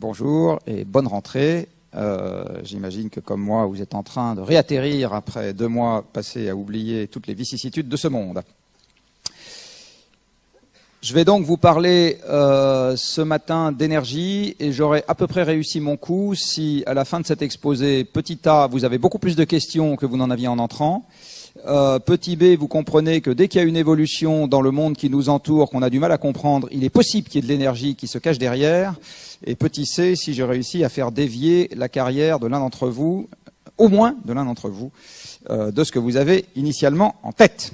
Bonjour et bonne rentrée. J'imagine que comme moi, vous êtes en train de réatterrir après 2 mois passés à oublier toutes les vicissitudes de ce monde. Je vais donc vous parler ce matin d'énergie et j'aurais à peu près réussi mon coup si à la fin de cet exposé, petit A, vous avez beaucoup plus de questions que vous n'en aviez en entrant. Petit B, vous comprenez que dès qu'il y a une évolution dans le monde qui nous entoure, qu'on a du mal à comprendre, il est possible qu'il y ait de l'énergie qui se cache derrière. Et petit C, si j'ai réussi à faire dévier la carrière de l'un d'entre vous, au moins de l'un d'entre vous, de ce que vous avez initialement en tête.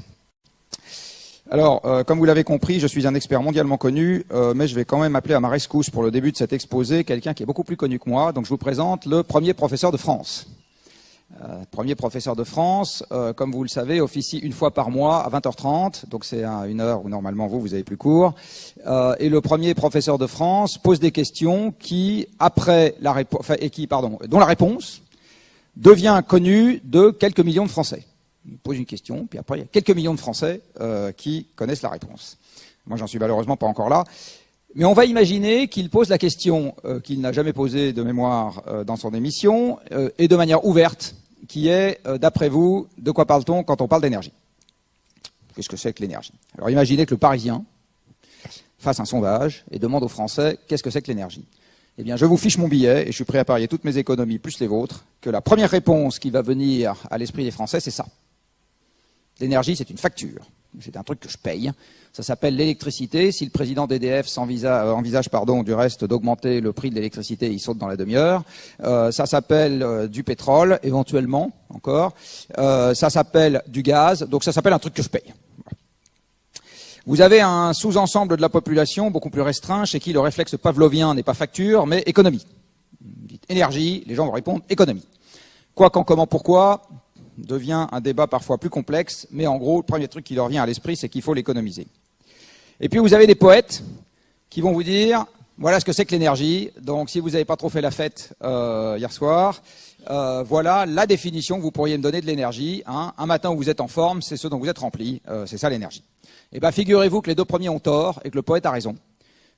Alors, comme vous l'avez compris, je suis un expert mondialement connu, mais je vais quand même appeler à ma rescousse pour le début de cet exposé quelqu'un qui est beaucoup plus connu que moi. Donc je vous présente le premier professeur de France. Premier professeur de France, comme vous le savez, officie une fois par mois à 20h30, donc c'est une heure où normalement vous avez plus cours. Et le premier professeur de France pose des questions qui, dont la réponse devient connue de quelques millions de Français. Il pose une question, puis après il y a quelques millions de Français qui connaissent la réponse. Moi, j'en suis malheureusement pas encore là. Mais on va imaginer qu'il pose la question qu'il n'a jamais posée de mémoire dans son émission et de manière ouverte, qui est, d'après vous, de quoi parle-t-on quand on parle d'énergie? Qu'est-ce que c'est que l'énergie? Alors imaginez que le Parisien fasse un sondage et demande aux Français qu'est-ce que c'est que l'énergie. Eh bien, je vous fiche mon billet et je suis prêt à parier toutes mes économies plus les vôtres que la première réponse qui va venir à l'esprit des Français, c'est ça. L'énergie, c'est une facture. C'est un truc que je paye. Ça s'appelle l'électricité. Si le président d'EDF envisage du reste d'augmenter le prix de l'électricité, il saute dans la demi-heure. Ça s'appelle du pétrole, éventuellement, encore. Ça s'appelle du gaz. Donc ça s'appelle un truc que je paye. Vous avez un sous-ensemble de la population beaucoup plus restreint, chez qui le réflexe pavlovien n'est pas facture, mais économie. Vous dites énergie, les gens vont répondre économie. Quoi, quand, comment, pourquoi devient un débat parfois plus complexe, mais en gros, le premier truc qui leur vient à l'esprit, c'est qu'il faut l'économiser. Et puis vous avez des poètes qui vont vous dire, voilà ce que c'est que l'énergie, donc si vous n'avez pas trop fait la fête hier soir, voilà la définition que vous pourriez me donner de l'énergie. Un matin où vous êtes en forme, c'est ce dont vous êtes rempli, c'est ça l'énergie. Eh bien figurez-vous que les 2 premiers ont tort et que le poète a raison.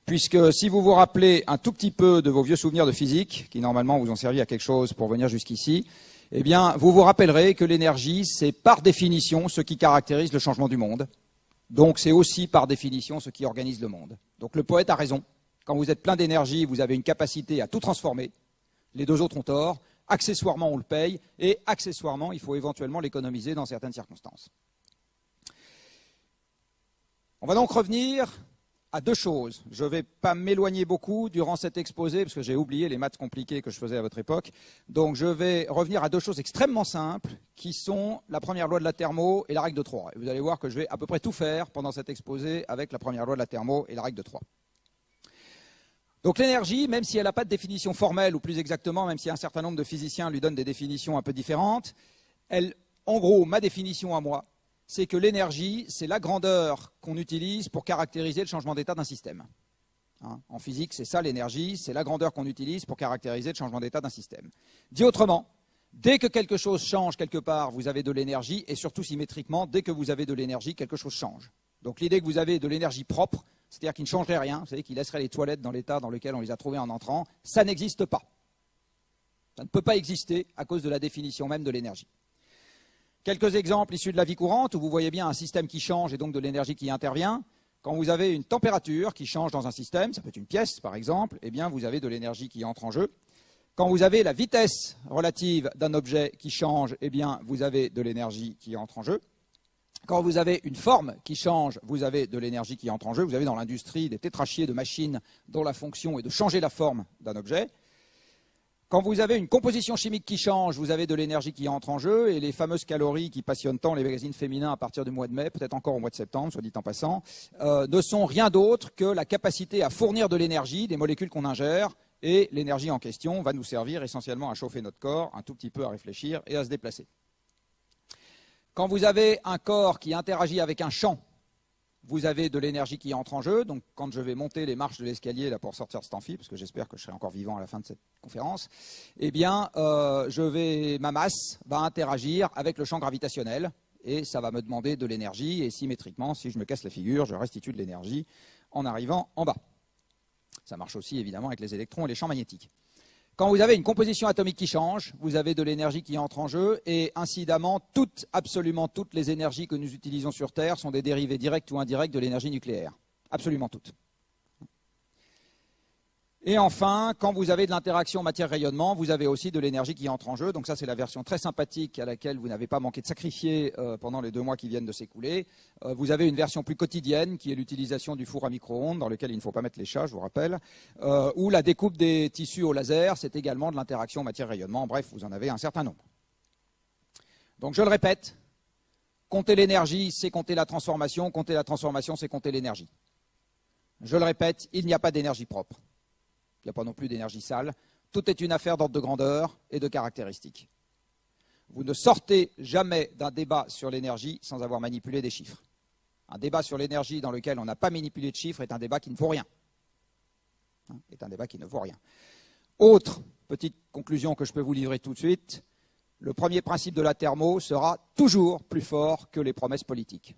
Puisque si vous vous rappelez un tout petit peu de vos vieux souvenirs de physique, qui normalement vous ont servi à quelque chose pour venir jusqu'ici, eh bien, vous vous rappellerez que l'énergie, c'est par définition ce qui caractérise le changement du monde. Donc, c'est aussi par définition ce qui organise le monde. Donc, le poète a raison. Quand vous êtes plein d'énergie, vous avez une capacité à tout transformer. Les 2 autres ont tort. Accessoirement, on le paye. Et accessoirement, il faut éventuellement l'économiser dans certaines circonstances. On va donc revenir à 2 choses. Je ne vais pas m'éloigner beaucoup durant cet exposé, parce que j'ai oublié les maths compliquées que je faisais à votre époque. Donc je vais revenir à 2 choses extrêmement simples, qui sont la première loi de la thermo et la règle de 3. Et vous allez voir que je vais à peu près tout faire pendant cet exposé avec la première loi de la thermo et la règle de 3. Donc l'énergie, même si elle n'a pas de définition formelle, ou plus exactement, même si un certain nombre de physiciens lui donnent des définitions un peu différentes, en gros, ma définition à moi, c'est que l'énergie, c'est la grandeur qu'on utilise pour caractériser le changement d'état d'un système. En physique, c'est ça l'énergie, c'est la grandeur qu'on utilise pour caractériser le changement d'état d'un système. Dit autrement, dès que quelque chose change quelque part, vous avez de l'énergie, et surtout symétriquement, dès que vous avez de l'énergie, quelque chose change. Donc l'idée que vous avez de l'énergie propre, c'est-à-dire qui ne changerait rien, vous savez, qui laisserait les toilettes dans l'état dans lequel on les a trouvées en entrant, ça n'existe pas. Ça ne peut pas exister à cause de la définition même de l'énergie. Quelques exemples issus de la vie courante, où vous voyez bien un système qui change et donc de l'énergie qui intervient. Quand vous avez une température qui change dans un système, ça peut être une pièce par exemple, eh bien vous avez de l'énergie qui entre en jeu. Quand vous avez la vitesse relative d'un objet qui change, eh bien vous avez de l'énergie qui entre en jeu. Quand vous avez une forme qui change, vous avez de l'énergie qui entre en jeu. Vous avez dans l'industrie des tétrachiers de machines dont la fonction est de changer la forme d'un objet. Quand vous avez une composition chimique qui change, vous avez de l'énergie qui entre en jeu, et les fameuses calories qui passionnent tant les magazines féminins à partir du mois de mai, peut-être encore au mois de septembre, soit dit en passant, ne sont rien d'autre que la capacité à fournir de l'énergie, des molécules qu'on ingère, et l'énergie en question va nous servir essentiellement à chauffer notre corps, un tout petit peu à réfléchir et à se déplacer. Quand vous avez un corps qui interagit avec un champ, vous avez de l'énergie qui entre en jeu. Donc, quand je vais monter les marches de l'escalier là pour sortir de cet amphi, parce que j'espère que je serai encore vivant à la fin de cette conférence, eh bien, ma masse va interagir avec le champ gravitationnel et ça va me demander de l'énergie. Et symétriquement, si je me casse la figure, je restitue de l'énergie en arrivant en bas. Ça marche aussi évidemment avec les électrons et les champs magnétiques. Quand vous avez une composition atomique qui change, vous avez de l'énergie qui entre en jeu et incidemment, absolument toutes les énergies que nous utilisons sur Terre sont des dérivés directs ou indirects de l'énergie nucléaire. Absolument toutes. Et enfin, quand vous avez de l'interaction matière-rayonnement, vous avez aussi de l'énergie qui entre en jeu. Donc ça, c'est la version très sympathique à laquelle vous n'avez pas manqué de sacrifier pendant les 2 mois qui viennent de s'écouler. Vous avez une version plus quotidienne qui est l'utilisation du four à micro-ondes, dans lequel il ne faut pas mettre les chats, je vous rappelle, ou la découpe des tissus au laser, c'est également de l'interaction matière-rayonnement. Bref, vous en avez un certain nombre. Donc je le répète, compter l'énergie, c'est compter la transformation c'est compter l'énergie. Je le répète, il n'y a pas d'énergie propre. Il n'y a pas non plus d'énergie sale. Tout est une affaire d'ordre de grandeur et de caractéristiques. Vous ne sortez jamais d'un débat sur l'énergie sans avoir manipulé des chiffres. Un débat sur l'énergie dans lequel on n'a pas manipulé de chiffres est un débat qui ne vaut rien. Est un débat qui ne vaut rien. Autre petite conclusion que je peux vous livrer tout de suite, le premier principe de la thermo sera toujours plus fort que les promesses politiques.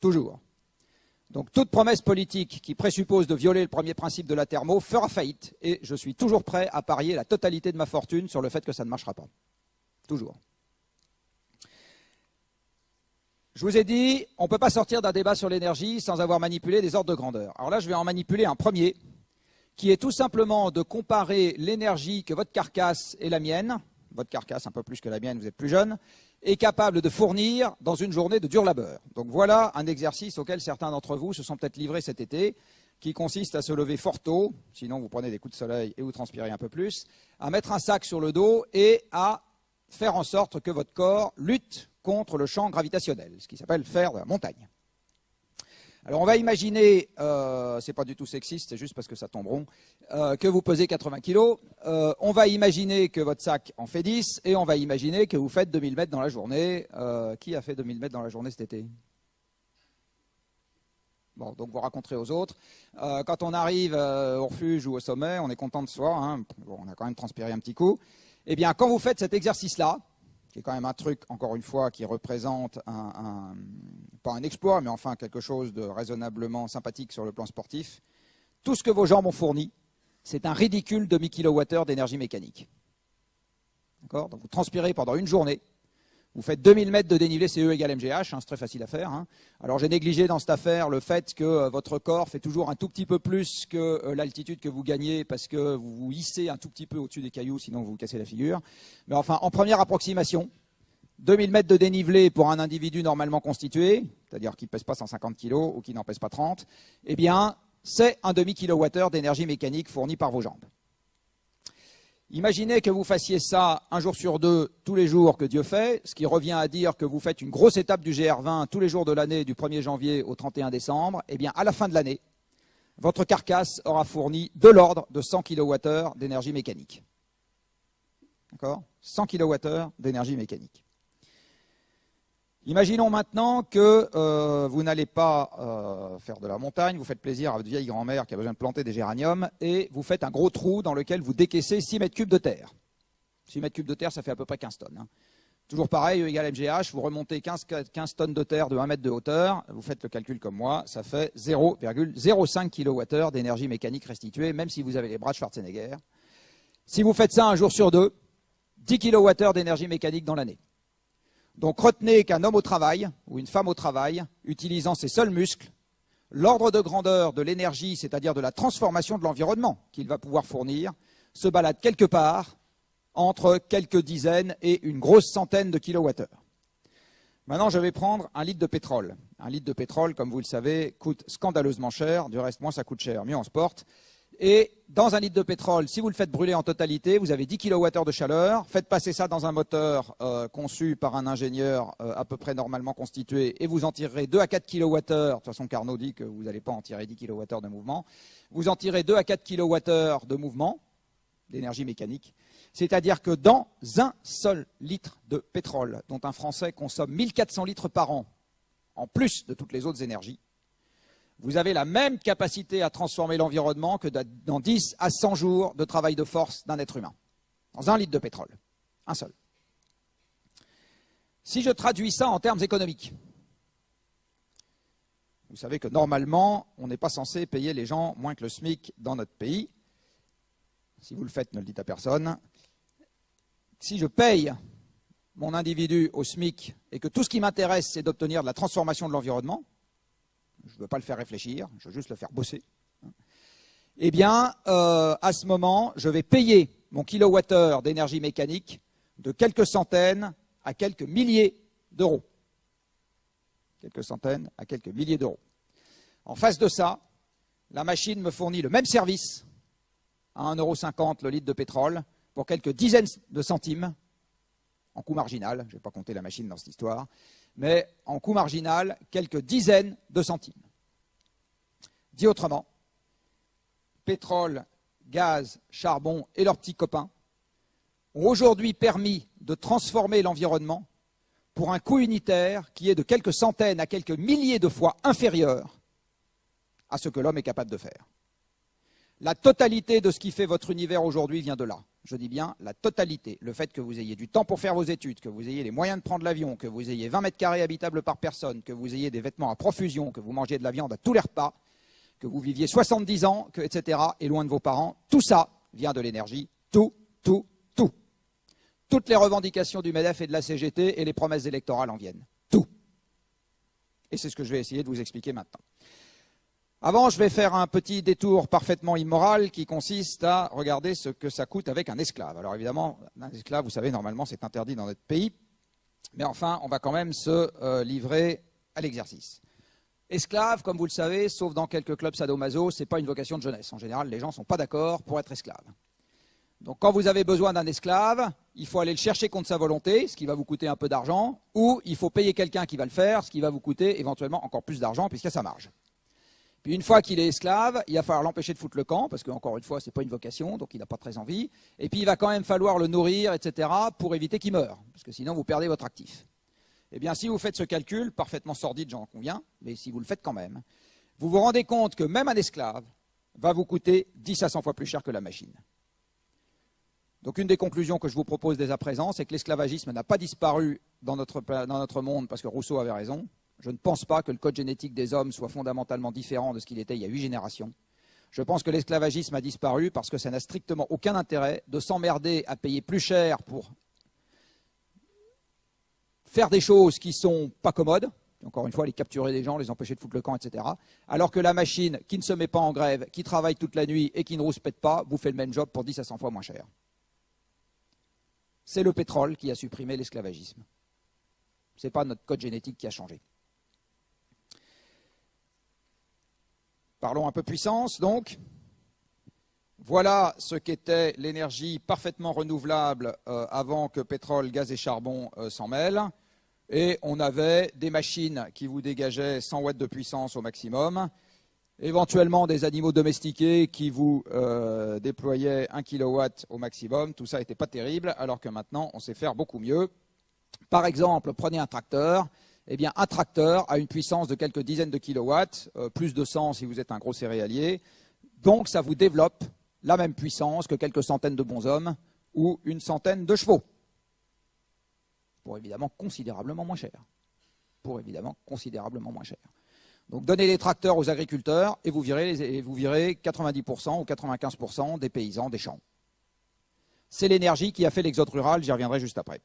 Toujours. Donc toute promesse politique qui présuppose de violer le premier principe de la thermo fera faillite et je suis toujours prêt à parier la totalité de ma fortune sur le fait que ça ne marchera pas. Toujours. Je vous ai dit, on ne peut pas sortir d'un débat sur l'énergie sans avoir manipulé des ordres de grandeur. Alors là, je vais en manipuler un premier qui est tout simplement de comparer l'énergie que votre carcasse et la mienne, votre carcasse un peu plus que la mienne, vous êtes plus jeune, est capable de fournir dans une journée de dur labeur. Donc voilà un exercice auquel certains d'entre vous se sont peut-être livrés cet été, qui consiste à se lever fort tôt, sinon vous prenez des coups de soleil et vous transpirez un peu plus, à mettre un sac sur le dos et à faire en sorte que votre corps lutte contre le champ gravitationnel, ce qui s'appelle faire de la montagne. Alors on va imaginer, c'est pas du tout sexiste, c'est juste parce que ça tombe rond, que vous pesez 80 kg, on va imaginer que votre sac en fait 10 et on va imaginer que vous faites 2000 mètres dans la journée. Qui a fait 2000 mètres dans la journée cet été? Bon, donc vous raconterez aux autres. Quand on arrive au refuge ou au sommet, on est content de soi, hein. Bon, on a quand même transpiré un petit coup. Eh bien, quand vous faites cet exercice-là, qui est quand même un truc, encore une fois, qui représente pas un exploit, mais enfin quelque chose de raisonnablement sympathique sur le plan sportif, tout ce que vos jambes ont fourni, c'est un ridicule demi-kilowattheure d'énergie mécanique. D'accord? Donc vous transpirez pendant une journée, vous faites 2000 mètres de dénivelé, c'est E égale MGH, hein, c'est très facile à faire. Hein. Alors j'ai négligé dans cette affaire le fait que votre corps fait toujours un tout petit peu plus que l'altitude que vous gagnez parce que vous vous hissez un tout petit peu au-dessus des cailloux, sinon vous vous cassez la figure. Mais enfin, en première approximation, 2000 mètres de dénivelé pour un individu normalement constitué, c'est-à-dire qui ne pèse pas 150 kg ou qui n'en pèse pas 30, eh bien, c'est un demi-kilowattheure d'énergie mécanique fournie par vos jambes. Imaginez que vous fassiez ça un jour sur deux, tous les jours que Dieu fait, ce qui revient à dire que vous faites une grosse étape du GR20 tous les jours de l'année, du 1er janvier au 31 décembre. Eh bien, à la fin de l'année, votre carcasse aura fourni de l'ordre de 100 kWh d'énergie mécanique. D'accord ? 100 kWh d'énergie mécanique. Imaginons maintenant que vous n'allez pas faire de la montagne, vous faites plaisir à votre vieille grand-mère qui a besoin de planter des géraniums, et vous faites un gros trou dans lequel vous décaissez 6 mètres cubes de terre. 6 mètres cubes de terre, ça fait à peu près 15 tonnes. Hein. Toujours pareil, E égale MGH, vous remontez 15 tonnes de terre de 1 mètre de hauteur, vous faites le calcul comme moi, ça fait 0,05 kWh d'énergie mécanique restituée, même si vous avez les bras de Schwarzenegger. Si vous faites ça un jour sur deux, 10 kWh d'énergie mécanique dans l'année. Donc retenez qu'un homme au travail, ou une femme au travail, utilisant ses seuls muscles, l'ordre de grandeur de l'énergie, c'est-à-dire de la transformation de l'environnement qu'il va pouvoir fournir, se balade quelque part entre quelques dizaines et une grosse centaine de kilowattheures. Maintenant, je vais prendre un litre de pétrole. Un litre de pétrole, comme vous le savez, coûte scandaleusement cher. Du reste, moins ça coûte cher, mieux on se porte. Et dans un litre de pétrole, si vous le faites brûler en totalité, vous avez 10 kWh de chaleur. Faites passer ça dans un moteur conçu par un ingénieur à peu près normalement constitué et vous en tirerez 2 à 4 kWh. De toute façon, Carnot dit que vous n'allez pas en tirer 10 kWh de mouvement. Vous en tirez 2 à 4 kWh de mouvement, d'énergie mécanique. C'est-à-dire que dans un seul litre de pétrole, dont un Français consomme 1400 litres par an, en plus de toutes les autres énergies, vous avez la même capacité à transformer l'environnement que dans 10 à 100 jours de travail de force d'un être humain. Dans un litre de pétrole. Un seul. Si je traduis ça en termes économiques, vous savez que normalement, on n'est pas censé payer les gens moins que le SMIC dans notre pays. Si vous le faites, ne le dites à personne. Si je paye mon individu au SMIC et que tout ce qui m'intéresse, c'est d'obtenir de la transformation de l'environnement, je ne veux pas le faire réfléchir, je veux juste le faire bosser, eh bien, à ce moment, je vais payer mon kilowattheure d'énergie mécanique de quelques centaines à quelques milliers d'euros. Quelques centaines à quelques milliers d'euros. En face de ça, la machine me fournit le même service à 1,50 € le litre de pétrole pour quelques dizaines de centimes en coût marginal. Je ne vais pas compter la machine dans cette histoire, mais en coût marginal, quelques dizaines de centimes. Dit autrement, pétrole, gaz, charbon et leurs petits copains ont aujourd'hui permis de transformer l'environnement pour un coût unitaire qui est de quelques centaines à quelques milliers de fois inférieur à ce que l'homme est capable de faire. La totalité de ce qui fait votre univers aujourd'hui vient de là. Je dis bien la totalité. Le fait que vous ayez du temps pour faire vos études, que vous ayez les moyens de prendre l'avion, que vous ayez 20 mètres carrés habitables par personne, que vous ayez des vêtements à profusion, que vous mangiez de la viande à tous les repas, que vous viviez 70 ans, etc., et loin de vos parents, tout ça vient de l'énergie. Tout. Toutes les revendications du MEDEF et de la CGT et les promesses électorales en viennent. Tout. Et c'est ce que je vais essayer de vous expliquer maintenant. Avant, je vais faire un petit détour parfaitement immoral qui consiste à regarder ce que ça coûte avec un esclave. Alors évidemment, un esclave, vous savez, normalement c'est interdit dans notre pays, mais enfin, on va quand même se livrer à l'exercice. Esclave, comme vous le savez, sauf dans quelques clubs sadomaso, ce n'est pas une vocation de jeunesse. En général, les gens ne sont pas d'accord pour être esclave. Donc quand vous avez besoin d'un esclave, il faut aller le chercher contre sa volonté, ce qui va vous coûter un peu d'argent, ou il faut payer quelqu'un qui va le faire, ce qui va vous coûter éventuellement encore plus d'argent puisqu'il y a sa marge. Puis une fois qu'il est esclave, il va falloir l'empêcher de foutre le camp, parce qu'encore une fois, ce n'est pas une vocation, donc il n'a pas très envie. Et puis il va quand même falloir le nourrir, etc., pour éviter qu'il meure, parce que sinon vous perdez votre actif. Eh bien, si vous faites ce calcul, parfaitement sordide, j'en conviens, mais si vous le faites quand même, vous vous rendez compte que même un esclave va vous coûter 10 à 100 fois plus cher que la machine. Donc une des conclusions que je vous propose dès à présent, c'est que l'esclavagisme n'a pas disparu dans notre monde parce que Rousseau avait raison. Je ne pense pas que le code génétique des hommes soit fondamentalement différent de ce qu'il était il y a 8 générations. Je pense que l'esclavagisme a disparu parce que ça n'a strictement aucun intérêt de s'emmerder à payer plus cher pour faire des choses qui ne sont pas commodes, encore une fois, les capturer des gens, les empêcher de foutre le camp, etc. Alors que la machine qui ne se met pas en grève, qui travaille toute la nuit et qui ne rouspète pas, vous fait le même job pour 10 à 100 fois moins cher. C'est le pétrole qui a supprimé l'esclavagisme. Ce n'est pas notre code génétique qui a changé. Parlons un peu puissance, donc. Voilà ce qu'était l'énergie parfaitement renouvelable avant que pétrole, gaz et charbon s'en mêlent. Et on avait des machines qui vous dégageaient 100 watts de puissance au maximum, éventuellement des animaux domestiqués qui vous déployaient 1 kW au maximum. Tout ça n'était pas terrible, alors que maintenant, on sait faire beaucoup mieux. Par exemple, prenez un tracteur. Eh bien, un tracteur a une puissance de quelques dizaines de kilowatts, plus de 100 si vous êtes un gros céréalier. Donc, ça vous développe la même puissance que quelques centaines de bonshommes ou une centaine de chevaux. Pour évidemment considérablement moins cher. Donc, donnez les tracteurs aux agriculteurs et vous virez 90% ou 95% des paysans des champs. C'est l'énergie qui a fait l'exode rural, j'y reviendrai juste après.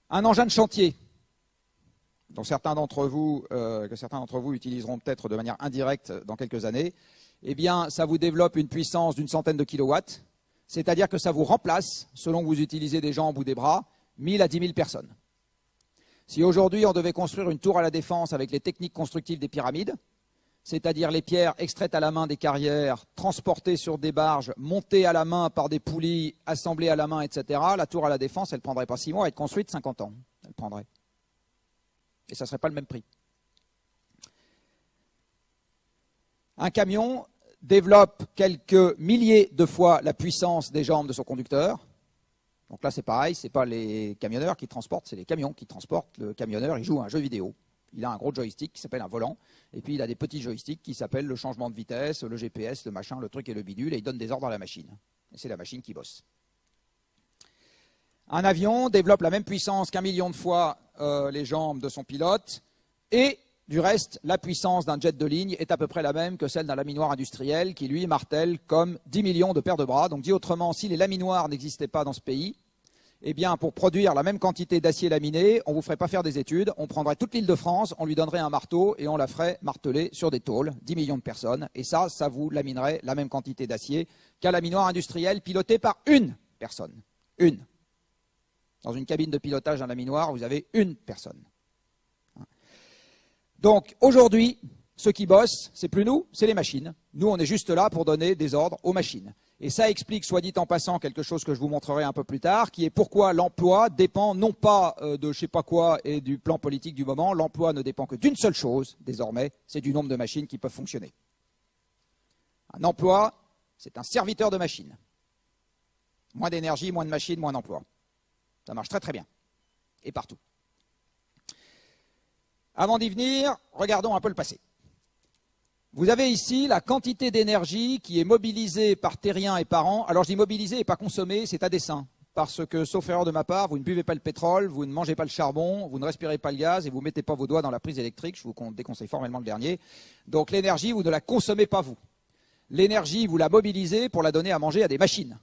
Un engin de chantier, que certains d'entre vous utiliseront peut-être de manière indirecte dans quelques années, eh bien, ça vous développe une puissance d'une centaine de kilowatts, c'est-à-dire que ça vous remplace, selon que vous utilisez des jambes ou des bras, 1000 à 10 000 personnes. Si aujourd'hui on devait construire une tour à la Défense avec les techniques constructives des pyramides, c'est-à-dire les pierres extraites à la main des carrières, transportées sur des barges, montées à la main par des poulies, assemblées à la main, etc., la tour à la Défense, elle ne prendrait pas 6 mois, elle est construite 50 ans. Elle prendrait. Et ça ne serait pas le même prix. Un camion développe quelques milliers de fois la puissance des jambes de son conducteur. Donc là, c'est pareil, ce n'est pas les camionneurs qui transportent, c'est les camions qui transportent. Le camionneur, il joue à un jeu vidéo. Il a un gros joystick qui s'appelle un volant, et puis il a des petits joysticks qui s'appellent le changement de vitesse, le GPS, le machin, le truc et le bidule, et il donne des ordres à la machine. Et c'est la machine qui bosse. Un avion développe la même puissance qu'1 million de fois les jambes de son pilote, et du reste, la puissance d'un jet de ligne est à peu près la même que celle d'un laminoir industriel qui, lui, martèle comme 10 millions de paires de bras. Donc dit autrement, si les laminoirs n'existaient pas dans ce pays, eh bien, pour produire la même quantité d'acier laminé, on ne vous ferait pas faire des études, on prendrait toute l'île de France, on lui donnerait un marteau et on la ferait marteler sur des tôles, 10 millions de personnes, et ça vous laminerait la même quantité d'acier qu'un laminoir industriel piloté par une personne. Une. Dans une cabine de pilotage d'un laminoir, vous avez une personne. Donc, aujourd'hui, ceux qui bossent, c'est plus nous, c'est les machines. Nous, on est juste là pour donner des ordres aux machines. Et ça explique, soit dit en passant, quelque chose que je vous montrerai un peu plus tard, qui est pourquoi l'emploi dépend non pas de je sais pas quoi et du plan politique du moment. L'emploi ne dépend que d'une seule chose, désormais, c'est du nombre de machines qui peuvent fonctionner. Un emploi, c'est un serviteur de machines. Moins d'énergie, moins de machines, moins d'emploi. Ça marche très très bien. Et partout. Avant d'y venir, regardons un peu le passé. Vous avez ici la quantité d'énergie qui est mobilisée par terrien et par an. Alors je dis mobilisée et pas consommée, c'est à dessein. Parce que, sauf erreur de ma part, vous ne buvez pas le pétrole, vous ne mangez pas le charbon, vous ne respirez pas le gaz et vous ne mettez pas vos doigts dans la prise électrique. Je vous déconseille formellement le dernier. Donc l'énergie, vous ne la consommez pas vous. L'énergie, vous la mobilisez pour la donner à manger à des machines.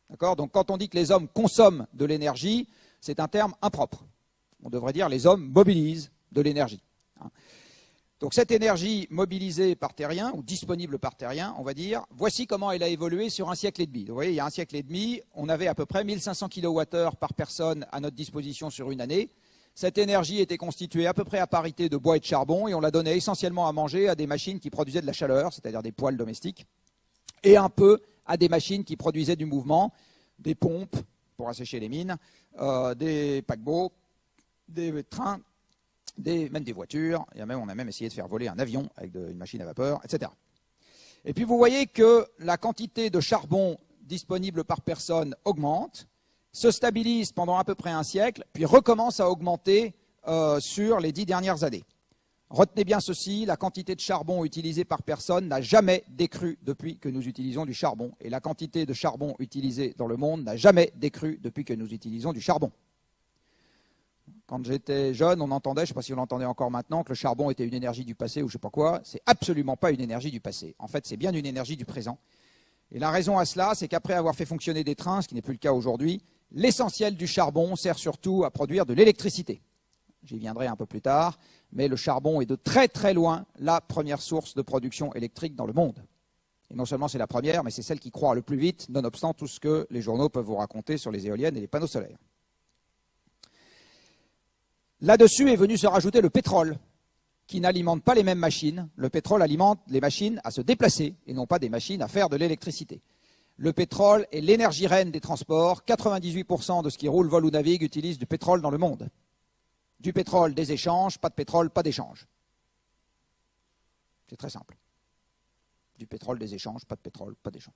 D'accord ? Donc quand on dit que les hommes consomment de l'énergie, c'est un terme impropre. On devrait dire les hommes mobilisent de l'énergie. Donc cette énergie mobilisée par terrien, ou disponible par terrien, on va dire, voici comment elle a évolué sur un siècle et demi. Donc, vous voyez, il y a un siècle et demi, on avait à peu près 1500 kWh par personne à notre disposition sur une année. Cette énergie était constituée à peu près à parité de bois et de charbon, et on la donnait essentiellement à manger à des machines qui produisaient de la chaleur, c'est-à-dire des poêles domestiques, et un peu à des machines qui produisaient du mouvement, des pompes pour assécher les mines, des paquebots, des trains, même des voitures, on a même essayé de faire voler un avion avec une machine à vapeur, etc. Et puis vous voyez que la quantité de charbon disponible par personne augmente, se stabilise pendant à peu près un siècle, puis recommence à augmenter sur les 10 dernières années. Retenez bien ceci, la quantité de charbon utilisée par personne n'a jamais décru depuis que nous utilisons du charbon. Et la quantité de charbon utilisée dans le monde n'a jamais décru depuis que nous utilisons du charbon. Quand j'étais jeune, on entendait, je ne sais pas si on l'entendait encore maintenant, que le charbon était une énergie du passé ou je ne sais pas quoi. C'est absolument pas une énergie du passé. En fait, c'est bien une énergie du présent. Et la raison à cela, c'est qu'après avoir fait fonctionner des trains, ce qui n'est plus le cas aujourd'hui, l'essentiel du charbon sert surtout à produire de l'électricité. J'y viendrai un peu plus tard, mais le charbon est de très très loin la première source de production électrique dans le monde. Et non seulement c'est la première, mais c'est celle qui croît le plus vite, nonobstant tout ce que les journaux peuvent vous raconter sur les éoliennes et les panneaux solaires. Là-dessus est venu se rajouter le pétrole, qui n'alimente pas les mêmes machines. Le pétrole alimente les machines à se déplacer et non pas des machines à faire de l'électricité. Le pétrole est l'énergie reine des transports. 98% de ce qui roule, vole ou navigue utilise du pétrole dans le monde. Du pétrole, des échanges, pas de pétrole, pas d'échange. C'est très simple. Du pétrole, des échanges, pas de pétrole, pas d'échange.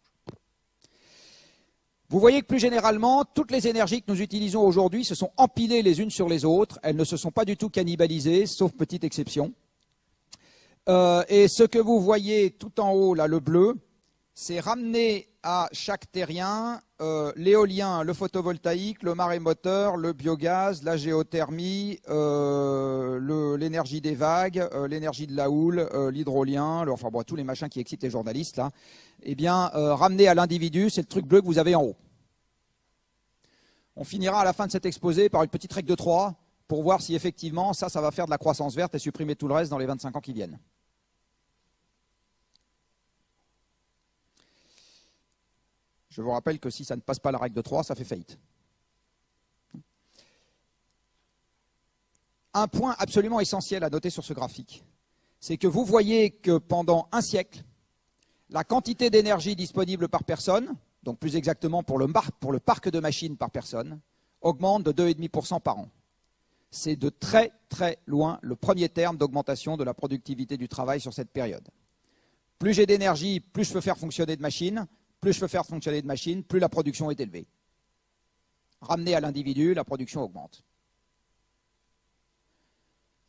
Vous voyez que plus généralement, toutes les énergies que nous utilisons aujourd'hui se sont empilées les unes sur les autres. Elles ne se sont pas du tout cannibalisées, sauf petite exception. Et ce que vous voyez tout en haut, là, le bleu, c'est ramener à chaque terrien l'éolien, le photovoltaïque, le marémoteur, le biogaz, la géothermie, l'énergie des vagues, l'énergie de la houle, l'hydrolien, enfin bon, tous les machins qui excitent les journalistes, là. Eh bien, ramener à l'individu, c'est le truc bleu que vous avez en haut. On finira à la fin de cet exposé par une petite règle de 3 pour voir si effectivement ça va faire de la croissance verte et supprimer tout le reste dans les 25 ans qui viennent. Je vous rappelle que si ça ne passe pas la règle de 3, ça fait faillite. Un point absolument essentiel à noter sur ce graphique, c'est que vous voyez que pendant un siècle, la quantité d'énergie disponible par personne, donc plus exactement pour le parc de machines par personne, augmente de 2,5% par an. C'est de très très loin le premier terme d'augmentation de la productivité du travail sur cette période. Plus j'ai d'énergie, plus je peux faire fonctionner de machines, plus la production est élevée. Ramené à l'individu, la production augmente.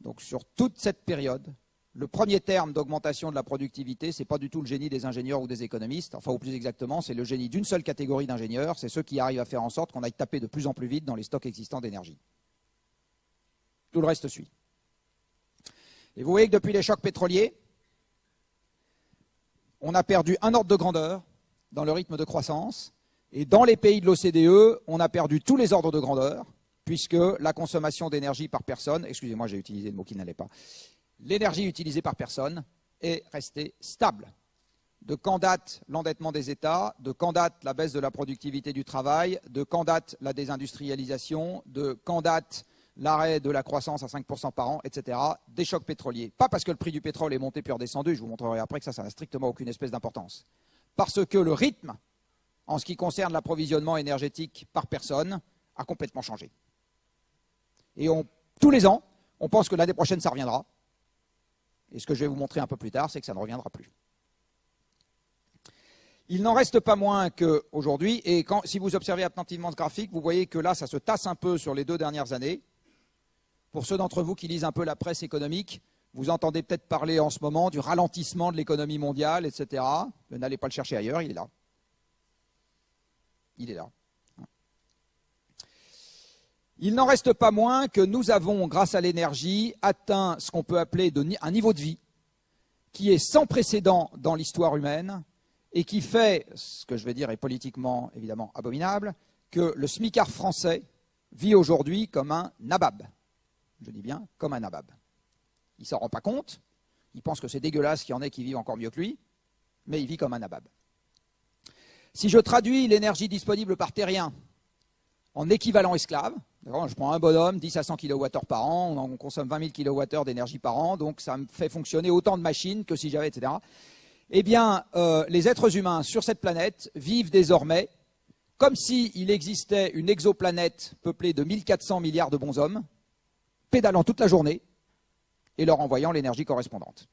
Donc sur toute cette période, le premier terme d'augmentation de la productivité, ce n'est pas du tout le génie des ingénieurs ou des économistes, enfin ou plus exactement, c'est le génie d'une seule catégorie d'ingénieurs, c'est ceux qui arrivent à faire en sorte qu'on aille taper de plus en plus vite dans les stocks existants d'énergie. Tout le reste suit. Et vous voyez que depuis les chocs pétroliers, on a perdu un ordre de grandeur dans le rythme de croissance, et dans les pays de l'OCDE, on a perdu tous les ordres de grandeur, puisque la consommation d'énergie par personne, excusez-moi, j'ai utilisé le mot qui n'allait pas, l'énergie utilisée par personne est restée stable. De quand date l'endettement des États, de quand date la baisse de la productivité du travail, de quand date la désindustrialisation, de quand date l'arrêt de la croissance à 5% par an, etc., des chocs pétroliers. Pas parce que le prix du pétrole est monté puis redescendu, je vous montrerai après que ça n'a strictement aucune espèce d'importance. Parce que le rythme, en ce qui concerne l'approvisionnement énergétique par personne, a complètement changé. Et tous les ans, on pense que l'année prochaine, ça reviendra. Et ce que je vais vous montrer un peu plus tard, c'est que ça ne reviendra plus. Il n'en reste pas moins qu'aujourd'hui, et si vous observez attentivement ce graphique, vous voyez que là, ça se tasse un peu sur les 2 dernières années. Pour ceux d'entre vous qui lisent un peu la presse économique, vous entendez peut-être parler en ce moment du ralentissement de l'économie mondiale, etc. N'allez pas le chercher ailleurs, il est là. Il est là. Il n'en reste pas moins que nous avons, grâce à l'énergie, atteint ce qu'on peut appeler un niveau de vie qui est sans précédent dans l'histoire humaine et qui fait, ce que je vais dire est politiquement évidemment abominable, que le smicard français vit aujourd'hui comme un nabab. Je dis bien comme un nabab. Il ne s'en rend pas compte, il pense que c'est dégueulasse qu'il y en ait qui vivent encore mieux que lui, mais il vit comme un nabab. Si je traduis l'énergie disponible par terrien en équivalent esclave, je prends un bonhomme, 10 à 100 kWh par an, on consomme 20 000 kWh d'énergie par an, donc ça me fait fonctionner autant de machines que si j'avais, etc. Eh bien, les êtres humains sur cette planète vivent désormais comme s'il existait une exoplanète peuplée de 1400 milliards de bonshommes, pédalant toute la journée et leur envoyant l'énergie correspondante.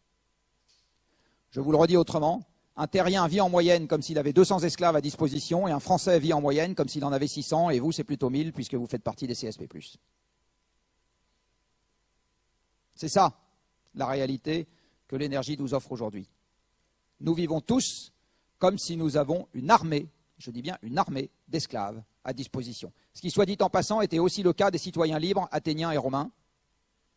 Je vous le redis autrement, un terrien vit en moyenne comme s'il avait 200 esclaves à disposition et un Français vit en moyenne comme s'il en avait 600 et vous, c'est plutôt 1000 puisque vous faites partie des CSP+. C'est ça, la réalité que l'énergie nous offre aujourd'hui. Nous vivons tous comme si nous avons une armée, je dis bien une armée d'esclaves à disposition. Ce qui, soit dit en passant, était aussi le cas des citoyens libres athéniens et romains,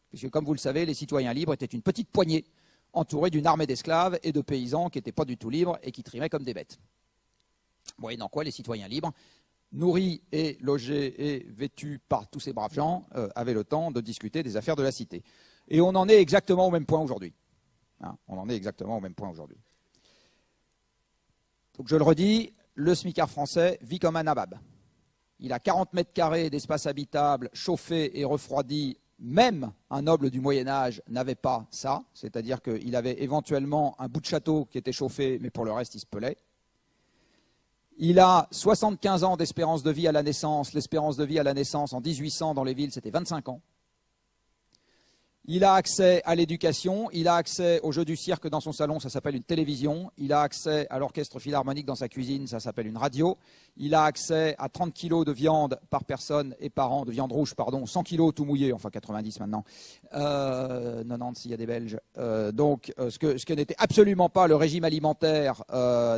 puisque comme vous le savez, les citoyens libres étaient une petite poignée entourés d'une armée d'esclaves et de paysans qui n'étaient pas du tout libres et qui trimaient comme des bêtes. Moyennant quoi, les citoyens libres, nourris et logés et vêtus par tous ces braves gens, avaient le temps de discuter des affaires de la cité. Et on en est exactement au même point aujourd'hui. Hein, on en est exactement au même point aujourd'hui. Donc je le redis, le smicard français vit comme un nabab. Il a 40 mètres carrés d'espace habitable, chauffé et refroidi. Même un noble du Moyen-Âge n'avait pas ça, c'est-à-dire qu'il avait éventuellement un bout de château qui était chauffé, mais pour le reste, il se pelait. Il a 75 ans d'espérance de vie à la naissance. L'espérance de vie à la naissance en 1800 dans les villes, c'était 25 ans. Il a accès à l'éducation, il a accès au jeu du cirque dans son salon, ça s'appelle une télévision. Il a accès à l'orchestre philharmonique dans sa cuisine, ça s'appelle une radio. Il a accès à 30 kilos de viande par personne et par an, de viande rouge, pardon, 100 kilos tout mouillé, enfin 90 maintenant, 90 s'il y a des Belges. Ce que n'était absolument pas le régime alimentaire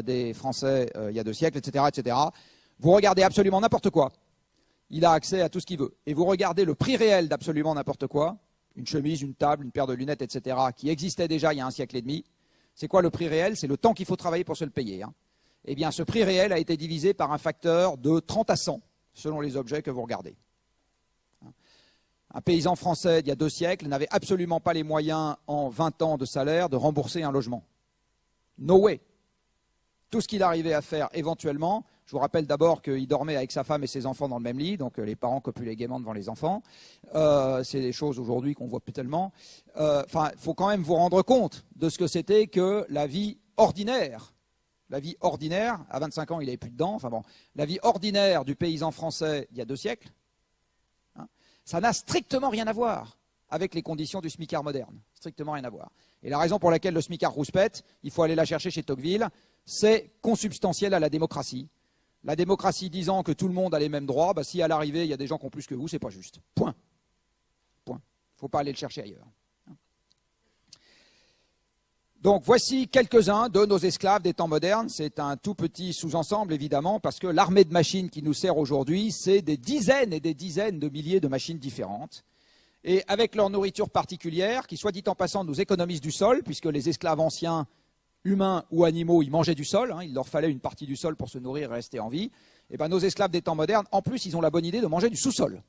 des Français il y a 2 siècles, etc., etc. Vous regardez absolument n'importe quoi, il a accès à tout ce qu'il veut. Et vous regardez le prix réel d'absolument n'importe quoi, une chemise, une table, une paire de lunettes, etc., qui existait déjà il y a 1 siècle et demi. C'est quoi le prix réel? C'est le temps qu'il faut travailler pour se le payer. Hein. Eh bien, ce prix réel a été divisé par un facteur de 30 à 100, selon les objets que vous regardez. Un paysan français d'il y a 2 siècles n'avait absolument pas les moyens, en 20 ans de salaire, de rembourser un logement. No way. Tout ce qu'il arrivait à faire éventuellement, Je vous rappelle d'abord qu'il dormait avec sa femme et ses enfants dans le même lit, donc les parents copulaient gaiement devant les enfants. C'est des choses aujourd'hui qu'on voit plus tellement. Enfin, il faut quand même vous rendre compte de ce que c'était que la vie ordinaire. La vie ordinaire, à 25 ans, il n'avait plus de dents. Enfin bon, la vie ordinaire du paysan français il y a 2 siècles, hein, ça n'a strictement rien à voir avec les conditions du smicard moderne. Strictement rien à voir. Et la raison pour laquelle le smicard rouspète, il faut aller la chercher chez Tocqueville, c'est consubstantiel à la démocratie. La démocratie disant que tout le monde a les mêmes droits, bah, si à l'arrivée il y a des gens qui ont plus que vous, c'est pas juste. Point. Point. Il ne faut pas aller le chercher ailleurs. Donc voici quelques-uns de nos esclaves des temps modernes. C'est un tout petit sous-ensemble évidemment parce que l'armée de machines qui nous sert aujourd'hui, c'est des dizaines et des dizaines de milliers de machines différentes. Et avec leur nourriture particulière, qui soit dit en passant nous économise du sol, puisque les esclaves anciens, humains ou animaux, ils mangeaient du sol, hein, il leur fallait une partie du sol pour se nourrir et rester en vie. Et ben nos esclaves des temps modernes, en plus, ils ont la bonne idée de manger du sous-sol.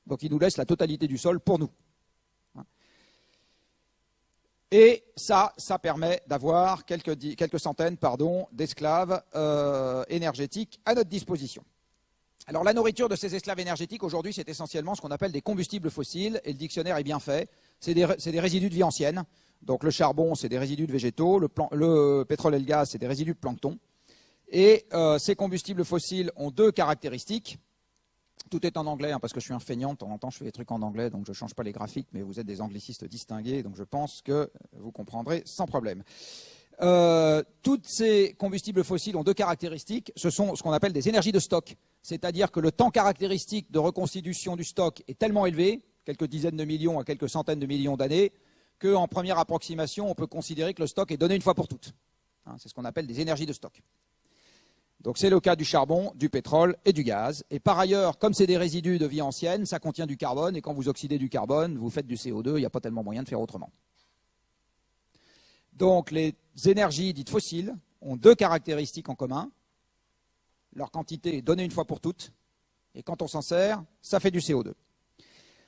Donc ils nous laissent la totalité du sol pour nous. Et ça permet d'avoir quelques centaines d'esclaves énergétiques à notre disposition. Alors la nourriture de ces esclaves énergétiques, aujourd'hui, c'est essentiellement ce qu'on appelle des combustibles fossiles, et le dictionnaire est bien fait. C'est des résidus de vie ancienne. Donc le charbon, c'est des résidus de végétaux, le pétrole et le gaz, c'est des résidus de plancton. Et ces combustibles fossiles ont 2 caractéristiques. Tout est en anglais, hein, parce que je suis un feignant, de temps en temps je fais des trucs en anglais, donc je ne change pas les graphiques, mais vous êtes des anglicistes distingués, donc je pense que vous comprendrez sans problème. Tous ces combustibles fossiles ont 2 caractéristiques, ce sont ce qu'on appelle des énergies de stock, c'est-à-dire que le temps caractéristique de reconstitution du stock est tellement élevé, quelques dizaines de millions à quelques centaines de millions d'années, qu'en première approximation, on peut considérer que le stock est donné une fois pour toutes. Hein, c'est ce qu'on appelle des énergies de stock. Donc c'est le cas du charbon, du pétrole et du gaz. Et par ailleurs, comme c'est des résidus de vie ancienne, ça contient du carbone, et quand vous oxydez du carbone, vous faites du CO2, il n'y a pas tellement moyen de faire autrement. Donc les énergies dites fossiles ont 2 caractéristiques en commun. Leur quantité est donnée une fois pour toutes, et quand on s'en sert, ça fait du CO2.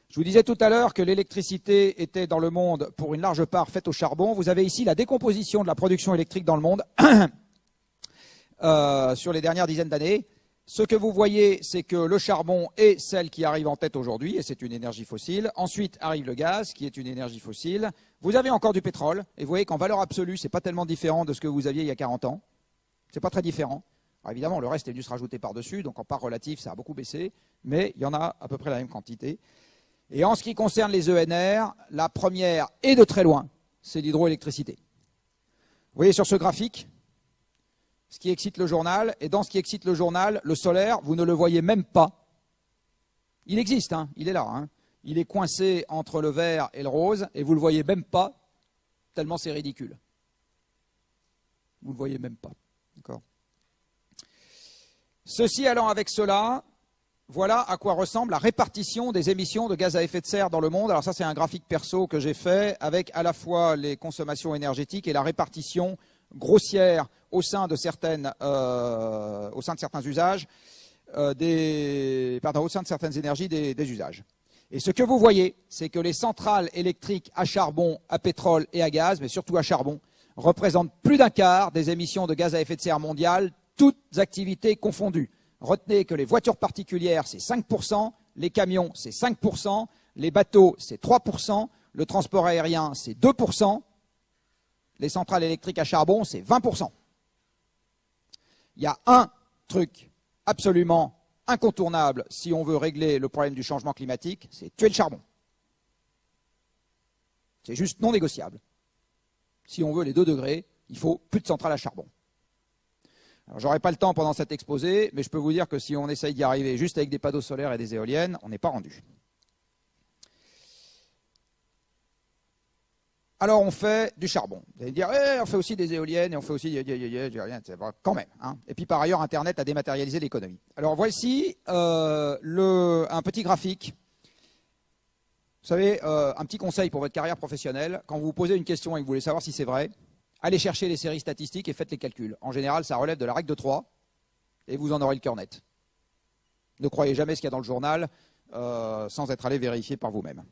Je vous disais tout à l'heure que l'électricité était dans le monde pour une large part faite au charbon. Vous avez ici la décomposition de la production électrique dans le monde sur les dernières dizaines d'années. Ce que vous voyez, c'est que le charbon est celle qui arrive en tête aujourd'hui, et c'est une énergie fossile. Ensuite arrive le gaz, qui est une énergie fossile. Vous avez encore du pétrole, et vous voyez qu'en valeur absolue, ce n'est pas tellement différent de ce que vous aviez il y a 40 ans. Ce n'est pas très différent. Alors évidemment, le reste est dû se rajouter par-dessus, donc en part relative, ça a beaucoup baissé, mais il y en a à peu près la même quantité. Et en ce qui concerne les ENR, la première, et de très loin, c'est l'hydroélectricité. Vous voyez sur ce graphique ce qui excite le journal, et dans ce qui excite le journal, le solaire, vous ne le voyez même pas. Il existe, hein, il est là. Hein. Il est coincé entre le vert et le rose, et vous ne le voyez même pas, tellement c'est ridicule. Vous ne le voyez même pas. D'accord. Ceci allant avec cela, voilà à quoi ressemble la répartition des émissions de gaz à effet de serre dans le monde. Alors ça, c'est un graphique perso que j'ai fait avec à la fois les consommations énergétiques et la répartition grossière au sein de certains usages, au sein de certaines énergies des usages. Et ce que vous voyez, c'est que les centrales électriques à charbon, à pétrole et à gaz, mais surtout à charbon, représentent plus d'un quart des émissions de gaz à effet de serre mondiales, toutes activités confondues. Retenez que les voitures particulières, c'est 5%, les camions, c'est 5%, les bateaux, c'est 3%, le transport aérien, c'est 2%, les centrales électriques à charbon, c'est 20%. Il y a un truc absolument incontournable si on veut régler le problème du changement climatique, c'est tuer le charbon. C'est juste non négociable. Si on veut les 2 degrés, il faut plus de centrales à charbon. Alors, j'aurai pas le temps pendant cet exposé, mais je peux vous dire que si on essaye d'y arriver juste avec des panneaux solaires et des éoliennes, on n'est pas rendu. Alors on fait du charbon. Vous allez dire, on fait aussi des éoliennes et on fait aussi quand même. Hein. Et puis par ailleurs, Internet a dématérialisé l'économie. Alors voici un petit graphique. Vous savez, un petit conseil pour votre carrière professionnelle. Quand vous vous posez une question et que vous voulez savoir si c'est vrai, allez chercher les séries statistiques et faites les calculs. En général, ça relève de la règle de 3 et vous en aurez le cœur net. Ne croyez jamais ce qu'il y a dans le journal sans être allé vérifier par vous-même.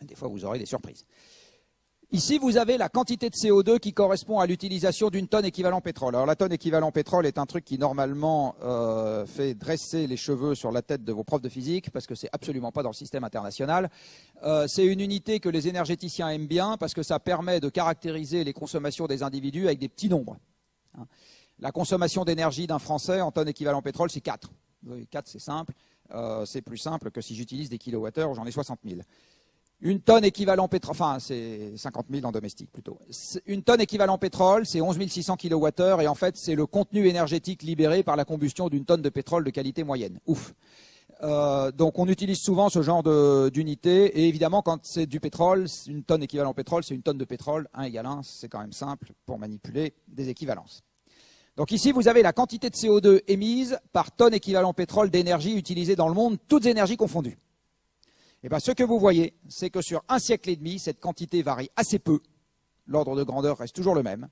Des fois, vous aurez des surprises. Ici, vous avez la quantité de CO2 qui correspond à l'utilisation d'une tonne équivalent pétrole. Alors la tonne équivalent pétrole est un truc qui normalement fait dresser les cheveux sur la tête de vos profs de physique parce que c'est absolument pas dans le système international. C'est une unité que les énergéticiens aiment bien parce que ça permet de caractériser les consommations des individus avec des petits nombres. La consommation d'énergie d'un Français en tonne équivalent pétrole, c'est 4. 4, c'est simple. C'est plus simple que si j'utilise des kilowattheures, j'en ai 60 000. Une tonne équivalent pétrole, enfin c'est 50 000 en domestique plutôt. Une tonne équivalent pétrole, c'est 11 600 kWh et en fait c'est le contenu énergétique libéré par la combustion d'une tonne de pétrole de qualité moyenne. Ouf. Donc on utilise souvent ce genre d'unité et évidemment quand c'est du pétrole, une tonne équivalent pétrole, c'est une tonne de pétrole, 1 égale 1, c'est quand même simple pour manipuler des équivalences. Donc ici vous avez la quantité de CO2 émise par tonne équivalent pétrole d'énergie utilisée dans le monde, toutes énergies confondues. Et bien, ce que vous voyez, c'est que sur un siècle et demi, cette quantité varie assez peu. L'ordre de grandeur reste toujours le même.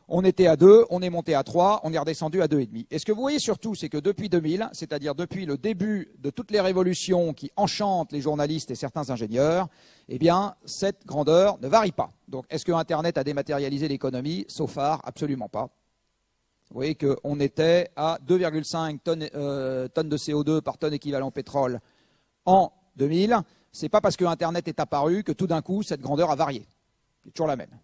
On était à 2, on est monté à 3, on est redescendu à 2,5. Et ce que vous voyez surtout, c'est que depuis 2000, c'est-à-dire depuis le début de toutes les révolutions qui enchantent les journalistes et certains ingénieurs, eh bien, cette grandeur ne varie pas. Donc, est-ce que Internet a dématérialisé l'économie? So far, absolument pas. Vous voyez qu'on était à 2,5 tonnes de CO2 par tonne équivalent pétrole en 2000, c'est pas parce que Internet est apparu que tout d'un coup cette grandeur a varié. C'est toujours la même.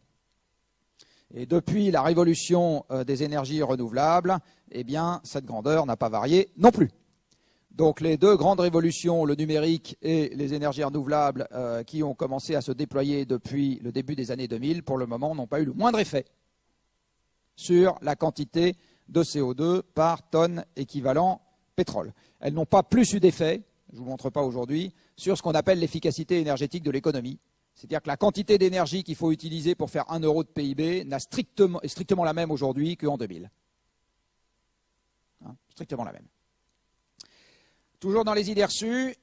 Et depuis la révolution des énergies renouvelables, eh bien cette grandeur n'a pas varié non plus. Donc les deux grandes révolutions, le numérique et les énergies renouvelables qui ont commencé à se déployer depuis le début des années 2000, pour le moment n'ont pas eu le moindre effet sur la quantité de CO2 par tonne équivalent pétrole. Elles n'ont pas plus eu d'effet, je ne vous montre pas aujourd'hui, sur ce qu'on appelle l'efficacité énergétique de l'économie. C'est-à-dire que la quantité d'énergie qu'il faut utiliser pour faire 1 euro de PIB est strictement la même aujourd'hui qu'en 2000. Strictement la même. Toujours dans les idées reçues,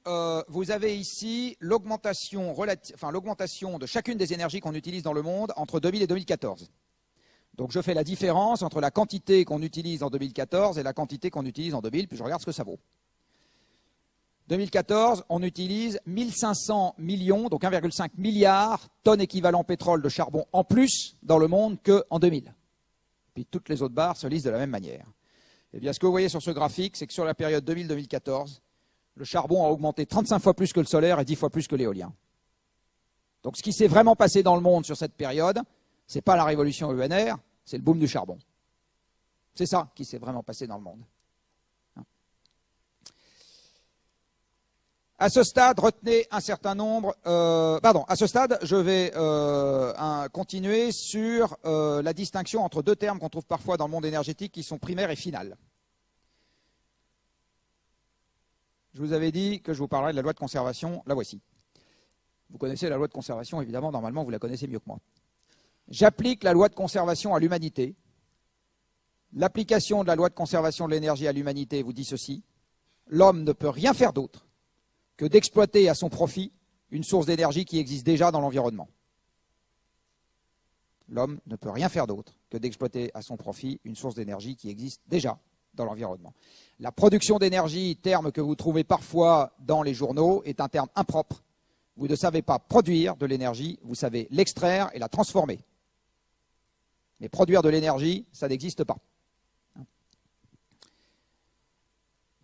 vous avez ici l'augmentation de chacune des énergies qu'on utilise dans le monde entre 2000 et 2014. Donc je fais la différence entre la quantité qu'on utilise en 2014 et la quantité qu'on utilise en 2000, puis je regarde ce que ça vaut. 2014, on utilise 1500 millions, donc 1,5 milliard tonnes équivalent pétrole de charbon en plus dans le monde qu'en 2000. Puis toutes les autres barres se lisent de la même manière. Eh bien, ce que vous voyez sur ce graphique, c'est que sur la période 2000-2014, le charbon a augmenté 35 fois plus que le solaire et 10 fois plus que l'éolien. Donc ce qui s'est vraiment passé dans le monde sur cette période, ce n'est pas la révolution ENR, c'est le boom du charbon. C'est ça qui s'est vraiment passé dans le monde. À ce stade, retenez un certain nombre... à ce stade, je vais continuer sur la distinction entre deux termes qu'on trouve parfois dans le monde énergétique qui sont primaire et final. Je vous avais dit que je vous parlerais de la loi de conservation, la voici. Vous connaissez la loi de conservation, évidemment, normalement vous la connaissez mieux que moi. J'applique la loi de conservation à l'humanité. L'application de la loi de conservation de l'énergie à l'humanité vous dit ceci. L'homme ne peut rien faire d'autre que d'exploiter à son profit une source d'énergie qui existe déjà dans l'environnement. L'homme ne peut rien faire d'autre que d'exploiter à son profit une source d'énergie qui existe déjà dans l'environnement. La production d'énergie, terme que vous trouvez parfois dans les journaux, est un terme impropre. Vous ne savez pas produire de l'énergie, vous savez l'extraire et la transformer. Mais produire de l'énergie, ça n'existe pas.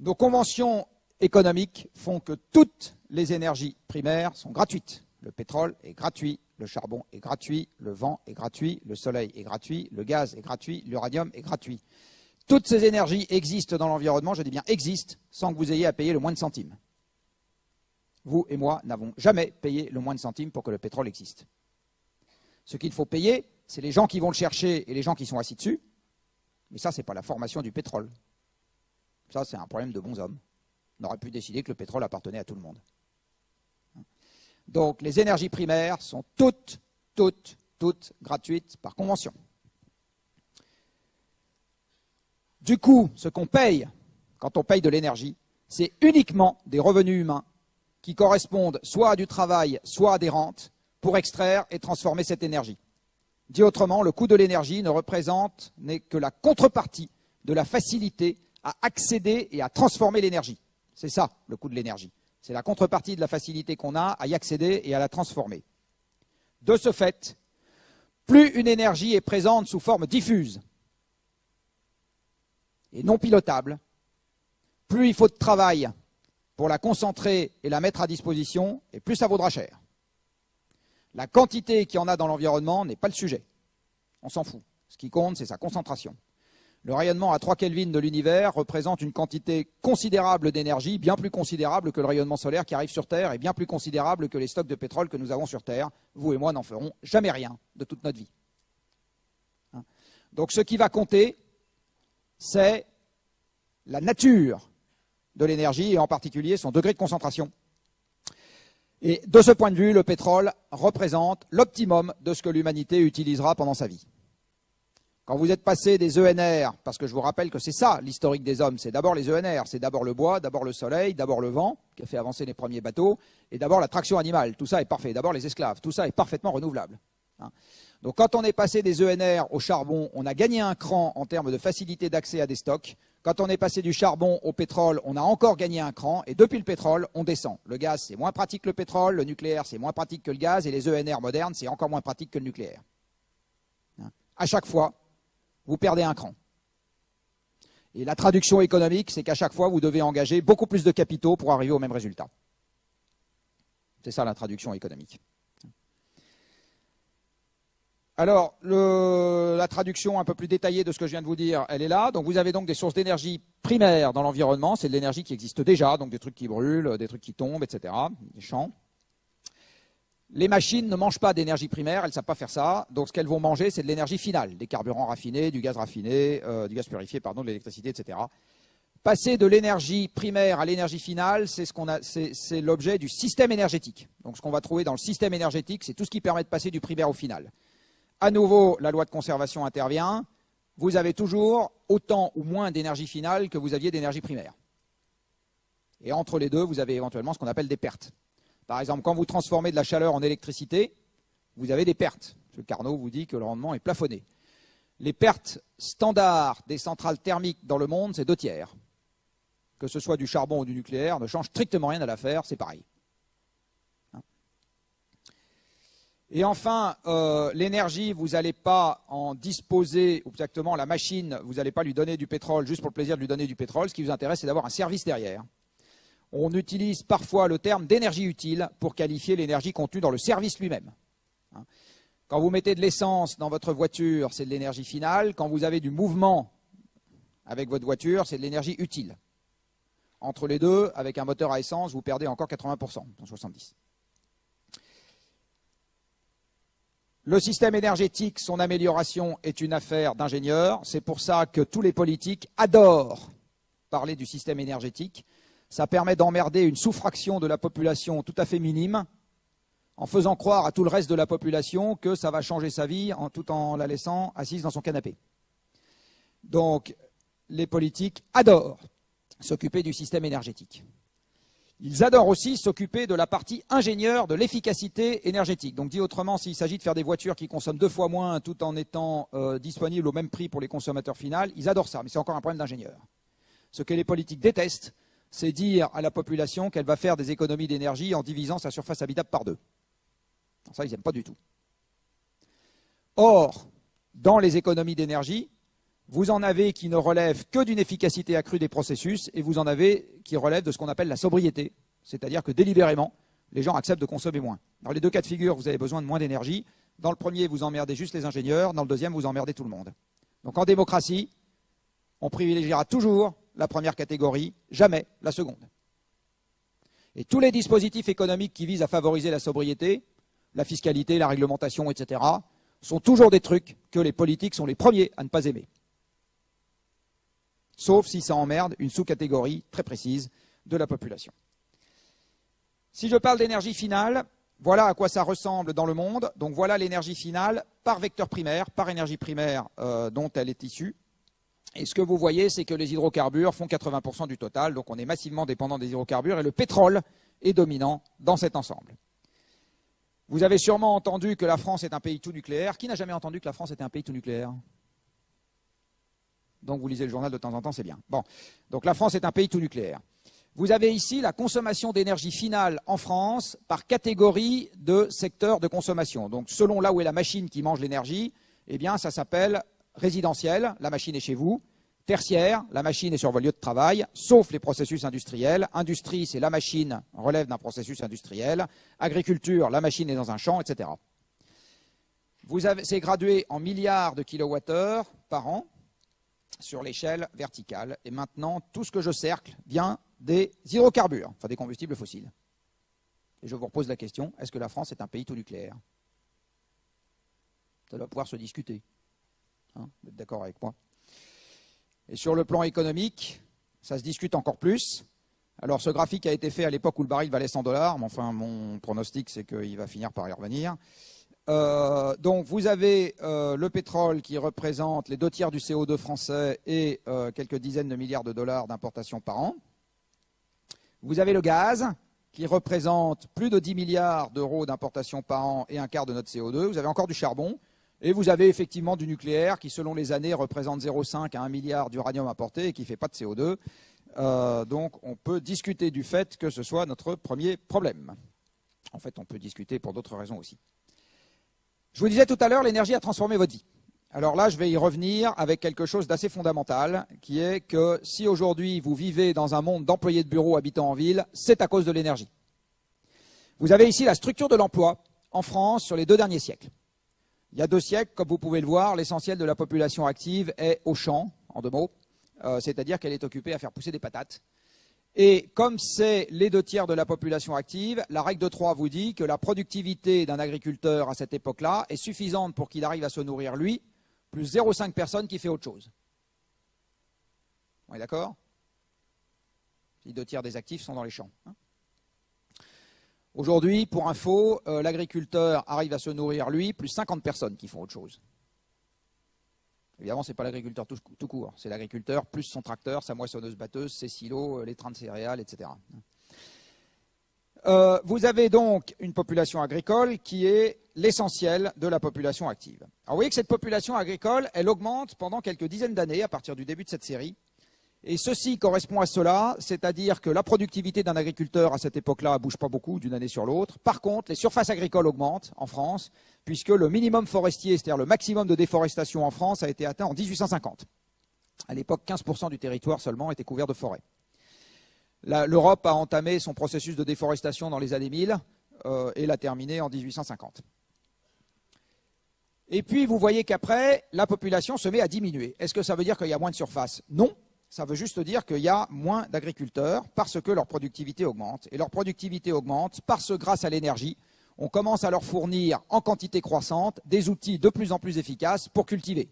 Nos conventions économiques font que toutes les énergies primaires sont gratuites. Le pétrole est gratuit, le charbon est gratuit, le vent est gratuit, le soleil est gratuit, le gaz est gratuit, l'uranium est gratuit. Toutes ces énergies existent dans l'environnement, je dis bien existent, sans que vous ayez à payer le moindre centime. Vous et moi n'avons jamais payé le moindre centime pour que le pétrole existe. Ce qu'il faut payer, c'est les gens qui vont le chercher et les gens qui sont assis dessus. Mais ça, ce n'est pas la formation du pétrole. Ça, c'est un problème de bons hommes. On aurait pu décider que le pétrole appartenait à tout le monde. Donc, les énergies primaires sont toutes gratuites par convention. Du coup, ce qu'on paye quand on paye de l'énergie, c'est uniquement des revenus humains qui correspondent soit à du travail, soit à des rentes pour extraire et transformer cette énergie. Dit autrement, le coût de l'énergie n'est que la contrepartie de la facilité à accéder et à transformer l'énergie. C'est ça, le coût de l'énergie. C'est la contrepartie de la facilité qu'on a à y accéder et à la transformer. De ce fait, plus une énergie est présente sous forme diffuse et non pilotable, plus il faut de travail pour la concentrer et la mettre à disposition, et plus ça vaudra cher. La quantité qu'il y en a dans l'environnement n'est pas le sujet. On s'en fout. Ce qui compte, c'est sa concentration. Le rayonnement à 3 Kelvin de l'univers représente une quantité considérable d'énergie, bien plus considérable que le rayonnement solaire qui arrive sur Terre, et bien plus considérable que les stocks de pétrole que nous avons sur Terre. Vous et moi n'en ferons jamais rien de toute notre vie. Donc ce qui va compter, c'est la nature de l'énergie, et en particulier son degré de concentration. Et de ce point de vue, le pétrole représente l'optimum de ce que l'humanité utilisera pendant sa vie. Quand vous êtes passé des ENR, parce que je vous rappelle que c'est ça l'historique des hommes, c'est d'abord les ENR, c'est d'abord le bois, d'abord le soleil, d'abord le vent, qui a fait avancer les premiers bateaux, et d'abord la traction animale, tout ça est parfait, d'abord les esclaves, tout ça est parfaitement renouvelable. Donc quand on est passé des ENR au charbon, on a gagné un cran en termes de facilité d'accès à des stocks. Quand on est passé du charbon au pétrole, on a encore gagné un cran, et depuis le pétrole, on descend. Le gaz, c'est moins pratique que le pétrole, le nucléaire, c'est moins pratique que le gaz, et les ENR modernes, c'est encore moins pratique que le nucléaire. À chaque fois, vous perdez un cran. Et la traduction économique, c'est qu'à chaque fois, vous devez engager beaucoup plus de capitaux pour arriver au même résultat. C'est ça la traduction économique. Alors, la traduction un peu plus détaillée de ce que je viens de vous dire, elle est là. Donc, vous avez donc des sources d'énergie primaires dans l'environnement. C'est de l'énergie qui existe déjà, donc des trucs qui brûlent, des trucs qui tombent, etc., des champs. Les machines ne mangent pas d'énergie primaire, elles ne savent pas faire ça. Donc, ce qu'elles vont manger, c'est de l'énergie finale, des carburants raffinés, du gaz purifié, de l'électricité, etc. Passer de l'énergie primaire à l'énergie finale, c'est l'objet du système énergétique. Donc, ce qu'on va trouver dans le système énergétique, c'est tout ce qui permet de passer du primaire au final. À nouveau, la loi de conservation intervient. Vous avez toujours autant ou moins d'énergie finale que vous aviez d'énergie primaire. Et entre les deux, vous avez éventuellement ce qu'on appelle des pertes. Par exemple, quand vous transformez de la chaleur en électricité, vous avez des pertes. M. Carnot vous dit que le rendement est plafonné. Les pertes standards des centrales thermiques dans le monde, c'est 2/3. Que ce soit du charbon ou du nucléaire, ne change strictement rien à l'affaire, c'est pareil. Et enfin, l'énergie, vous n'allez pas en disposer, ou exactement la machine, vous n'allez pas lui donner du pétrole juste pour le plaisir de lui donner du pétrole. Ce qui vous intéresse, c'est d'avoir un service derrière. On utilise parfois le terme d'énergie utile pour qualifier l'énergie contenue dans le service lui-même. Quand vous mettez de l'essence dans votre voiture, c'est de l'énergie finale. Quand vous avez du mouvement avec votre voiture, c'est de l'énergie utile. Entre les deux, avec un moteur à essence, vous perdez encore 80%, 70%. Le système énergétique, son amélioration est une affaire d'ingénieurs. C'est pour ça que tous les politiques adorent parler du système énergétique. Ça permet d'emmerder une sous-fraction de la population tout à fait minime, en faisant croire à tout le reste de la population que ça va changer sa vie tout en la laissant assise dans son canapé. Donc, les politiques adorent s'occuper du système énergétique. Ils adorent aussi s'occuper de la partie ingénieure de l'efficacité énergétique. Donc, dit autrement, s'il s'agit de faire des voitures qui consomment 2 fois moins tout en étant disponibles au même prix pour les consommateurs finaux, ils adorent ça, mais c'est encore un problème d'ingénieur. Ce que les politiques détestent, c'est dire à la population qu'elle va faire des économies d'énergie en divisant sa surface habitable par 2. Ça, ils n'aiment pas du tout. Or, dans les économies d'énergie, vous en avez qui ne relèvent que d'une efficacité accrue des processus, et vous en avez qui relèvent de ce qu'on appelle la sobriété, c'est-à-dire que délibérément, les gens acceptent de consommer moins. Dans les deux cas de figure, vous avez besoin de moins d'énergie. Dans le premier, vous emmerdez juste les ingénieurs. Dans le deuxième, vous emmerdez tout le monde. Donc en démocratie, on privilégiera toujours la première catégorie, jamais la seconde. Et tous les dispositifs économiques qui visent à favoriser la sobriété, la fiscalité, la réglementation, etc., sont toujours des trucs que les politiques sont les premiers à ne pas aimer. Sauf si ça emmerde une sous-catégorie très précise de la population. Si je parle d'énergie finale, voilà à quoi ça ressemble dans le monde. Donc voilà l'énergie finale par vecteur primaire, par énergie primaire dont elle est issue. Et ce que vous voyez, c'est que les hydrocarbures font 80% du total, donc on est massivement dépendant des hydrocarbures, et le pétrole est dominant dans cet ensemble. Vous avez sûrement entendu que la France est un pays tout nucléaire. Qui n'a jamais entendu que la France était un pays tout nucléaire? Donc vous lisez le journal de temps en temps, c'est bien. Bon, donc la France est un pays tout nucléaire. Vous avez ici la consommation d'énergie finale en France par catégorie de secteur de consommation. Donc selon là où est la machine qui mange l'énergie, eh bien ça s'appelle résidentiel, la machine est chez vous. Tertiaire, la machine est sur vos lieux de travail, sauf les processus industriels. Industrie, c'est la machine relève d'un processus industriel. Agriculture, la machine est dans un champ, etc. C'est gradué en milliards de kilowattheures par an sur l'échelle verticale. Et maintenant, tout ce que je cercle vient des hydrocarbures, enfin des combustibles fossiles. Et je vous repose la question, est-ce que la France est un pays tout nucléaire? Ça doit pouvoir se discuter. Hein, vous êtes d'accord avec moi? Et sur le plan économique, ça se discute encore plus. Alors ce graphique a été fait à l'époque où le baril valait 100 $, mais enfin mon pronostic c'est qu'il va finir par y revenir. Donc vous avez le pétrole qui représente les 2/3 du CO2 français et quelques dizaines de milliards de dollars d'importation par an. Vous avez le gaz qui représente plus de 10 milliards d'euros d'importation par an et un quart de notre CO2. Vous avez encore du charbon. Et vous avez effectivement du nucléaire qui, selon les années, représente 0,5 à 1 milliard d'uranium importé et qui ne fait pas de CO2. Donc on peut discuter du fait que ce soit notre premier problème. En fait, on peut discuter pour d'autres raisons aussi. Je vous disais tout à l'heure, l'énergie a transformé votre vie. Alors là, je vais y revenir avec quelque chose d'assez fondamental, qui est que si aujourd'hui vous vivez dans un monde d'employés de bureau habitant en ville, c'est à cause de l'énergie. Vous avez ici la structure de l'emploi en France sur les 2 derniers siècles. Il y a 2 siècles, comme vous pouvez le voir, l'essentiel de la population active est au champ, en 2 mots, c'est-à-dire qu'elle est occupée à faire pousser des patates. Et comme c'est les 2/3 de la population active, la règle de 3 vous dit que la productivité d'un agriculteur à cette époque-là est suffisante pour qu'il arrive à se nourrir lui, plus 0,5 personnes qui fait autre chose. On est d'accord? Les 2/3 des actifs sont dans les champs. Hein. Aujourd'hui, pour info, l'agriculteur arrive à se nourrir, lui, plus 50 personnes qui font autre chose. Évidemment, ce n'est pas l'agriculteur tout court, c'est l'agriculteur plus son tracteur, sa moissonneuse-batteuse, ses silos, les trains de céréales, etc. Vous avez donc une population agricole qui est l'essentiel de la population active. Alors vous voyez que cette population agricole, elle augmente pendant quelques dizaines d'années à partir du début de cette série. Et ceci correspond à cela, c'est-à-dire que la productivité d'un agriculteur à cette époque-là ne bouge pas beaucoup d'une année sur l'autre. Par contre, les surfaces agricoles augmentent en France, puisque le minimum forestier, c'est-à-dire le maximum de déforestation en France, a été atteint en 1850. À l'époque, 15% du territoire seulement était couvert de forêt. L'Europe a entamé son processus de déforestation dans les années 1000 et l'a terminé en 1850. Et puis, vous voyez qu'après, la population se met à diminuer. Est-ce que ça veut dire qu'il y a moins de surface? Non. Ça veut juste dire qu'il y a moins d'agriculteurs parce que leur productivité augmente. Et leur productivité augmente parce que grâce à l'énergie, on commence à leur fournir en quantité croissante des outils de plus en plus efficaces pour cultiver.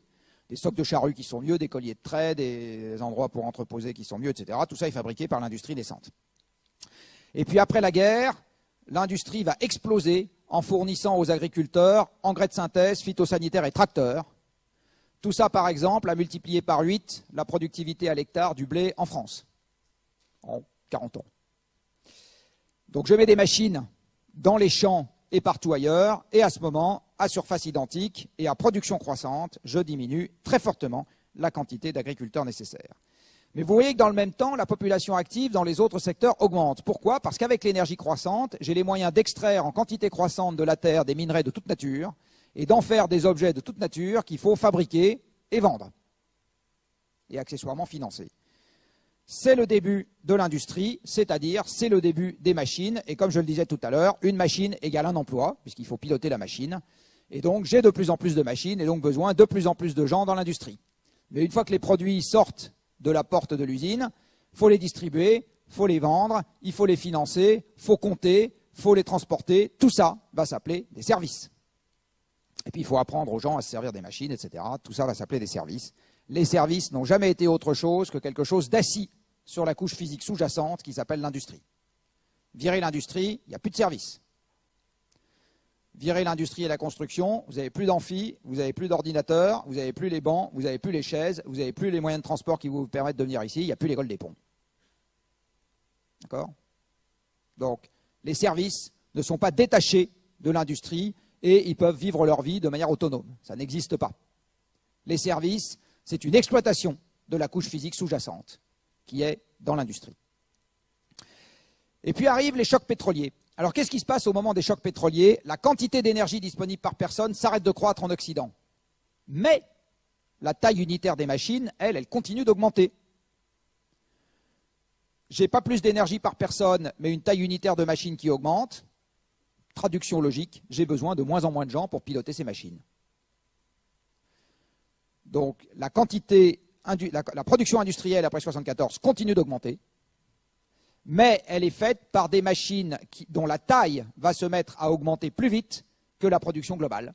Des stocks de charrues qui sont mieux, des colliers de trait, des endroits pour entreposer qui sont mieux, etc. Tout ça est fabriqué par l'industrie naissante. Et puis après la guerre, l'industrie va exploser en fournissant aux agriculteurs engrais de synthèse, phytosanitaires et tracteurs. Tout ça, par exemple, a multiplié par 8 la productivité à l'hectare du blé en France, en 40 ans. Donc je mets des machines dans les champs et partout ailleurs, et à ce moment, à surface identique et à production croissante, je diminue très fortement la quantité d'agriculteurs nécessaires. Mais vous voyez que dans le même temps, la population active dans les autres secteurs augmente. Pourquoi? Parce qu'avec l'énergie croissante, j'ai les moyens d'extraire en quantité croissante de la terre des minerais de toute nature, et d'en faire des objets de toute nature qu'il faut fabriquer et vendre, et accessoirement financer. C'est le début de l'industrie, c'est-à-dire c'est le début des machines, et comme je le disais tout à l'heure, une machine égale un emploi, puisqu'il faut piloter la machine, et donc j'ai de plus en plus de machines, et donc besoin de plus en plus de gens dans l'industrie. Mais une fois que les produits sortent de la porte de l'usine, il faut les distribuer, il faut les vendre, il faut les financer, il faut compter, il faut les transporter, tout ça va s'appeler des services. Et puis, il faut apprendre aux gens à se servir des machines, etc. Tout ça va s'appeler des services. Les services n'ont jamais été autre chose que quelque chose d'assis sur la couche physique sous-jacente qui s'appelle l'industrie. Virer l'industrie, il n'y a plus de services. Virer l'industrie et la construction, vous n'avez plus d'amphi, vous n'avez plus d'ordinateurs, vous n'avez plus les bancs, vous n'avez plus les chaises, vous n'avez plus les moyens de transport qui vous permettent de venir ici, il n'y a plus l'école des ponts. D'accord? Donc, les services ne sont pas détachés de l'industrie, et ils peuvent vivre leur vie de manière autonome. Ça n'existe pas. Les services, c'est une exploitation de la couche physique sous-jacente qui est dans l'industrie. Et puis arrivent les chocs pétroliers. Alors qu'est-ce qui se passe au moment des chocs pétroliers? La quantité d'énergie disponible par personne s'arrête de croître en Occident. Mais la taille unitaire des machines, elle continue d'augmenter. J'ai pas plus d'énergie par personne, mais une taille unitaire de machine qui augmente. Traduction logique, j'ai besoin de moins en moins de gens pour piloter ces machines. Donc la production industrielle après 1974 continue d'augmenter, mais elle est faite par des machines dont la taille va se mettre à augmenter plus vite que la production globale.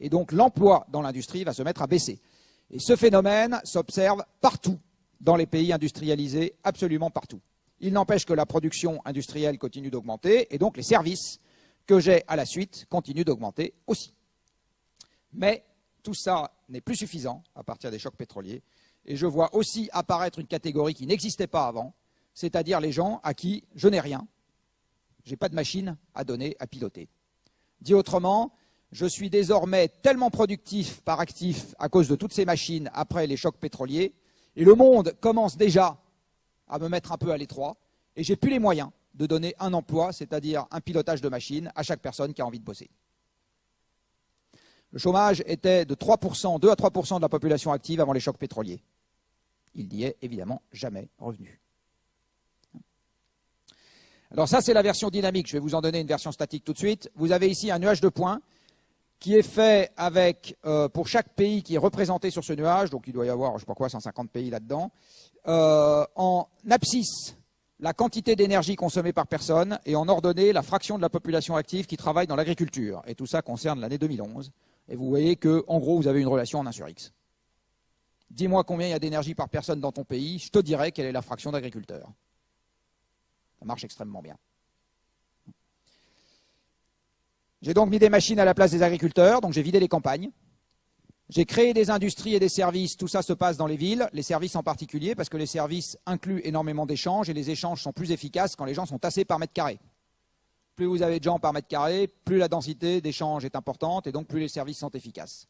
Et donc l'emploi dans l'industrie va se mettre à baisser. Et ce phénomène s'observe partout dans les pays industrialisés, absolument partout. Il n'empêche que la production industrielle continue d'augmenter, et donc les services que j'ai à la suite continuent d'augmenter aussi. Mais tout ça n'est plus suffisant à partir des chocs pétroliers, et je vois aussi apparaître une catégorie qui n'existait pas avant, c'est-à-dire les gens à qui je n'ai rien, je n'ai pas de machine à donner, à piloter. Dit autrement, je suis désormais tellement productif par actif à cause de toutes ces machines après les chocs pétroliers, et le monde commence déjà à me mettre un peu à l'étroit, et j'ai plus les moyens de donner un emploi, c'est-à-dire un pilotage de machine, à chaque personne qui a envie de bosser. Le chômage était de 3%, 2 à 3% de la population active avant les chocs pétroliers. Il n'y est évidemment jamais revenu. Alors ça, c'est la version dynamique. Je vais vous en donner une version statique tout de suite. Vous avez ici un nuage de points qui est fait avec, pour chaque pays qui est représenté sur ce nuage, donc il doit y avoir, je ne sais pas quoi, 150 pays là-dedans, en abscisse, la quantité d'énergie consommée par personne, et en ordonnée, la fraction de la population active qui travaille dans l'agriculture. Et tout ça concerne l'année 2011. Et vous voyez qu'en gros, vous avez une relation en 1 sur X. Dis-moi combien il y a d'énergie par personne dans ton pays, je te dirai quelle est la fraction d'agriculteurs. Ça marche extrêmement bien. J'ai donc mis des machines à la place des agriculteurs, donc j'ai vidé les campagnes. J'ai créé des industries et des services, tout ça se passe dans les villes, les services en particulier, parce que les services incluent énormément d'échanges, et les échanges sont plus efficaces quand les gens sont tassés par mètre carré. Plus vous avez de gens par mètre carré, plus la densité d'échange est importante, et donc plus les services sont efficaces.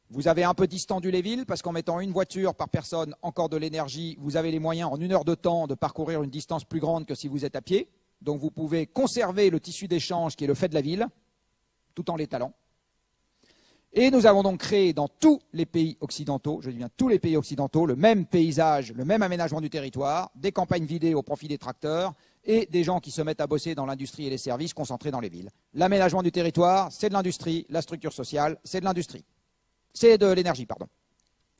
Vous avez un peu distendu les villes, parce qu'en mettant une voiture par personne, encore de l'énergie, vous avez les moyens en 1 heure de temps de parcourir une distance plus grande que si vous êtes à pied. Donc vous pouvez conserver le tissu d'échange qui est le fait de la ville, tout en l'étalant. Et nous avons donc créé dans tous les pays occidentaux, je dis bien tous les pays occidentaux, le même paysage, le même aménagement du territoire, des campagnes vidées au profit des tracteurs et des gens qui se mettent à bosser dans l'industrie et les services concentrés dans les villes. L'aménagement du territoire, c'est de l'industrie, la structure sociale, c'est de l'industrie. C'est de l'énergie, pardon.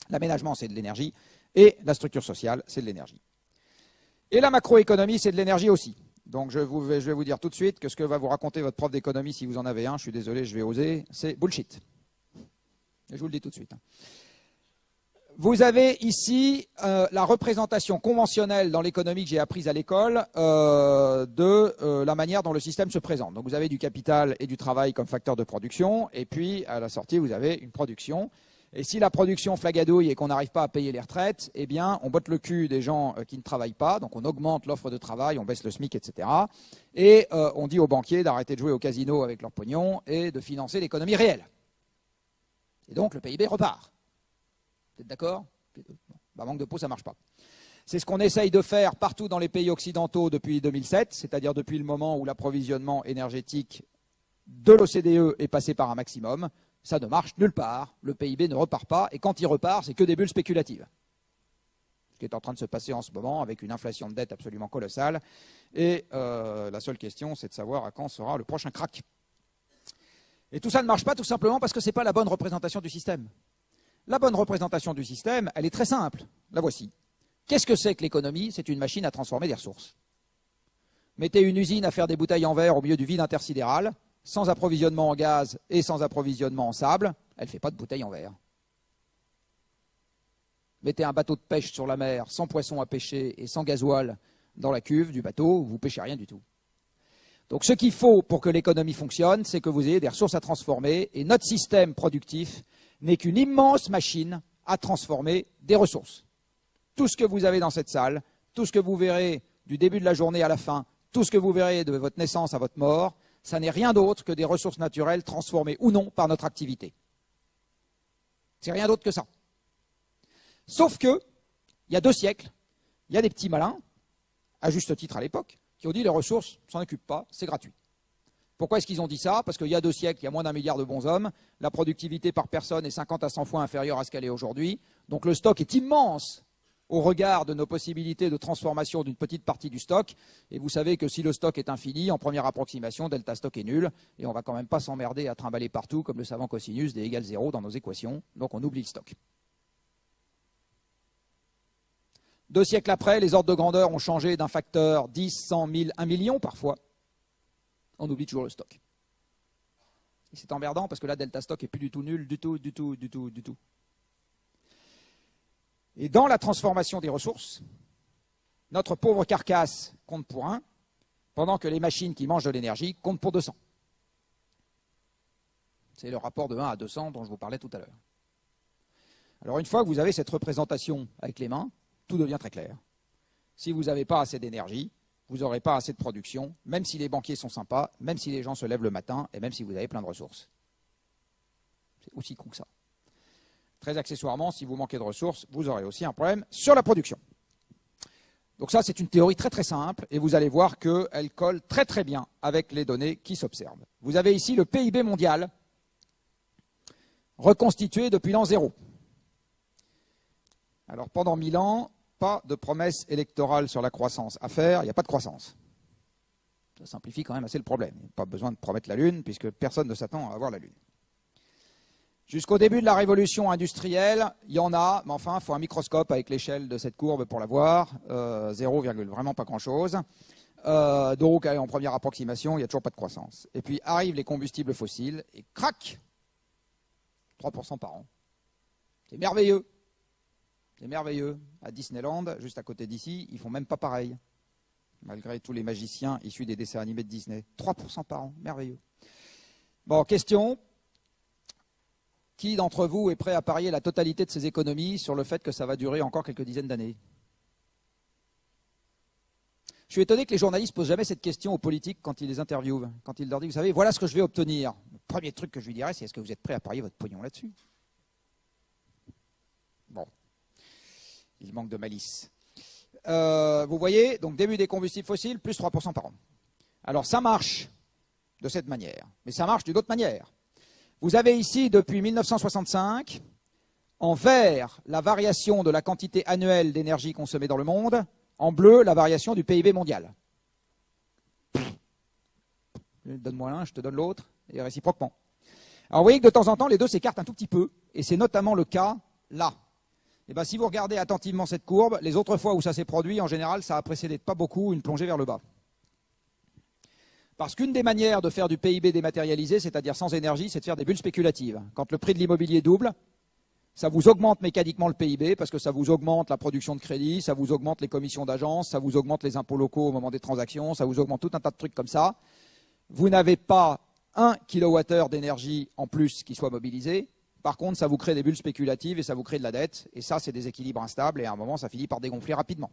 L'aménagement, c'est de l'énergie, et la structure sociale, c'est de l'énergie. Et la macroéconomie, c'est de l'énergie aussi. Donc je vais vous dire tout de suite que ce que va vous raconter votre prof d'économie, si vous en avez un, je suis désolé, je vais oser, c'est bullshit. Et je vous le dis tout de suite. Vous avez ici la représentation conventionnelle dans l'économie que j'ai apprise à l'école de la manière dont le système se présente. Donc vous avez du capital et du travail comme facteur de production, et puis à la sortie vous avez une production. Et si la production flagadouille et qu'on n'arrive pas à payer les retraites, eh bien on botte le cul des gens qui ne travaillent pas, donc on augmente l'offre de travail, on baisse le SMIC, etc. Et on dit aux banquiers d'arrêter de jouer au casino avec leur pognon et de financer l'économie réelle. Et donc le PIB repart. Vous êtes d'accord? Manque de peau, ça ne marche pas. C'est ce qu'on essaye de faire partout dans les pays occidentaux depuis 2007, c'est-à-dire depuis le moment où l'approvisionnement énergétique de l'OCDE est passé par un maximum. Ça ne marche nulle part, le PIB ne repart pas, et quand il repart, c'est que des bulles spéculatives. Ce qui est en train de se passer en ce moment avec une inflation de dette absolument colossale. Et la seule question, c'est de savoir à quand sera le prochain crack. Et tout ça ne marche pas tout simplement parce que ce n'est pas la bonne représentation du système. La bonne représentation du système, elle est très simple. La voici. Qu'est-ce que c'est que l'économie? C'est une machine à transformer des ressources. Mettez une usine à faire des bouteilles en verre au milieu du vide intersidéral, sans approvisionnement en gaz et sans approvisionnement en sable, elle ne fait pas de bouteilles en verre. Mettez un bateau de pêche sur la mer, sans poissons à pêcher et sans gasoil dans la cuve du bateau, vous ne pêchez rien du tout. Donc ce qu'il faut pour que l'économie fonctionne, c'est que vous ayez des ressources à transformer, et notre système productif n'est qu'une immense machine à transformer des ressources. Tout ce que vous avez dans cette salle, tout ce que vous verrez du début de la journée à la fin, tout ce que vous verrez de votre naissance à votre mort, ça n'est rien d'autre que des ressources naturelles transformées ou non par notre activité. C'est rien d'autre que ça. Sauf que, il y a 2 siècles, il y a des petits malins, à juste titre à l'époque, qui ont dit les ressources, on s'en occupe pas, c'est gratuit. Pourquoi est-ce qu'ils ont dit ça? Parce qu'il y a 2 siècles, il y a moins d'1 milliard de bonshommes, la productivité par personne est 50 à 100 fois inférieure à ce qu'elle est aujourd'hui, donc le stock est immense au regard de nos possibilités de transformation d'une petite partie du stock, et vous savez que si le stock est infini, en première approximation, delta stock est nul, et on ne va quand même pas s'emmerder à trimballer partout comme le savant cosinus d égale 0 dans nos équations, donc on oublie le stock. 2 siècles après, les ordres de grandeur ont changé d'un facteur 10, 100 000, 1 million parfois. On oublie toujours le stock. Et c'est emmerdant parce que là, delta stock est plus du tout nul, du tout. Et dans la transformation des ressources, notre pauvre carcasse compte pour 1, pendant que les machines qui mangent de l'énergie comptent pour 200. C'est le rapport de 1 à 200 dont je vous parlais tout à l'heure. Alors une fois que vous avez cette représentation avec les mains, tout devient très clair. Si vous n'avez pas assez d'énergie, vous n'aurez pas assez de production, même si les banquiers sont sympas, même si les gens se lèvent le matin, et même si vous avez plein de ressources. C'est aussi con que ça. Très accessoirement, si vous manquez de ressources, vous aurez aussi un problème sur la production. Donc ça, c'est une théorie très très simple, et vous allez voir qu'elle colle très très bien avec les données qui s'observent. Vous avez ici le PIB mondial, reconstitué depuis l'an 0. Alors pendant 1000 ans, pas de promesse électorale sur la croissance à faire, il n'y a pas de croissance. Ça simplifie quand même assez le problème. Il n'y a pas besoin de promettre la Lune, puisque personne ne s'attend à avoir la Lune. Jusqu'au début de la révolution industrielle, il y en a, mais enfin, il faut un microscope avec l'échelle de cette courbe pour la voir. 0, vraiment pas grand-chose. Donc, en première approximation, il n'y a toujours pas de croissance. Et puis arrivent les combustibles fossiles, et crac, 3% par an. C'est merveilleux. C'est merveilleux. À Disneyland, juste à côté d'ici, ils ne font même pas pareil. Malgré tous les magiciens issus des dessins animés de Disney. 3% par an, merveilleux. Bon, question. Qui d'entre vous est prêt à parier la totalité de ses économies sur le fait que ça va durer encore quelques dizaines d'années? Je suis étonné que les journalistes ne posent jamais cette question aux politiques quand ils les interviewent. Quand ils leur disent, vous savez, voilà ce que je vais obtenir. Le premier truc que je lui dirais, c'est est-ce que vous êtes prêt à parier votre pognon là-dessus? Bon. Il manque de malice. Vous voyez, donc début des combustibles fossiles, plus 3% par an. Alors ça marche de cette manière, mais ça marche d'une autre manière. Vous avez ici, depuis 1965, en vert, la variation de la quantité annuelle d'énergie consommée dans le monde, en bleu, la variation du PIB mondial. Donne-moi l'un, je te donne l'autre, et réciproquement. Alors vous voyez que de temps en temps, les deux s'écartent un tout petit peu, et c'est notamment le cas là. Et bien, si vous regardez attentivement cette courbe, les autres fois où ça s'est produit, en général, ça a précédé de pas beaucoup une plongée vers le bas. Parce qu'une des manières de faire du PIB dématérialisé, c'est-à-dire sans énergie, c'est de faire des bulles spéculatives. Quand le prix de l'immobilier double, ça vous augmente mécaniquement le PIB, parce que ça vous augmente la production de crédit, ça vous augmente les commissions d'agence, ça vous augmente les impôts locaux au moment des transactions, ça vous augmente tout un tas de trucs comme ça. Vous n'avez pas 1 kWh d'énergie en plus qui soit mobilisé. Par contre, ça vous crée des bulles spéculatives et ça vous crée de la dette. Et ça, c'est des équilibres instables et à un moment, ça finit par dégonfler rapidement.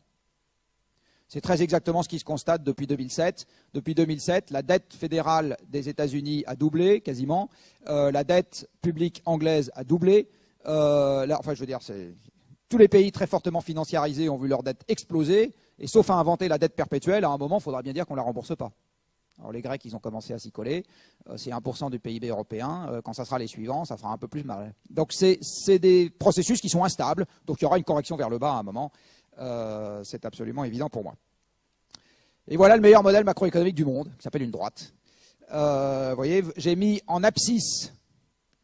C'est très exactement ce qui se constate depuis 2007. Depuis 2007, la dette fédérale des États-Unis a doublé quasiment. La dette publique anglaise a doublé. Enfin, je veux dire, tous les pays très fortement financiarisés ont vu leur dette exploser. Et sauf à inventer la dette perpétuelle, à un moment, il faudra bien dire qu'on ne la rembourse pas. Alors les Grecs, ils ont commencé à s'y coller. C'est 1% du PIB européen. Quand ça sera les suivants, ça fera un peu plus mal. Donc c'est des processus qui sont instables. Donc il y aura une correction vers le bas à un moment. C'est absolument évident pour moi. Et voilà le meilleur modèle macroéconomique du monde, qui s'appelle une droite. Vous voyez, j'ai mis en abscisse,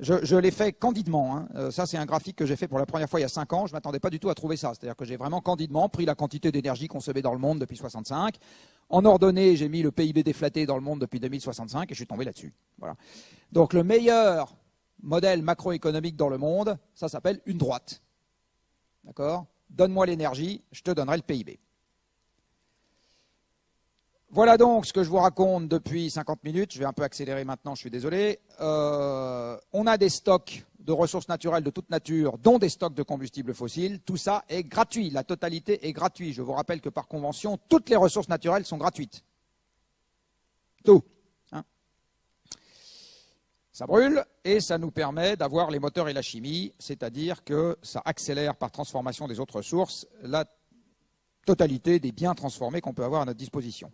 je l'ai fait candidement. Hein. Ça, c'est un graphique que j'ai fait pour la première fois il y a 5 ans. Je ne m'attendais pas du tout à trouver ça. C'est-à-dire que j'ai vraiment candidement pris la quantité d'énergie consommée dans le monde depuis 65. En ordonnée, j'ai mis le PIB déflaté dans le monde depuis 2065 et je suis tombé là-dessus. Voilà. Donc le meilleur modèle macroéconomique dans le monde, ça s'appelle une droite. D'accord ? Donne-moi l'énergie, je te donnerai le PIB. Voilà donc ce que je vous raconte depuis 50 minutes. Je vais un peu accélérer maintenant, je suis désolé. On a des stocks de ressources naturelles de toute nature, dont des stocks de combustibles fossiles. Tout ça est gratuit. La totalité est gratuite. Je vous rappelle que par convention, toutes les ressources naturelles sont gratuites. Tout. Hein. Ça brûle et ça nous permet d'avoir les moteurs et la chimie, c'est-à-dire que ça accélère par transformation des autres ressources la totalité des biens transformés qu'on peut avoir à notre disposition.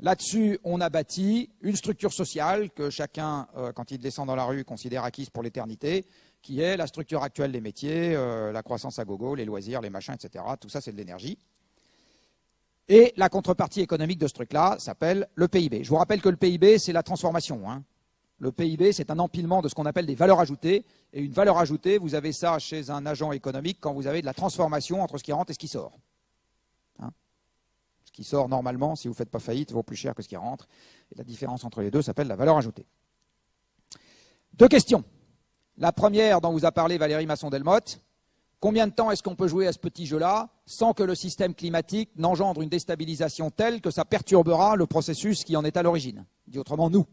Là-dessus, on a bâti une structure sociale que chacun, quand il descend dans la rue, considère acquise pour l'éternité, qui est la structure actuelle des métiers, la croissance à gogo, les loisirs, les machins, etc. Tout ça, c'est de l'énergie. Et la contrepartie économique de ce truc-là s'appelle le PIB. Je vous rappelle que le PIB, c'est la transformation. Le PIB, c'est un empilement de ce qu'on appelle des valeurs ajoutées. Et une valeur ajoutée, vous avez ça chez un agent économique quand vous avez de la transformation entre ce qui rentre et ce qui sort. Ce qui sort normalement, si vous ne faites pas faillite, vaut plus cher que ce qui rentre. Et la différence entre les deux s'appelle la valeur ajoutée. Deux questions. La première dont vous a parlé Valérie Masson-Delmotte. Combien de temps est-ce qu'on peut jouer à ce petit jeu-là sans que le système climatique n'engendre une déstabilisation telle que ça perturbera le processus qui en est à l'origine? Dit autrement, nous.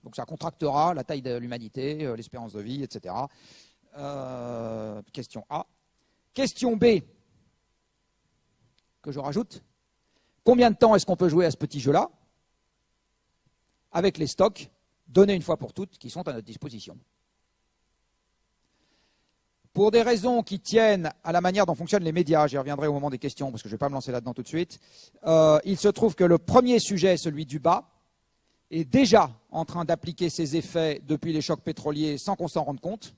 Donc ça contractera la taille de l'humanité, l'espérance de vie, etc. Question A. Question B, que je rajoute. Combien de temps est-ce qu'on peut jouer à ce petit jeu-là avec les stocks donnés une fois pour toutes qui sont à notre disposition? Pour des raisons qui tiennent à la manière dont fonctionnent les médias, j'y reviendrai au moment des questions parce que je ne vais pas me lancer là-dedans tout de suite, il se trouve que le premier sujet, celui du bas, est déjà en train d'appliquer ses effets depuis les chocs pétroliers sans qu'on s'en rende compte,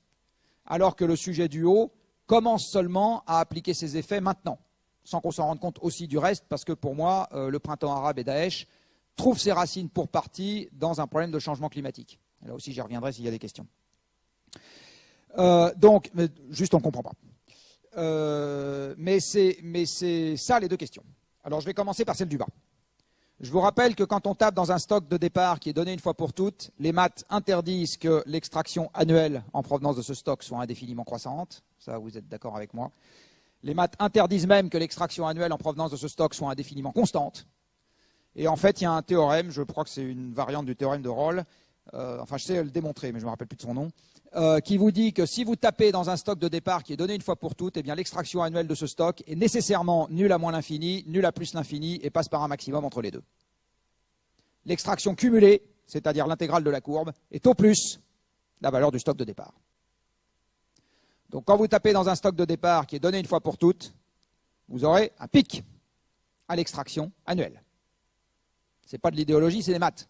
alors que le sujet du haut commence seulement à appliquer ses effets maintenant, sans qu'on s'en rende compte aussi du reste, parce que pour moi, le printemps arabe et Daesh trouvent ses racines pour partie dans un problème de changement climatique. Et là aussi, j'y reviendrai s'il y a des questions. Donc, juste on ne comprend pas. Mais c'est ça les deux questions. Alors, je vais commencer par celle du bas. Je vous rappelle que quand on tape dans un stock de départ qui est donné une fois pour toutes, les maths interdisent que l'extraction annuelle en provenance de ce stock soit indéfiniment croissante. Ça, vous êtes d'accord avec moi. Les maths interdisent même que l'extraction annuelle en provenance de ce stock soit indéfiniment constante. Et en fait, il y a un théorème, je crois que c'est une variante du théorème de Rolle, enfin je sais le démontrer, mais je ne me rappelle plus de son nom, qui vous dit que si vous tapez dans un stock de départ qui est donné une fois pour toutes, eh bien l'extraction annuelle de ce stock est nécessairement nulle à moins l'infini, nulle à plus l'infini, et passe par un maximum entre les deux. L'extraction cumulée, c'est-à-dire l'intégrale de la courbe, est au plus la valeur du stock de départ. Donc quand vous tapez dans un stock de départ qui est donné une fois pour toutes, vous aurez un pic à l'extraction annuelle. Ce n'est pas de l'idéologie, c'est des maths.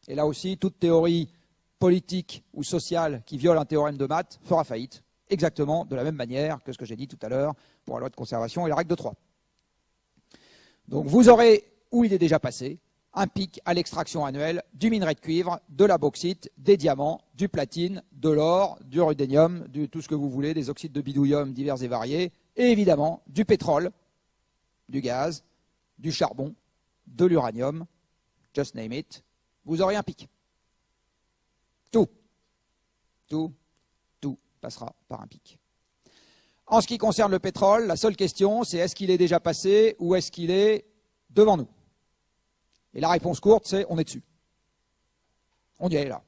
Et là aussi, toute théorie politique ou sociale qui viole un théorème de maths fera faillite, exactement de la même manière que ce que j'ai dit tout à l'heure pour la loi de conservation et la règle de 3. Donc vous aurez, où il est déjà passé, un pic à l'extraction annuelle du minerai de cuivre, de la bauxite, des diamants, du platine, de l'or, du rudénium, de tout ce que vous voulez, des oxydes de bidouillium divers et variés, et évidemment du pétrole, du gaz, du charbon, de l'uranium, just name it, vous aurez un pic. Tout passera par un pic. En ce qui concerne le pétrole, la seule question, c'est est-ce qu'il est déjà passé ou est-ce qu'il est devant nous? Et la réponse courte, c'est on est dessus. On y est là.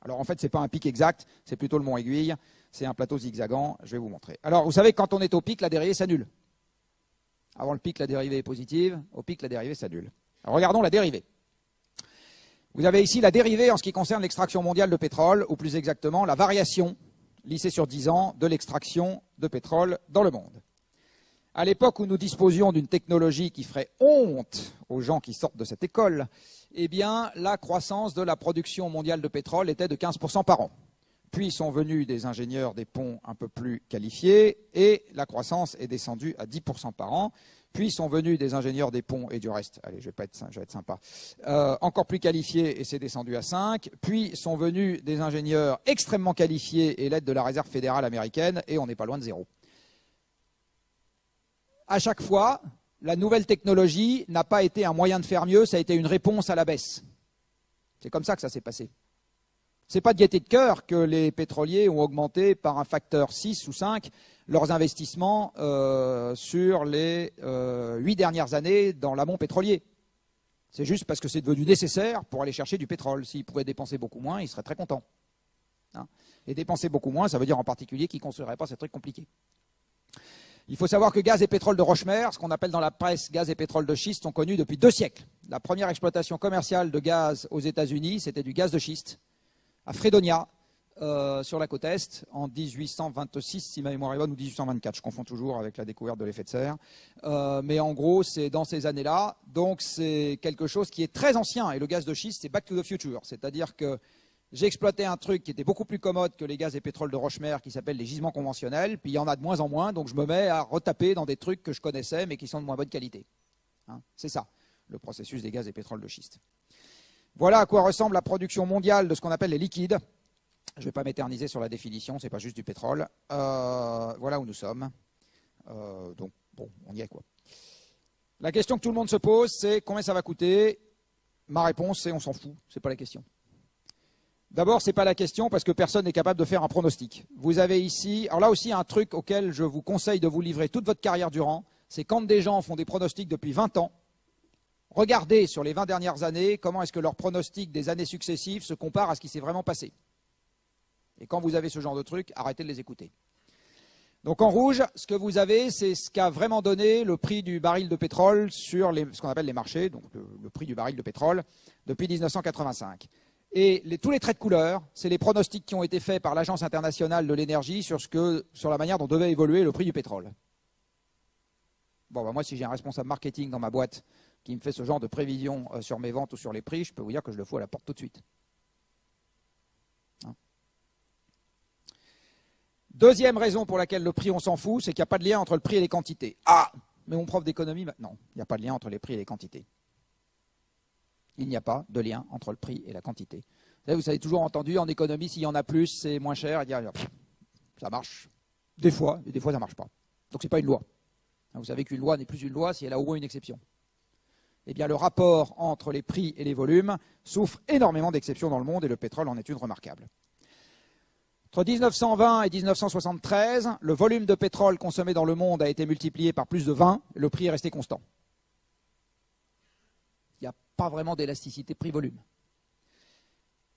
Alors en fait, ce n'est pas un pic exact, c'est plutôt le mont Aiguille, c'est un plateau zigzagant, je vais vous montrer. Alors vous savez, quand on est au pic, la dérivée s'annule. Avant le pic, la dérivée est positive, au pic, la dérivée s'annule. Alors regardons la dérivée. Vous avez ici la dérivée en ce qui concerne l'extraction mondiale de pétrole, ou plus exactement la variation lissée sur 10 ans de l'extraction de pétrole dans le monde. À l'époque où nous disposions d'une technologie qui ferait honte aux gens qui sortent de cette école, eh bien, la croissance de la production mondiale de pétrole était de 15% par an. Puis sont venus des ingénieurs des ponts un peu plus qualifiés et la croissance est descendue à 10% par an. Puis sont venus des ingénieurs des ponts et du reste, allez, je vais être sympa, encore plus qualifiés et c'est descendu à 5. Puis sont venus des ingénieurs extrêmement qualifiés et l'aide de la réserve fédérale américaine et on n'est pas loin de zéro. À chaque fois, la nouvelle technologie n'a pas été un moyen de faire mieux, ça a été une réponse à la baisse. C'est comme ça que ça s'est passé. Ce n'est pas de gaieté de cœur que les pétroliers ont augmenté par un facteur 6 ou 5 leurs investissements sur les 8 dernières années dans l'amont pétrolier. C'est juste parce que c'est devenu nécessaire pour aller chercher du pétrole. S'ils pouvaient dépenser beaucoup moins, ils seraient très contents. Et dépenser beaucoup moins, ça veut dire en particulier qu'ils ne construiraient pas ces trucs compliqués. Il faut savoir que gaz et pétrole de Rochemer, ce qu'on appelle dans la presse gaz et pétrole de schiste, sont connus depuis 2 siècles. La première exploitation commerciale de gaz aux États-Unis, c'était du gaz de schiste, à Fredonia, sur la côte Est en 1826, si ma mémoire est bonne, ou 1824. Je confonds toujours avec la découverte de l'effet de serre. Mais en gros, c'est dans ces années-là. Donc, c'est quelque chose qui est très ancien. Et le gaz de schiste, c'est back to the future. C'est-à-dire que j'ai exploité un truc qui était beaucoup plus commode que les gaz et pétrole de roche-mère qui s'appelle les gisements conventionnels. Puis il y en a de moins en moins. Donc, je me mets à retaper dans des trucs que je connaissais, mais qui sont de moins bonne qualité. Hein, c'est ça, le processus des gaz et pétrole de schiste. Voilà à quoi ressemble la production mondiale de ce qu'on appelle les liquides. Je ne vais pas m'éterniser sur la définition, ce n'est pas juste du pétrole. Voilà où nous sommes. Donc, bon, on y est quoi. La question que tout le monde se pose, c'est combien ça va coûter? Ma réponse, c'est on s'en fout, ce n'est pas la question. D'abord, ce n'est pas la question parce que personne n'est capable de faire un pronostic. Vous avez ici, alors là aussi, un truc auquel je vous conseille de vous livrer toute votre carrière durant, c'est quand des gens font des pronostics depuis 20 ans, regardez sur les 20 dernières années comment est-ce que leurs pronostics des années successives se comparent à ce qui s'est vraiment passé. Et quand vous avez ce genre de truc, arrêtez de les écouter. Donc en rouge, ce que vous avez, c'est ce qu'a vraiment donné le prix du baril de pétrole sur ce qu'on appelle les marchés, donc le prix du baril de pétrole, depuis 1985. Et tous les traits de couleur, c'est les pronostics qui ont été faits par l'Agence internationale de l'énergie sur la manière dont devait évoluer le prix du pétrole. Bon, moi, si j'ai un responsable marketing dans ma boîte qui me fait ce genre de prévision sur mes ventes ou sur les prix, je peux vous dire que je le fous à la porte tout de suite. Deuxième raison pour laquelle le prix, on s'en fout, c'est qu'il n'y a pas de lien entre le prix et les quantités. Ah, mais mon prof d'économie, non, il n'y a pas de lien entre les prix et les quantités. Il n'y a pas de lien entre le prix et la quantité. Vous avez toujours entendu, en économie, s'il y en a plus, c'est moins cher, et dire, ça marche. Des fois, et des fois, ça ne marche pas. Donc, ce n'est pas une loi. Vous savez qu'une loi n'est plus une loi si elle a au moins une exception. Eh bien, le rapport entre les prix et les volumes souffre énormément d'exceptions dans le monde, et le pétrole en est une remarquable. Entre 1920 et 1973, le volume de pétrole consommé dans le monde a été multiplié par plus de 20, le prix est resté constant. Il n'y a pas vraiment d'élasticité prix-volume.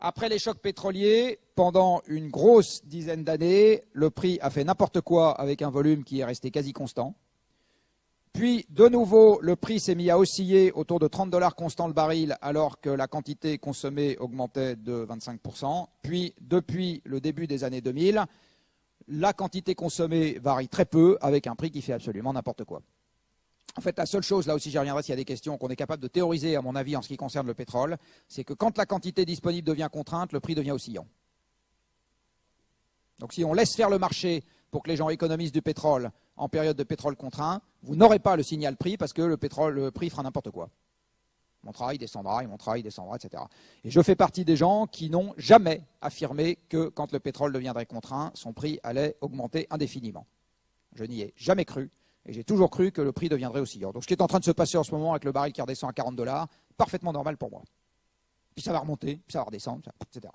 Après les chocs pétroliers, pendant une grosse dizaine d'années, le prix a fait n'importe quoi avec un volume qui est resté quasi constant. Puis, de nouveau, le prix s'est mis à osciller autour de 30 $ constant le baril, alors que la quantité consommée augmentait de 25%. Puis, depuis le début des années 2000, la quantité consommée varie très peu, avec un prix qui fait absolument n'importe quoi. En fait, la seule chose, là aussi j'y reviendrai s'il y a des questions, qu'on est capable de théoriser, à mon avis, en ce qui concerne le pétrole, c'est que quand la quantité disponible devient contrainte, le prix devient oscillant. Donc si on laisse faire le marché pour que les gens économisent du pétrole en période de pétrole contraint, vous n'aurez pas le signal prix parce que le prix fera n'importe quoi. Mon travail descendra, et mon travail descendra, etc. Et je fais partie des gens qui n'ont jamais affirmé que quand le pétrole deviendrait contraint, son prix allait augmenter indéfiniment. Je n'y ai jamais cru, et j'ai toujours cru que le prix deviendrait oscillant. Donc ce qui est en train de se passer en ce moment avec le baril qui redescend à 40 $, parfaitement normal pour moi. Puis ça va remonter, puis ça va redescendre, etc.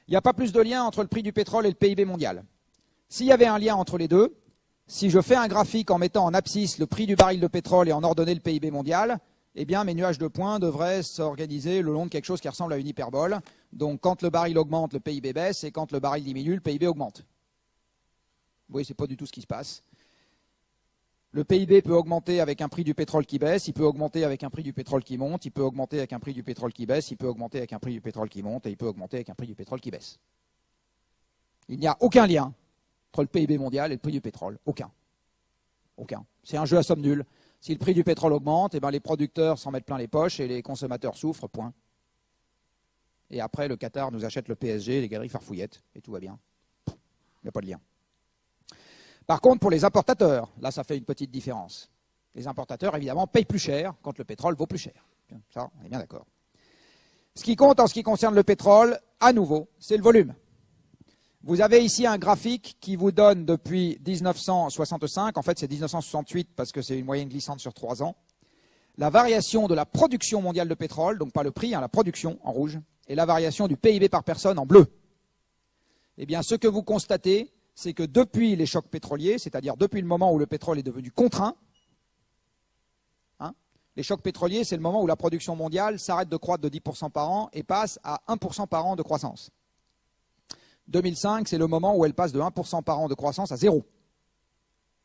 Il n'y a pas plus de lien entre le prix du pétrole et le PIB mondial. S'il y avait un lien entre les deux, si je fais un graphique en mettant en abscisse le prix du baril de pétrole et en ordonnée le PIB mondial, eh bien mes nuages de points devraient s'organiser le long de quelque chose qui ressemble à une hyperbole. Donc quand le baril augmente, le PIB baisse, et quand le baril diminue, le PIB augmente. Vous voyez, ce n'est pas du tout ce qui se passe. Le PIB peut augmenter avec un prix du pétrole qui baisse, il peut augmenter avec un prix du pétrole qui monte, il peut augmenter avec un prix du pétrole qui baisse, il peut augmenter avec un prix du pétrole qui monte, et il peut augmenter avec un prix du pétrole qui baisse. Il n'y a aucun lien entre le PIB mondial et le prix du pétrole. Aucun. Aucun. C'est un jeu à somme nulle. Si le prix du pétrole augmente, eh ben les producteurs s'en mettent plein les poches et les consommateurs souffrent, point. Et après, le Qatar nous achète le PSG, les galeries farfouillettes, et tout va bien. Il n'y a pas de lien. Par contre, pour les importateurs, là, ça fait une petite différence. Les importateurs, évidemment, payent plus cher quand le pétrole vaut plus cher. Ça, on est bien d'accord. Ce qui compte en ce qui concerne le pétrole, à nouveau, c'est le volume. Vous avez ici un graphique qui vous donne depuis 1965, en fait c'est 1968 parce que c'est une moyenne glissante sur 3 ans, la variation de la production mondiale de pétrole, donc pas le prix, la production en rouge, et la variation du PIB par personne en bleu. Eh bien, ce que vous constatez, c'est que depuis les chocs pétroliers, c'est-à-dire depuis le moment où le pétrole est devenu contraint, les chocs pétroliers, c'est le moment où la production mondiale s'arrête de croître de 10% par an et passe à 1% par an de croissance. 2005, c'est le moment où elle passe de 1% par an de croissance à 0.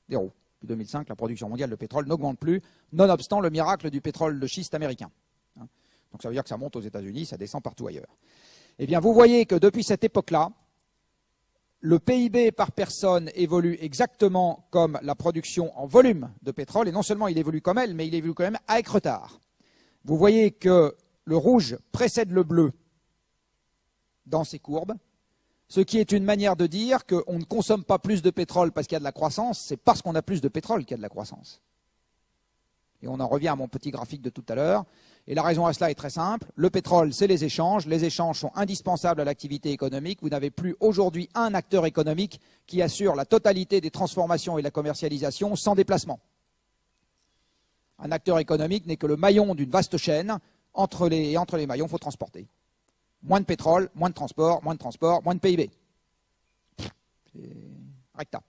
0. Depuis 2005, la production mondiale de pétrole n'augmente plus, nonobstant le miracle du pétrole de schiste américain. Donc ça veut dire que ça monte aux États-Unis, ça descend partout ailleurs. Eh bien, vous voyez que depuis cette époque-là, le PIB par personne évolue exactement comme la production en volume de pétrole, et non seulement il évolue comme elle, mais il évolue quand même avec retard. Vous voyez que le rouge précède le bleu dans ces courbes, ce qui est une manière de dire qu'on ne consomme pas plus de pétrole parce qu'il y a de la croissance, c'est parce qu'on a plus de pétrole qu'il y a de la croissance. Et on en revient à mon petit graphique de tout à l'heure. Et la raison à cela est très simple. Le pétrole, c'est les échanges. Les échanges sont indispensables à l'activité économique. Vous n'avez plus aujourd'hui un acteur économique qui assure la totalité des transformations et la commercialisation sans déplacement. Un acteur économique n'est que le maillon d'une vaste chaîne. Entre les maillons, il faut transporter. Moins de pétrole, moins de transport, moins de PIB. C'est recta.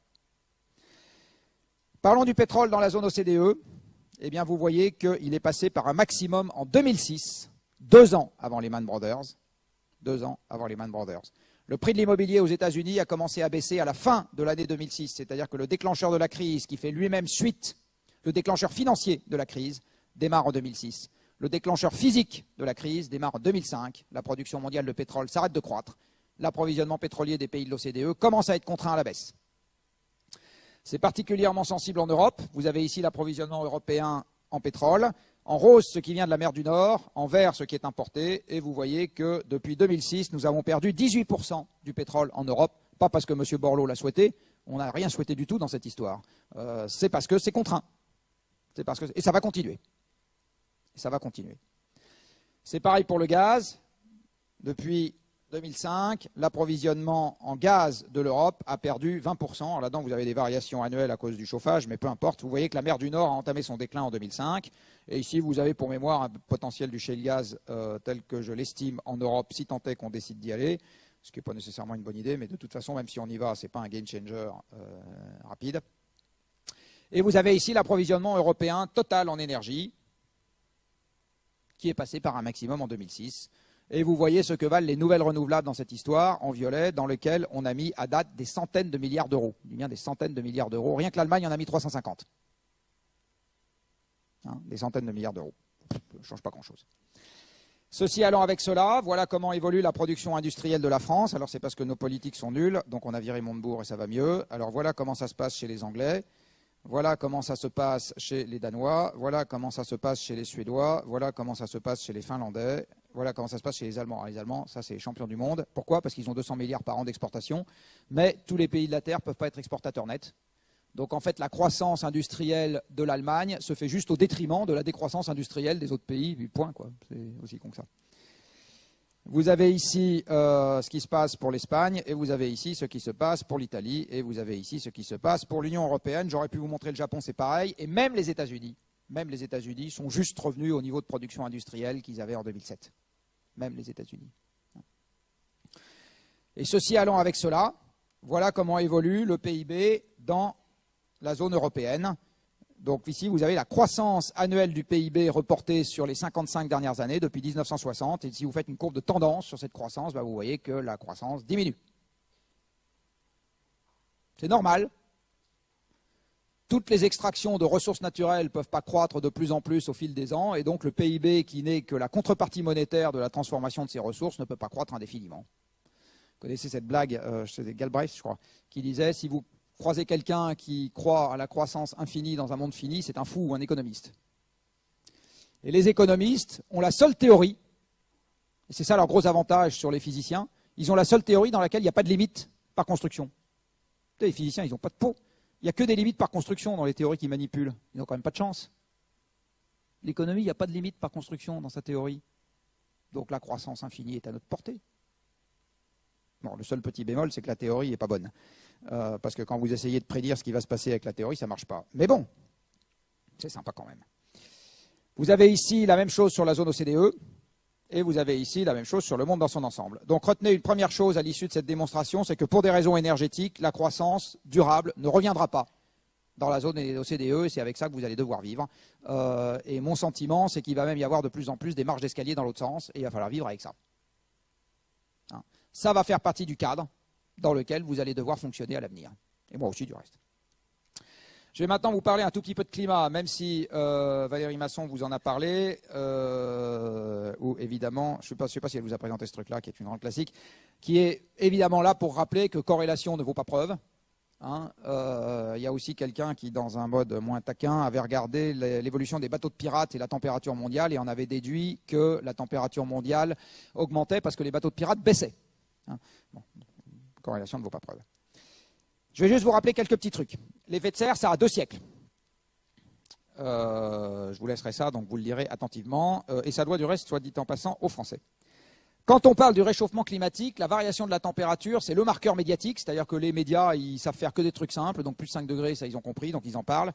Parlons du pétrole dans la zone OCDE. Eh bien, vous voyez qu'il est passé par un maximum en 2006, 2 ans avant Lehman Brothers. 2 ans avant Lehman Brothers. Le prix de l'immobilier aux États-Unis a commencé à baisser à la fin de l'année 2006, c'est-à-dire que le déclencheur de la crise, qui fait lui-même suite, le déclencheur financier de la crise, démarre en 2006. Le déclencheur physique de la crise démarre en 2005. La production mondiale de pétrole s'arrête de croître. L'approvisionnement pétrolier des pays de l'OCDE commence à être contraint à la baisse. C'est particulièrement sensible en Europe. Vous avez ici l'approvisionnement européen en pétrole. En rose, ce qui vient de la mer du Nord. En vert, ce qui est importé. Et vous voyez que depuis 2006, nous avons perdu 18% du pétrole en Europe. Pas parce que M. Borloo l'a souhaité. On n'a rien souhaité du tout dans cette histoire. C'est parce que c'est contraint. Et ça va continuer. Ça va continuer. C'est pareil pour le gaz. Depuis 2005, l'approvisionnement en gaz de l'Europe a perdu 20%. Alors là-dedans, vous avez des variations annuelles à cause du chauffage, mais peu importe. Vous voyez que la mer du Nord a entamé son déclin en 2005. Et ici, vous avez pour mémoire un potentiel du shale gaz tel que je l'estime en Europe, si tant est qu'on décide d'y aller, ce qui n'est pas nécessairement une bonne idée, mais de toute façon, même si on y va, ce n'est pas un game changer rapide. Et vous avez ici l'approvisionnement européen total en énergie, qui est passé par un maximum en 2006. Et vous voyez ce que valent les nouvelles renouvelables dans cette histoire, en violet, dans lequel on a mis à date des centaines de milliards d'euros. Je dis bien des centaines de milliards d'euros. Rien que l'Allemagne en a mis 350. Des centaines de milliards d'euros. Ça ne change pas grand-chose. Ceci allant avec cela, voilà comment évolue la production industrielle de la France. Alors c'est parce que nos politiques sont nulles, donc on a viré Montebourg et ça va mieux. Alors voilà comment ça se passe chez les Anglais. Voilà comment ça se passe chez les Danois, voilà comment ça se passe chez les Suédois, voilà comment ça se passe chez les Finlandais, voilà comment ça se passe chez les Allemands. Alors, les Allemands, ça c'est les champions du monde. Pourquoi? Parce qu'ils ont 200 milliards par an d'exportation, mais tous les pays de la Terre ne peuvent pas être exportateurs nets. Donc en fait, la croissance industrielle de l'Allemagne se fait juste au détriment de la décroissance industrielle des autres pays, du point, quoi. C'est aussi con que ça. Vous avez ici ce qui se passe pour l'Espagne, et vous avez ici ce qui se passe pour l'Italie, et vous avez ici ce qui se passe pour l'Union européenne. J'aurais pu vous montrer le Japon, c'est pareil, et même les États-Unis sont juste revenus au niveau de production industrielle qu'ils avaient en 2007. Même les États-Unis. Et ceci allant avec cela, voilà comment évolue le PIB dans la zone européenne. Donc ici, vous avez la croissance annuelle du PIB reportée sur les 55 dernières années, depuis 1960. Et si vous faites une courbe de tendance sur cette croissance, vous voyez que la croissance diminue. C'est normal. Toutes les extractions de ressources naturelles ne peuvent pas croître de plus en plus au fil des ans. Et donc le PIB, qui n'est que la contrepartie monétaire de la transformation de ces ressources, ne peut pas croître indéfiniment. Vous connaissez cette blague, c'est Galbraith, je crois, qui disait, si vous croisez quelqu'un qui croit à la croissance infinie dans un monde fini, c'est un fou ou un économiste. Et les économistes ont la seule théorie, et c'est ça leur gros avantage sur les physiciens, ils ont la seule théorie dans laquelle il n'y a pas de limite par construction. Les physiciens, ils n'ont pas de peau. Il n'y a que des limites par construction dans les théories qu'ils manipulent. Ils n'ont quand même pas de chance. L'économie, il n'y a pas de limite par construction dans sa théorie. Donc la croissance infinie est à notre portée. Bon, le seul petit bémol, c'est que la théorie n'est pas bonne. Parce que quand vous essayez de prédire ce qui va se passer avec la théorie, ça ne marche pas. Mais bon, c'est sympa quand même. Vous avez ici la même chose sur la zone OCDE, et vous avez ici la même chose sur le monde dans son ensemble. Donc retenez une première chose à l'issue de cette démonstration, c'est que pour des raisons énergétiques, la croissance durable ne reviendra pas dans la zone OCDE, et c'est avec ça que vous allez devoir vivre. Et mon sentiment, c'est qu'il va même y avoir de plus en plus des marges d'escalier dans l'autre sens, et il va falloir vivre avec ça. Ça va faire partie du cadre dans lequel vous allez devoir fonctionner à l'avenir. Et moi aussi du reste. Je vais maintenant vous parler un tout petit peu de climat, même si Valérie Masson vous en a parlé, ou évidemment, je ne sais pas si elle vous a présenté ce truc-là, qui est une grande classique, qui est évidemment là pour rappeler que corrélation ne vaut pas preuve. Hein. Y a aussi quelqu'un qui, dans un mode moins taquin, avait regardé l'évolution des bateaux de pirates et la température mondiale et en avait déduit que la température mondiale augmentait parce que les bateaux de pirates baissaient. Hein. Bon, corrélation ne vaut pas preuve. Je vais juste vous rappeler quelques petits trucs. L'effet de serre, ça a 2 siècles. Je vous laisserai ça, donc vous le lirez attentivement. Et ça doit du reste, soit dit en passant, aux Français. Quand on parle du réchauffement climatique, la variation de la température, c'est le marqueur médiatique, c'est-à-dire que les médias, ils savent faire que des trucs simples, donc plus 5 degrés, ça ils ont compris, donc ils en parlent.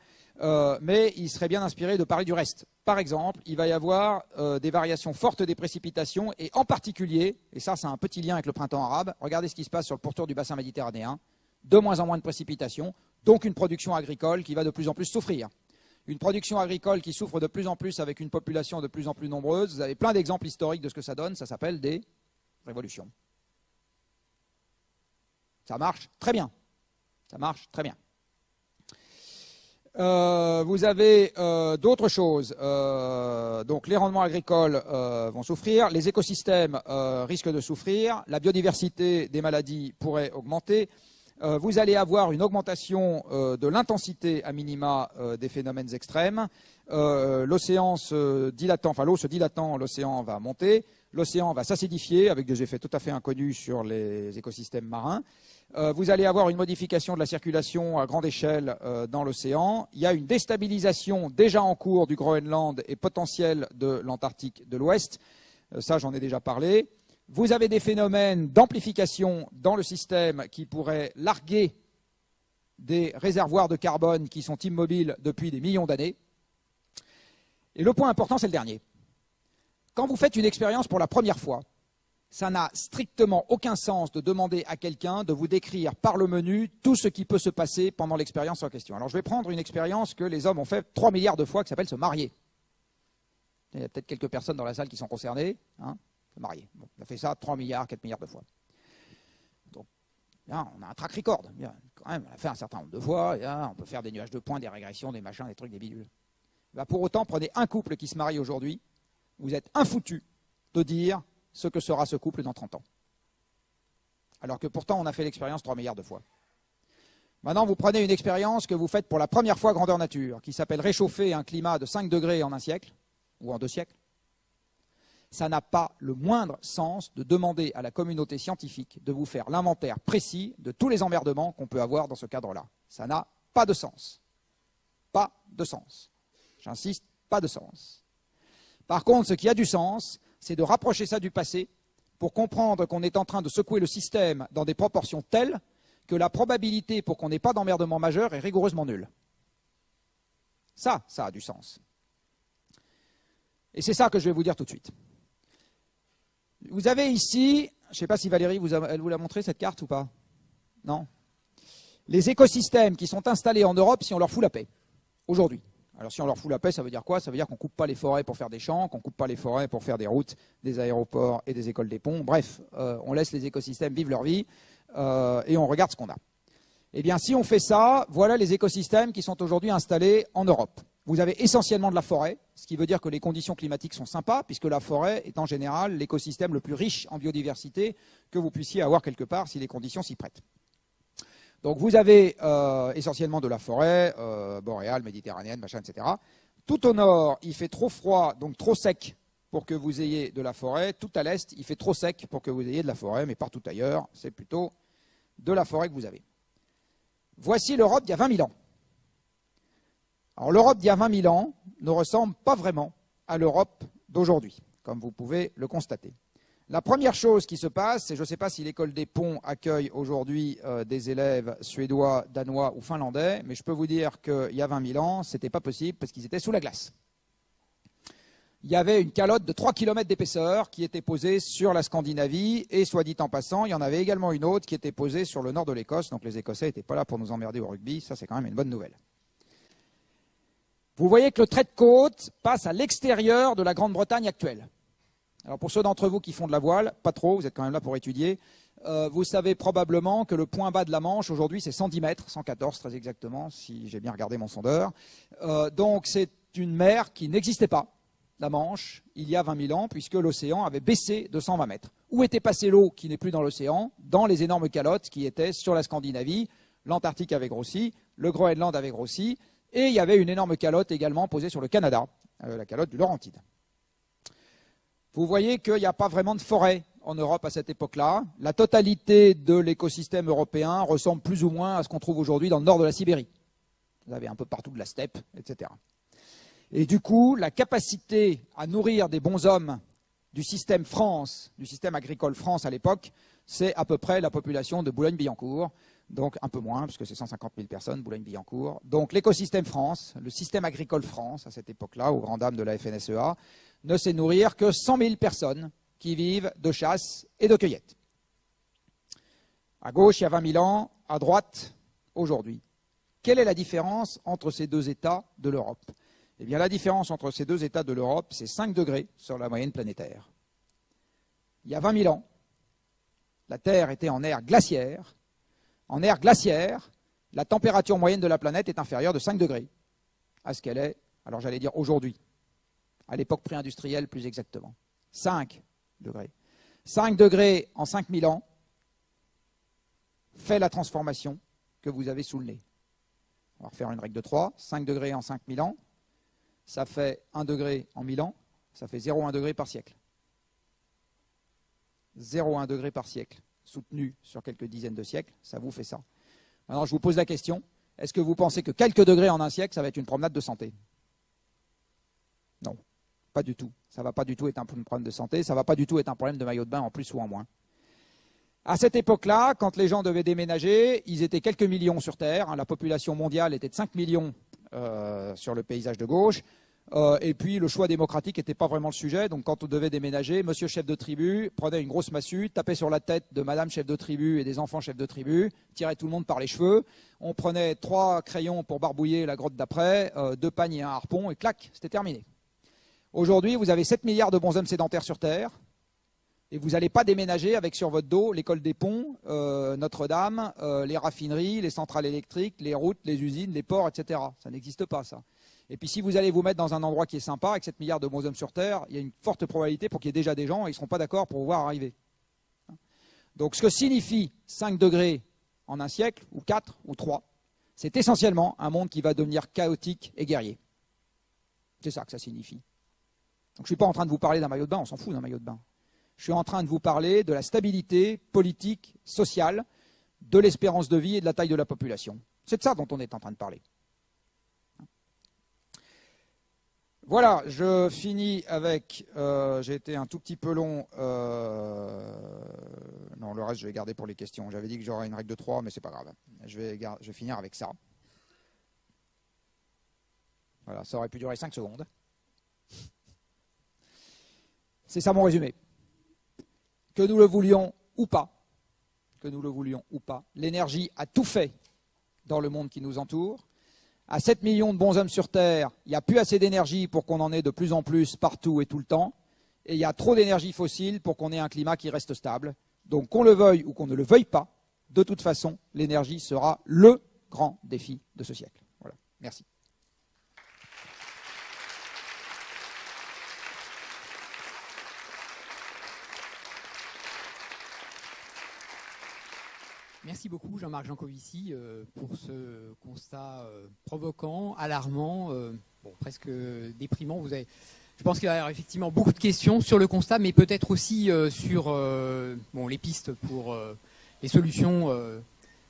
Mais ils seraient bien inspirés de parler du reste. Par exemple, il va y avoir des variations fortes des précipitations, et en particulier, et ça c'est un petit lien avec le printemps arabe, regardez ce qui se passe sur le pourtour du bassin méditerranéen, de moins en moins de précipitations, donc une production agricole qui va de plus en plus souffrir. Une production agricole qui souffre de plus en plus avec une population de plus en plus nombreuse. Vous avez plein d'exemples historiques de ce que ça donne. Ça s'appelle des révolutions. Ça marche très bien. Ça marche très bien. Vous avez d'autres choses. Donc les rendements agricoles vont souffrir. Les écosystèmes risquent de souffrir. La biodiversité des maladies pourrait augmenter. Vous allez avoir une augmentation de l'intensité à minima des phénomènes extrêmes. L'océan se dilatant, enfin l'eau se dilatant, l'océan va monter. L'océan va s'acidifier avec des effets tout à fait inconnus sur les écosystèmes marins. Vous allez avoir une modification de la circulation à grande échelle dans l'océan. Il y a une déstabilisation déjà en cours du Groenland et potentielle de l'Antarctique de l'Ouest. Ça, j'en ai déjà parlé. Vous avez des phénomènes d'amplification dans le système qui pourraient larguer des réservoirs de carbone qui sont immobiles depuis des millions d'années. Et le point important, c'est le dernier. Quand vous faites une expérience pour la première fois, ça n'a strictement aucun sens de demander à quelqu'un de vous décrire par le menu tout ce qui peut se passer pendant l'expérience en question. Alors je vais prendre une expérience que les hommes ont fait 3 milliards de fois qui s'appelle se marier. Il y a peut-être quelques personnes dans la salle qui sont concernées. Hein, se marier. Bon, on a fait ça 3 milliards, 4 milliards de fois. Donc, bien, on a un track record. Bien, quand même, on a fait un certain nombre de fois. Bien, on peut faire des nuages de points, des régressions, des machins, des trucs, des bidules. Ben, pour autant, prenez un couple qui se marie aujourd'hui. Vous êtes infoutu de dire ce que sera ce couple dans 30 ans. Alors que pourtant, on a fait l'expérience 3 milliards de fois. Maintenant, vous prenez une expérience que vous faites pour la première fois grandeur nature, qui s'appelle réchauffer un climat de 5 degrés en un siècle, ou en 2 siècles. Ça n'a pas le moindre sens de demander à la communauté scientifique de vous faire l'inventaire précis de tous les emmerdements qu'on peut avoir dans ce cadre-là. Ça n'a pas de sens. Pas de sens. J'insiste, pas de sens. Par contre, ce qui a du sens, c'est de rapprocher ça du passé pour comprendre qu'on est en train de secouer le système dans des proportions telles que la probabilité pour qu'on n'ait pas d'emmerdement majeur est rigoureusement nulle. Ça a du sens. Et c'est ça que je vais vous dire tout de suite. Vous avez ici, je ne sais pas si Valérie elle vous l'a montré cette carte ou pas. Non. Les écosystèmes qui sont installés en Europe si on leur fout la paix, aujourd'hui. Alors si on leur fout la paix, ça veut dire quoi? Ça veut dire qu'on ne coupe pas les forêts pour faire des champs, qu'on ne coupe pas les forêts pour faire des routes, des aéroports et des écoles des ponts. Bref, on laisse les écosystèmes vivre leur vie et on regarde ce qu'on a. Eh bien, si on fait ça, voilà les écosystèmes qui sont aujourd'hui installés en Europe. Vous avez essentiellement de la forêt, ce qui veut dire que les conditions climatiques sont sympas, puisque la forêt est en général l'écosystème le plus riche en biodiversité que vous puissiez avoir quelque part si les conditions s'y prêtent. Donc vous avez essentiellement de la forêt, boréale, méditerranéenne, machin, etc. Tout au nord, il fait trop froid, donc trop sec pour que vous ayez de la forêt. Tout à l'est, il fait trop sec pour que vous ayez de la forêt, mais partout ailleurs, c'est plutôt de la forêt que vous avez. Voici l'Europe d'il y a 20 000 ans. Alors l'Europe d'il y a 20 000 ans ne ressemble pas vraiment à l'Europe d'aujourd'hui, comme vous pouvez le constater. La première chose qui se passe, c'est je ne sais pas si l'école des ponts accueille aujourd'hui des élèves suédois, danois ou finlandais, mais je peux vous dire qu'il y a 20 000 ans, ce n'était pas possible parce qu'ils étaient sous la glace. Il y avait une calotte de 3 km d'épaisseur qui était posée sur la Scandinavie, et soit dit en passant, il y en avait également une autre qui était posée sur le nord de l'Écosse, donc les Écossais n'étaient pas là pour nous emmerder au rugby, ça c'est quand même une bonne nouvelle. Vous voyez que le trait de côte passe à l'extérieur de la Grande-Bretagne actuelle. Alors pour ceux d'entre vous qui font de la voile, pas trop, vous êtes quand même là pour étudier, vous savez probablement que le point bas de la Manche, aujourd'hui, c'est 110 mètres, 114 très exactement, si j'ai bien regardé mon sondeur. Donc c'est une mer qui n'existait pas, la Manche, il y a 20 000 ans, puisque l'océan avait baissé de 120 mètres. Où était passée l'eau qui n'est plus dans l'océan? Dans les énormes calottes qui étaient sur la Scandinavie. L'Antarctique avait grossi, le Groenland avait grossi, et il y avait une énorme calotte également posée sur le Canada, la calotte du Laurentide. Vous voyez qu'il n'y a pas vraiment de forêt en Europe à cette époque-là. La totalité de l'écosystème européen ressemble plus ou moins à ce qu'on trouve aujourd'hui dans le nord de la Sibérie. Vous avez un peu partout de la steppe, etc. Et du coup, la capacité à nourrir des bons hommes du système France, du système agricole France à l'époque, c'est à peu près la population de Boulogne-Billancourt. Donc un peu moins, puisque c'est 150 000 personnes, Boulogne-Billancourt. Donc l'écosystème France, le système agricole France, à cette époque-là, aux grandes dames de la FNSEA, ne sait nourrir que 100 000 personnes qui vivent de chasse et de cueillette. À gauche, il y a 20 000 ans, à droite, aujourd'hui. Quelle est la différence entre ces deux états de l'Europe? Eh bien, la différence entre ces deux états de l'Europe, c'est 5 degrés sur la moyenne planétaire. Il y a 20 000 ans, la Terre était en ère glaciaire. En ère glaciaire, la température moyenne de la planète est inférieure de 5 degrés à ce qu'elle est, alors j'allais dire aujourd'hui, à l'époque pré-industrielle plus exactement. 5 degrés. 5 degrés en 5000 ans fait la transformation que vous avez sous le nez. On va refaire une règle de 3. 5 degrés en 5000 ans, ça fait 1 degré en 1000 ans, ça fait 0,1 degré par siècle. 0,1 degré par siècle, soutenu sur quelques dizaines de siècles, ça vous fait ça. Maintenant, je vous pose la question, est-ce que vous pensez que quelques degrés en un siècle, ça va être une promenade de santé? Non, pas du tout. Ça ne va pas du tout être un problème de santé, ça ne va pas du tout être un problème de maillot de bain en plus ou en moins. À cette époque-là, quand les gens devaient déménager, ils étaient quelques millions sur Terre. La population mondiale était de 5 millions sur le paysage de gauche. Et puis le choix démocratique n'était pas vraiment le sujet. Donc quand on devait déménager, monsieur chef de tribu prenait une grosse massue, tapait sur la tête de madame chef de tribu et des enfants chefs de tribu, tirait tout le monde par les cheveux. On prenait 3 crayons pour barbouiller la grotte d'après, 2 pagnes et un harpon, et clac, c'était terminé. Aujourd'hui, vous avez 7 milliards de bonshommes sédentaires sur Terre. Et vous n'allez pas déménager avec sur votre dos l'école des ponts, Notre-Dame, les raffineries, les centrales électriques, les routes, les usines, les ports, etc. Ça n'existe pas, ça. Et puis si vous allez vous mettre dans un endroit qui est sympa, avec 7 milliards de bonshommes sur Terre, il y a une forte probabilité pour qu'il y ait déjà des gens et ils ne seront pas d'accord pour vous voir arriver. Donc ce que signifie 5 degrés en un siècle, ou 4, ou 3, c'est essentiellement un monde qui va devenir chaotique et guerrier. C'est ça que ça signifie. Donc je ne suis pas en train de vous parler d'un maillot de bain, on s'en fout d'un maillot de bain. Je suis en train de vous parler de la stabilité politique, sociale, de l'espérance de vie et de la taille de la population. C'est de ça dont on est en train de parler. Voilà, je finis avec... j'ai été un tout petit peu long. Non, le reste, je vais garder pour les questions. J'avais dit que j'aurais une règle de 3, mais c'est pas grave. Je vais finir avec ça. Voilà, ça aurait pu durer 5 secondes. C'est ça mon résumé. Que nous le voulions ou pas, l'énergie a tout fait dans le monde qui nous entoure. À 7 millions de bonshommes sur Terre, il n'y a plus assez d'énergie pour qu'on en ait de plus en plus partout et tout le temps. Et il y a trop d'énergie fossile pour qu'on ait un climat qui reste stable. Donc qu'on le veuille ou qu'on ne le veuille pas, de toute façon, l'énergie sera le grand défi de ce siècle. Voilà. Merci. Merci beaucoup Jean-Marc Jancovici pour ce constat provoquant, alarmant, presque déprimant. Je pense qu'il y a effectivement beaucoup de questions sur le constat, mais peut-être aussi sur les pistes pour les solutions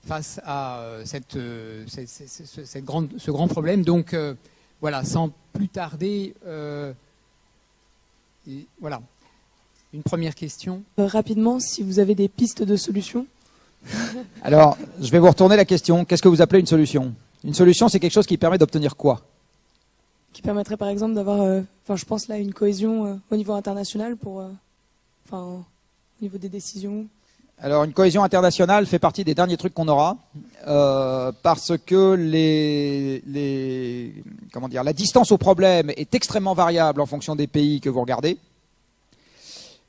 face à ce grand problème. Donc voilà, sans plus tarder, voilà, une première question. Rapidement, si vous avez des pistes de solutions. Alors, je vais vous retourner la question. Qu'est-ce que vous appelez une solution? Une solution, c'est quelque chose qui permet d'obtenir quoi? Qui permettrait par exemple d'avoir, je pense là, une cohésion au niveau international pour, au niveau des décisions. Alors, une cohésion internationale fait partie des derniers trucs qu'on aura, parce que la distance au problème est extrêmement variable en fonction des pays que vous regardez.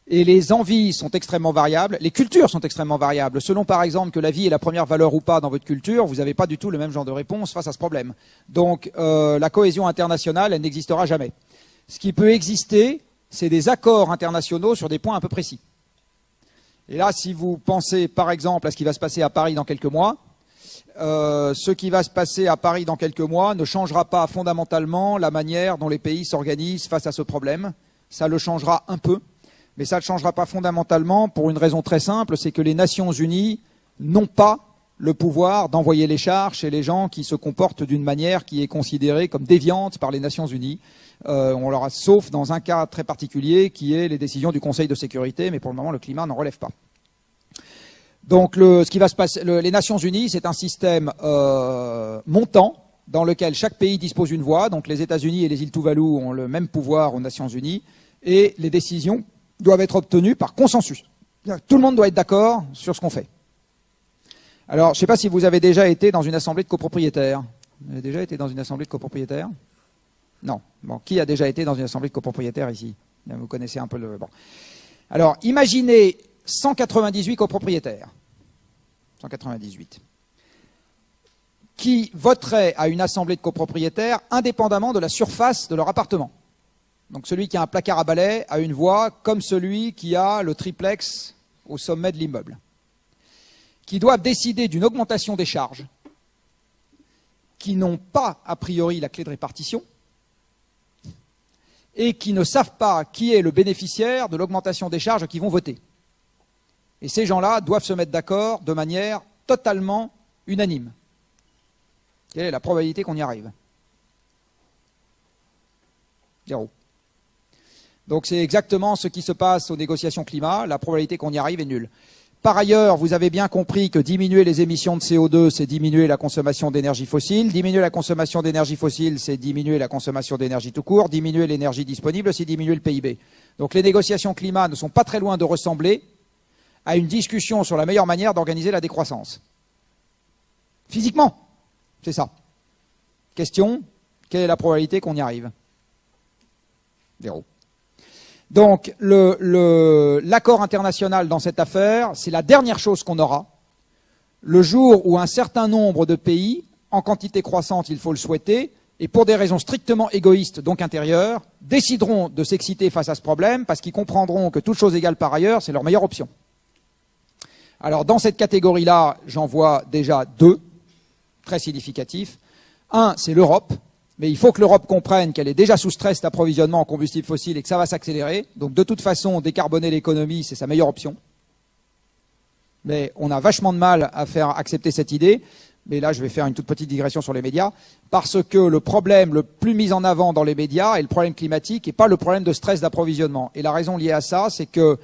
Et les envies sont extrêmement variables, les cultures sont extrêmement variables. Selon par exemple que la vie est la première valeur ou pas dans votre culture, vous n'avez pas du tout le même genre de réponse face à ce problème. Donc la cohésion internationale, elle n'existera jamais. Ce qui peut exister, c'est des accords internationaux sur des points un peu précis. Et là, si vous pensez par exemple à ce qui va se passer à Paris dans quelques mois, ce qui va se passer à Paris dans quelques mois ne changera pas fondamentalement la manière dont les pays s'organisent face à ce problème. Ça le changera un peu. Mais ça ne changera pas fondamentalement pour une raison très simple, c'est que les Nations Unies n'ont pas le pouvoir d'envoyer les chars chez les gens qui se comportent d'une manière qui est considérée comme déviante par les Nations Unies. On leur a, sauf dans un cas très particulier qui est les décisions du Conseil de sécurité, mais pour le moment le climat n'en relève pas. Donc ce qui va se passer, les Nations Unies, c'est un système montant dans lequel chaque pays dispose d'une voix. Donc les États-Unis et les îles Tuvalu ont le même pouvoir aux Nations Unies et les décisions doivent être obtenues par consensus. Tout le monde doit être d'accord sur ce qu'on fait. Alors, je ne sais pas si vous avez déjà été dans une assemblée de copropriétaires. Vous avez déjà été dans une assemblée de copropriétaires? Non. Bon, qui a déjà été dans une assemblée de copropriétaires ici? Vous connaissez un peu le... Bon. Alors, imaginez 198 copropriétaires. 198. Qui voteraient à une assemblée de copropriétaires indépendamment de la surface de leur appartement. Donc celui qui a un placard à balai a une voix comme celui qui a le triplex au sommet de l'immeuble. Qui doivent décider d'une augmentation des charges, qui n'ont pas a priori la clé de répartition, et qui ne savent pas qui est le bénéficiaire de l'augmentation des charges qu'ils vont voter. Et ces gens-là doivent se mettre d'accord de manière totalement unanime. Quelle est la probabilité qu'on y arrive? 0. Donc c'est exactement ce qui se passe aux négociations climat. La probabilité qu'on y arrive est nulle. Par ailleurs, vous avez bien compris que diminuer les émissions de CO2, c'est diminuer la consommation d'énergie fossile. Diminuer la consommation d'énergie fossile, c'est diminuer la consommation d'énergie tout court. Diminuer l'énergie disponible, c'est diminuer le PIB. Donc les négociations climat ne sont pas très loin de ressembler à une discussion sur la meilleure manière d'organiser la décroissance. Physiquement, c'est ça. Question, quelle est la probabilité qu'on y arrive? 0. Donc, l'accord international dans cette affaire, c'est la dernière chose qu'on aura. Le jour où un certain nombre de pays, en quantité croissante, il faut le souhaiter, et pour des raisons strictement égoïstes, donc intérieures, décideront de s'exciter face à ce problème, parce qu'ils comprendront que toute chose égale par ailleurs, c'est leur meilleure option. Alors, dans cette catégorie-là, j'en vois déjà 2, très significatifs. Un, c'est l'Europe. Mais il faut que l'Europe comprenne qu'elle est déjà sous stress d'approvisionnement en combustibles fossiles et que ça va s'accélérer. Donc de toute façon, décarboner l'économie, c'est sa meilleure option. Mais on a vachement de mal à faire accepter cette idée. Mais là, je vais faire une toute petite digression sur les médias. Parce que le problème le plus mis en avant dans les médias est le problème climatique et pas le problème de stress d'approvisionnement. Et la raison liée à ça, c'est que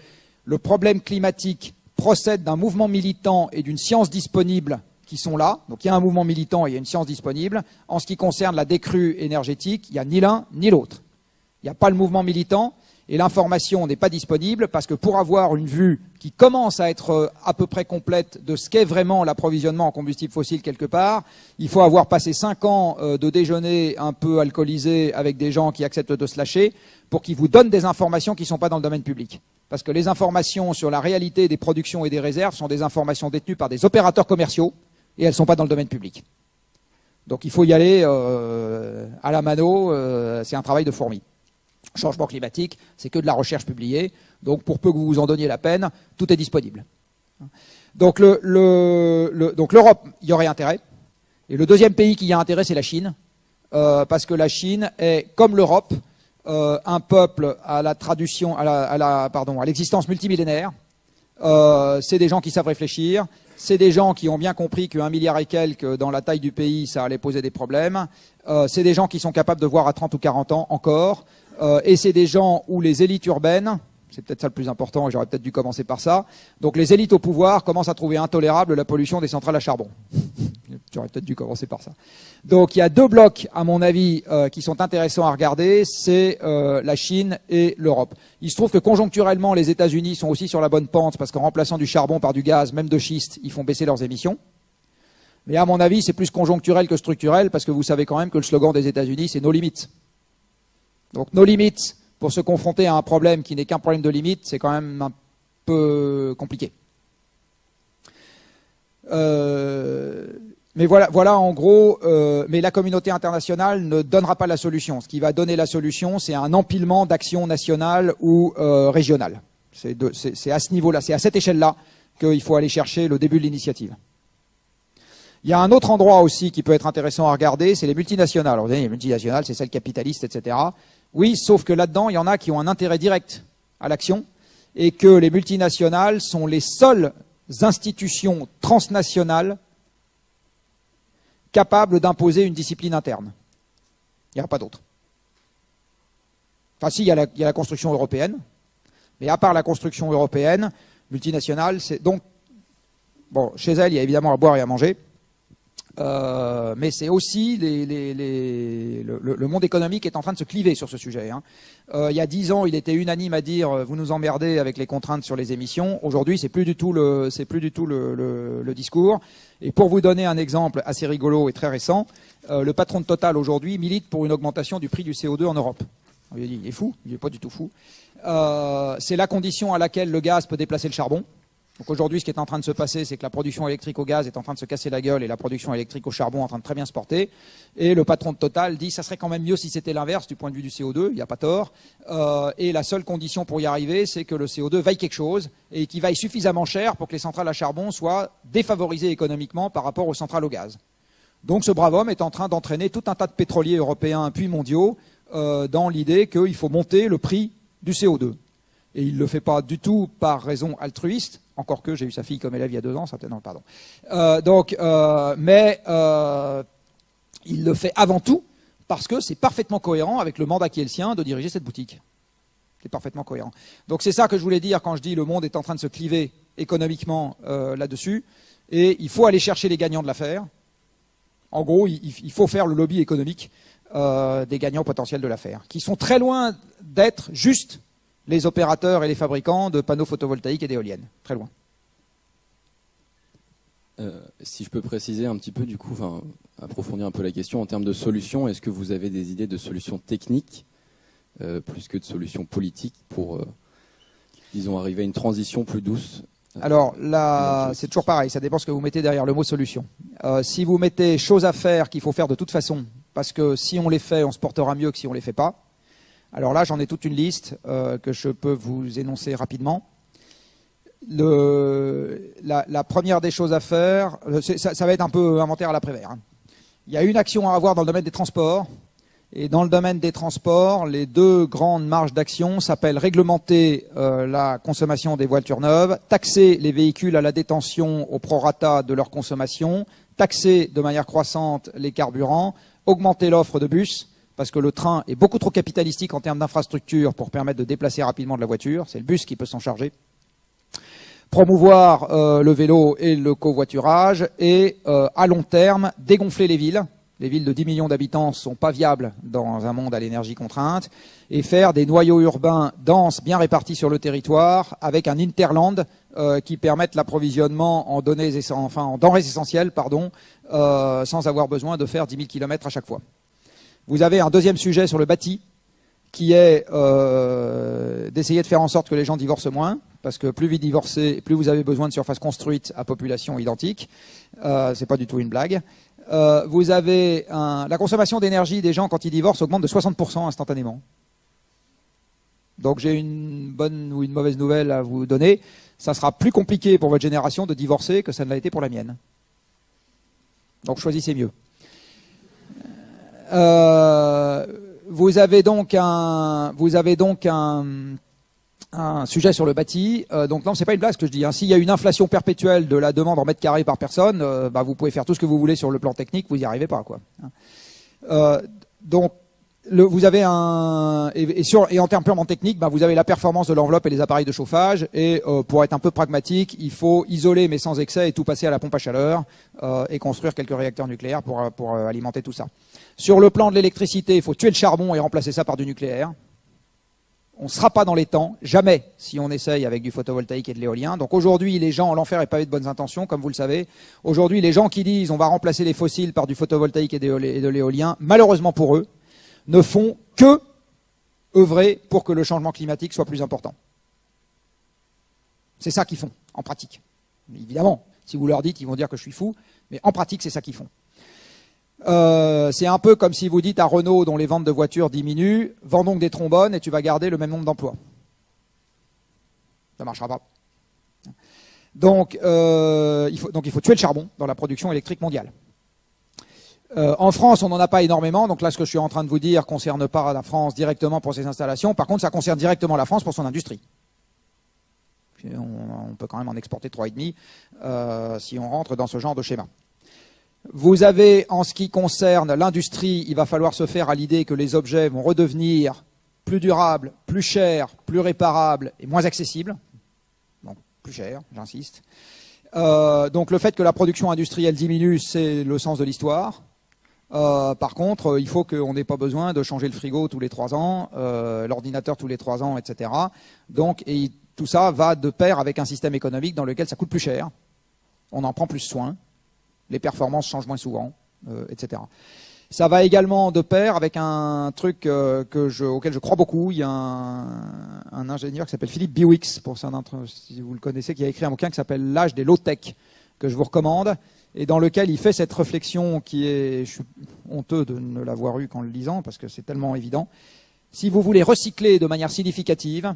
le problème climatique procède d'un mouvement militant et d'une science disponible qui sont là. Donc il y a un mouvement militant et il y a une science disponible. En ce qui concerne la décrue énergétique, il n'y a ni l'un ni l'autre. Il n'y a pas le mouvement militant et l'information n'est pas disponible parce que pour avoir une vue qui commence à être à peu près complète de ce qu'est vraiment l'approvisionnement en combustible fossile quelque part, il faut avoir passé 5 ans de déjeuner un peu alcoolisé avec des gens qui acceptent de se lâcher pour qu'ils vous donnent des informations qui ne sont pas dans le domaine public. Parce que les informations sur la réalité des productions et des réserves sont des informations détenues par des opérateurs commerciaux et elles ne sont pas dans le domaine public. Donc il faut y aller à la mano, c'est un travail de fourmi. Changement climatique, c'est que de la recherche publiée, donc pour peu que vous vous en donniez la peine, tout est disponible. Donc l'Europe, il y aurait intérêt. Et le deuxième pays qui y a intérêt, c'est la Chine, parce que la Chine est, comme l'Europe, un peuple à la tradition, à l'existence multimillénaire. C'est des gens qui savent réfléchir. C'est des gens qui ont bien compris que 1 milliard et quelques dans la taille du pays, ça allait poser des problèmes. C'est des gens qui sont capables de voir à 30 ou 40 ans encore. Et c'est des gens où les élites urbaines, c'est peut-être ça le plus important et j'aurais peut-être dû commencer par ça, donc les élites au pouvoir commencent à trouver intolérable la pollution des centrales à charbon. J'aurais peut-être dû commencer par ça. Donc il y a 2 blocs, à mon avis, qui sont intéressants à regarder, c'est la Chine et l'Europe. Il se trouve que conjoncturellement, les États-Unis sont aussi sur la bonne pente parce qu'en remplaçant du charbon par du gaz, même de schiste, ils font baisser leurs émissions. Mais à mon avis, c'est plus conjoncturel que structurel parce que vous savez quand même que le slogan des États-Unis, c'est « No limits ». Donc « No limits » pour se confronter à un problème qui n'est qu'un problème de limite, c'est quand même un peu compliqué. Mais voilà en gros, mais la communauté internationale ne donnera pas la solution. Ce qui va donner la solution, c'est un empilement d'actions nationales ou régionales. C'est à ce niveau-là, c'est à cette échelle-là qu'il faut aller chercher le début de l'initiative. Il y a un autre endroit aussi qui peut être intéressant à regarder, c'est les multinationales. Alors vous savez, les multinationales, c'est celles capitalistes, etc. Oui, sauf que là-dedans, il y en a qui ont un intérêt direct à l'action et que les multinationales sont les seules institutions transnationales capables d'imposer une discipline interne. Il n'y en a pas d'autre. Enfin si, il y a la construction européenne, mais à part la construction européenne, multinationale, c'est donc, bon, chez elle, il y a évidemment à boire et à manger, mais c'est aussi le monde économique est en train de se cliver sur ce sujet. Hein. Il y a 10 ans, il était unanime à dire vous nous emmerdez avec les contraintes sur les émissions. Aujourd'hui, c'est plus du tout le discours. Et pour vous donner un exemple assez rigolo et très récent, le patron de Total aujourd'hui milite pour une augmentation du prix du CO2 en Europe. Il est fou, il n'est pas du tout fou. C'est la condition à laquelle le gaz peut déplacer le charbon. Donc aujourd'hui, ce qui est en train de se passer, c'est que la production électrique au gaz est en train de se casser la gueule et la production électrique au charbon est en train de très bien se porter. Et le patron de Total dit ça serait quand même mieux si c'était l'inverse du point de vue du CO2, il n'y a pas tort. Et la seule condition pour y arriver, c'est que le CO2 vaille quelque chose et qu'il vaille suffisamment cher pour que les centrales à charbon soient défavorisées économiquement par rapport aux centrales au gaz. Donc ce brave homme est en train d'entraîner tout un tas de pétroliers européens puis mondiaux dans l'idée qu'il faut monter le prix du CO2. Et il ne le fait pas du tout par raison altruiste, encore que j'ai eu sa fille comme élève il y a 2 ans, ça peut-être non, pardon. Mais il le fait avant tout parce que c'est parfaitement cohérent avec le mandat qui est le sien de diriger cette boutique. C'est parfaitement cohérent. Donc c'est ça que je voulais dire quand je dis le monde est en train de se cliver économiquement là-dessus, et il faut aller chercher les gagnants de l'affaire. En gros, il faut faire le lobby économique des gagnants potentiels de l'affaire, qui sont très loin d'être juste les opérateurs et les fabricants de panneaux photovoltaïques et d'éoliennes. Très loin. Si je peux préciser un petit peu, du coup, approfondir un peu la question en termes de solutions, est-ce que vous avez des idées de solutions techniques plus que de solutions politiques pour, disons, arriver à une transition plus douce? Alors là, c'est toujours pareil, ça dépend ce que vous mettez derrière le mot solution. Si vous mettez choses à faire qu'il faut faire de toute façon, parce que si on les fait, on se portera mieux que si on les fait pas. Alors là, j'en ai toute une liste que je peux vous énoncer rapidement. La première des choses à faire, ça va être un peu inventaire à l'après-vert. Hein. Il y a une action à avoir dans le domaine des transports. Et dans le domaine des transports, les 2 grandes marges d'action s'appellent réglementer la consommation des voitures neuves, taxer les véhicules à la détention au prorata de leur consommation, taxer de manière croissante les carburants, augmenter l'offre de bus, parce que le train est beaucoup trop capitalistique en termes d'infrastructure pour permettre de déplacer rapidement de la voiture. C'est le bus qui peut s'en charger. Promouvoir le vélo et le covoiturage et, à long terme, dégonfler les villes. Les villes de 10 millions d'habitants ne sont pas viables dans un monde à l'énergie contrainte. Et faire des noyaux urbains denses, bien répartis sur le territoire, avec un hinterland qui permette l'approvisionnement en denrées essentielles, sans avoir besoin de faire 10 000 km à chaque fois. Vous avez un deuxième sujet sur le bâti, qui est d'essayer de faire en sorte que les gens divorcent moins, parce que plus vite divorcez, plus vous avez besoin de surface construite à population identique. C'est pas du tout une blague. Vous avez la consommation d'énergie des gens quand ils divorcent augmente de 60% instantanément. Donc j'ai une bonne ou une mauvaise nouvelle à vous donner. Ça sera plus compliqué pour votre génération de divorcer que ça ne l'a été pour la mienne. Donc choisissez mieux. Vous avez donc un sujet sur le bâti. Donc non, c'est pas une blague ce que je dis. Hein. S'il y a une inflation perpétuelle de la demande en mètres carrés par personne, vous pouvez faire tout ce que vous voulez sur le plan technique, vous n'y arrivez pas, quoi. Donc vous avez et en termes purement techniques, vous avez la performance de l'enveloppe et les appareils de chauffage. Et pour être un peu pragmatique, il faut isoler mais sans excès et tout passer à la pompe à chaleur et construire quelques réacteurs nucléaires pour alimenter tout ça. Sur le plan de l'électricité, il faut tuer le charbon et remplacer ça par du nucléaire. On ne sera pas dans les temps, jamais, si on essaye avec du photovoltaïque et de l'éolien. Donc aujourd'hui, les gens, l'enfer est pavé de bonnes intentions, comme vous le savez. Aujourd'hui, les gens qui disent on va remplacer les fossiles par du photovoltaïque et de l'éolien, malheureusement pour eux, ne font que œuvrer pour que le changement climatique soit plus important. C'est ça qu'ils font, en pratique. Mais évidemment, si vous leur dites, ils vont dire que je suis fou, mais en pratique, c'est ça qu'ils font. C'est un peu comme si vous dites à Renault, dont les ventes de voitures diminuent, vends donc des trombones et tu vas garder le même nombre d'emplois. Ça ne marchera pas. Donc, il faut tuer le charbon dans la production électrique mondiale. En France, on n'en a pas énormément, donc là, ce que je suis en train de vous dire ne concerne pas la France directement pour ses installations. Par contre, ça concerne directement la France pour son industrie. On peut quand même en exporter 3,5 si on rentre dans ce genre de schéma. Vous avez, en ce qui concerne l'industrie, il va falloir se faire à l'idée que les objets vont redevenir plus durables, plus chers, plus réparables et moins accessibles. Donc, plus cher, j'insiste. Donc, le fait que la production industrielle diminue, c'est le sens de l'histoire. Par contre, il faut qu'on n'ait pas besoin de changer le frigo tous les 3 ans, l'ordinateur tous les 3 ans, etc. Donc, tout ça va de pair avec un système économique dans lequel ça coûte plus cher, on en prend plus soin, les performances changent moins souvent, etc. Ça va également de pair avec un truc auquel je crois beaucoup. Il y a un ingénieur qui s'appelle Philippe Biwix, pour certains d'entre vous, si vous le connaissez, qui a écrit un bouquin qui s'appelle L'âge des low-tech, que je vous recommande, et dans lequel il fait cette réflexion qui est, je suis honteux de ne l'avoir eue qu'en le lisant, parce que c'est tellement évident. Si vous voulez recycler de manière significative,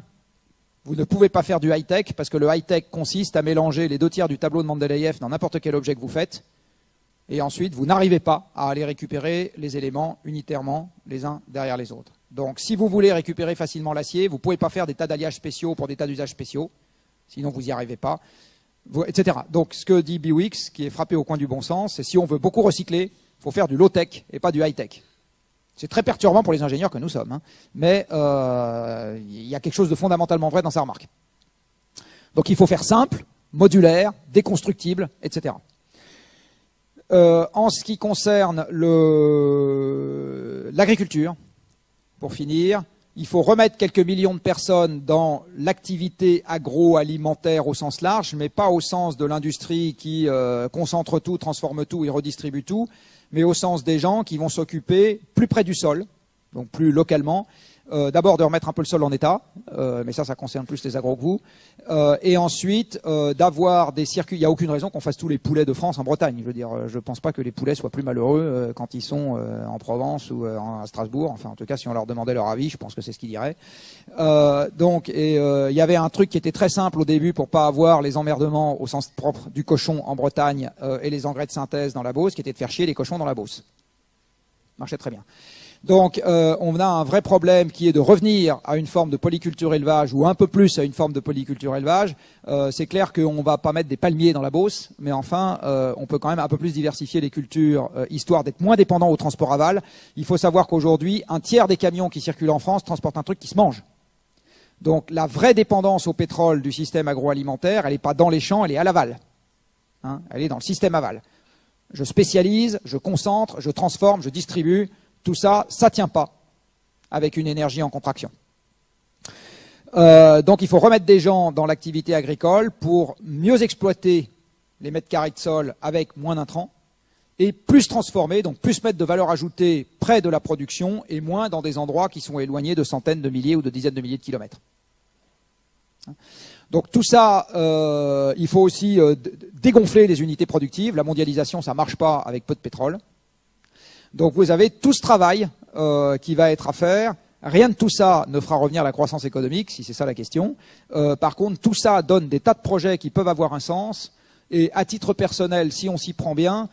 vous ne pouvez pas faire du high-tech, parce que le high-tech consiste à mélanger les 2/3 du tableau de Mendeleïev dans n'importe quel objet que vous faites, et ensuite vous n'arrivez pas à aller récupérer les éléments unitairement les uns derrière les autres. Donc si vous voulez récupérer facilement l'acier, vous ne pouvez pas faire des tas d'alliages spéciaux pour des tas d'usages spéciaux, sinon vous n'y arrivez pas, etc. Donc ce que dit Biwix, qui est frappé au coin du bon sens, c'est si on veut beaucoup recycler, il faut faire du low-tech et pas du high-tech. C'est très perturbant pour les ingénieurs que nous sommes, hein. Mais il y a quelque chose de fondamentalement vrai dans sa remarque. Donc il faut faire simple, modulaire, déconstructible, etc. En ce qui concerne l'agriculture, pour finir, il faut remettre quelques millions de personnes dans l'activité agroalimentaire au sens large, mais pas au sens de l'industrie qui concentre tout, transforme tout et redistribue tout, mais au sens des gens qui vont s'occuper plus près du sol, donc plus localement, d'abord de remettre un peu le sol en état, mais ça concerne plus les agros que vous, et ensuite d'avoir des circuits. Il n'y a aucune raison qu'on fasse tous les poulets de France en Bretagne. Je veux dire, je ne pense pas que les poulets soient plus malheureux quand ils sont en Provence ou à Strasbourg. Enfin, en tout cas, si on leur demandait leur avis, je pense que c'est ce qu'ils diraient. Il y avait un truc qui était très simple au début pour pas avoir les emmerdements au sens propre du cochon en Bretagne et les engrais de synthèse dans la Beauce, qui était de faire chier les cochons dans la Beauce. Ça marchait très bien. Donc on a un vrai problème qui est de revenir à une forme de polyculture élevage ou un peu plus à une forme de polyculture élevage. C'est clair qu'on ne va pas mettre des palmiers dans la Beauce, mais enfin on peut quand même un peu plus diversifier les cultures, histoire d'être moins dépendant au transport aval. Il faut savoir qu'aujourd'hui, 1/3 des camions qui circulent en France transportent un truc qui se mange. Donc la vraie dépendance au pétrole du système agroalimentaire, elle n'est pas dans les champs, elle est à l'aval. Hein, elle est dans le système aval. Je spécialise, je concentre, je transforme, je distribue. Tout ça, ça ne tient pas avec une énergie en contraction. Donc il faut remettre des gens dans l'activité agricole pour mieux exploiter les mètres carrés de sol avec moins d'intrants et plus transformer, donc plus mettre de valeur ajoutée près de la production et moins dans des endroits qui sont éloignés de centaines de milliers ou de dizaines de milliers de kilomètres. Donc tout ça, il faut aussi dégonfler les unités productives. La mondialisation, ça ne marche pas avec peu de pétrole. Donc vous avez tout ce travail qui va être à faire. Rien de tout ça ne fera revenir la croissance économique, si c'est ça la question. Par contre, tout ça donne des tas de projets qui peuvent avoir un sens. Et à titre personnel, si on s'y prend bien,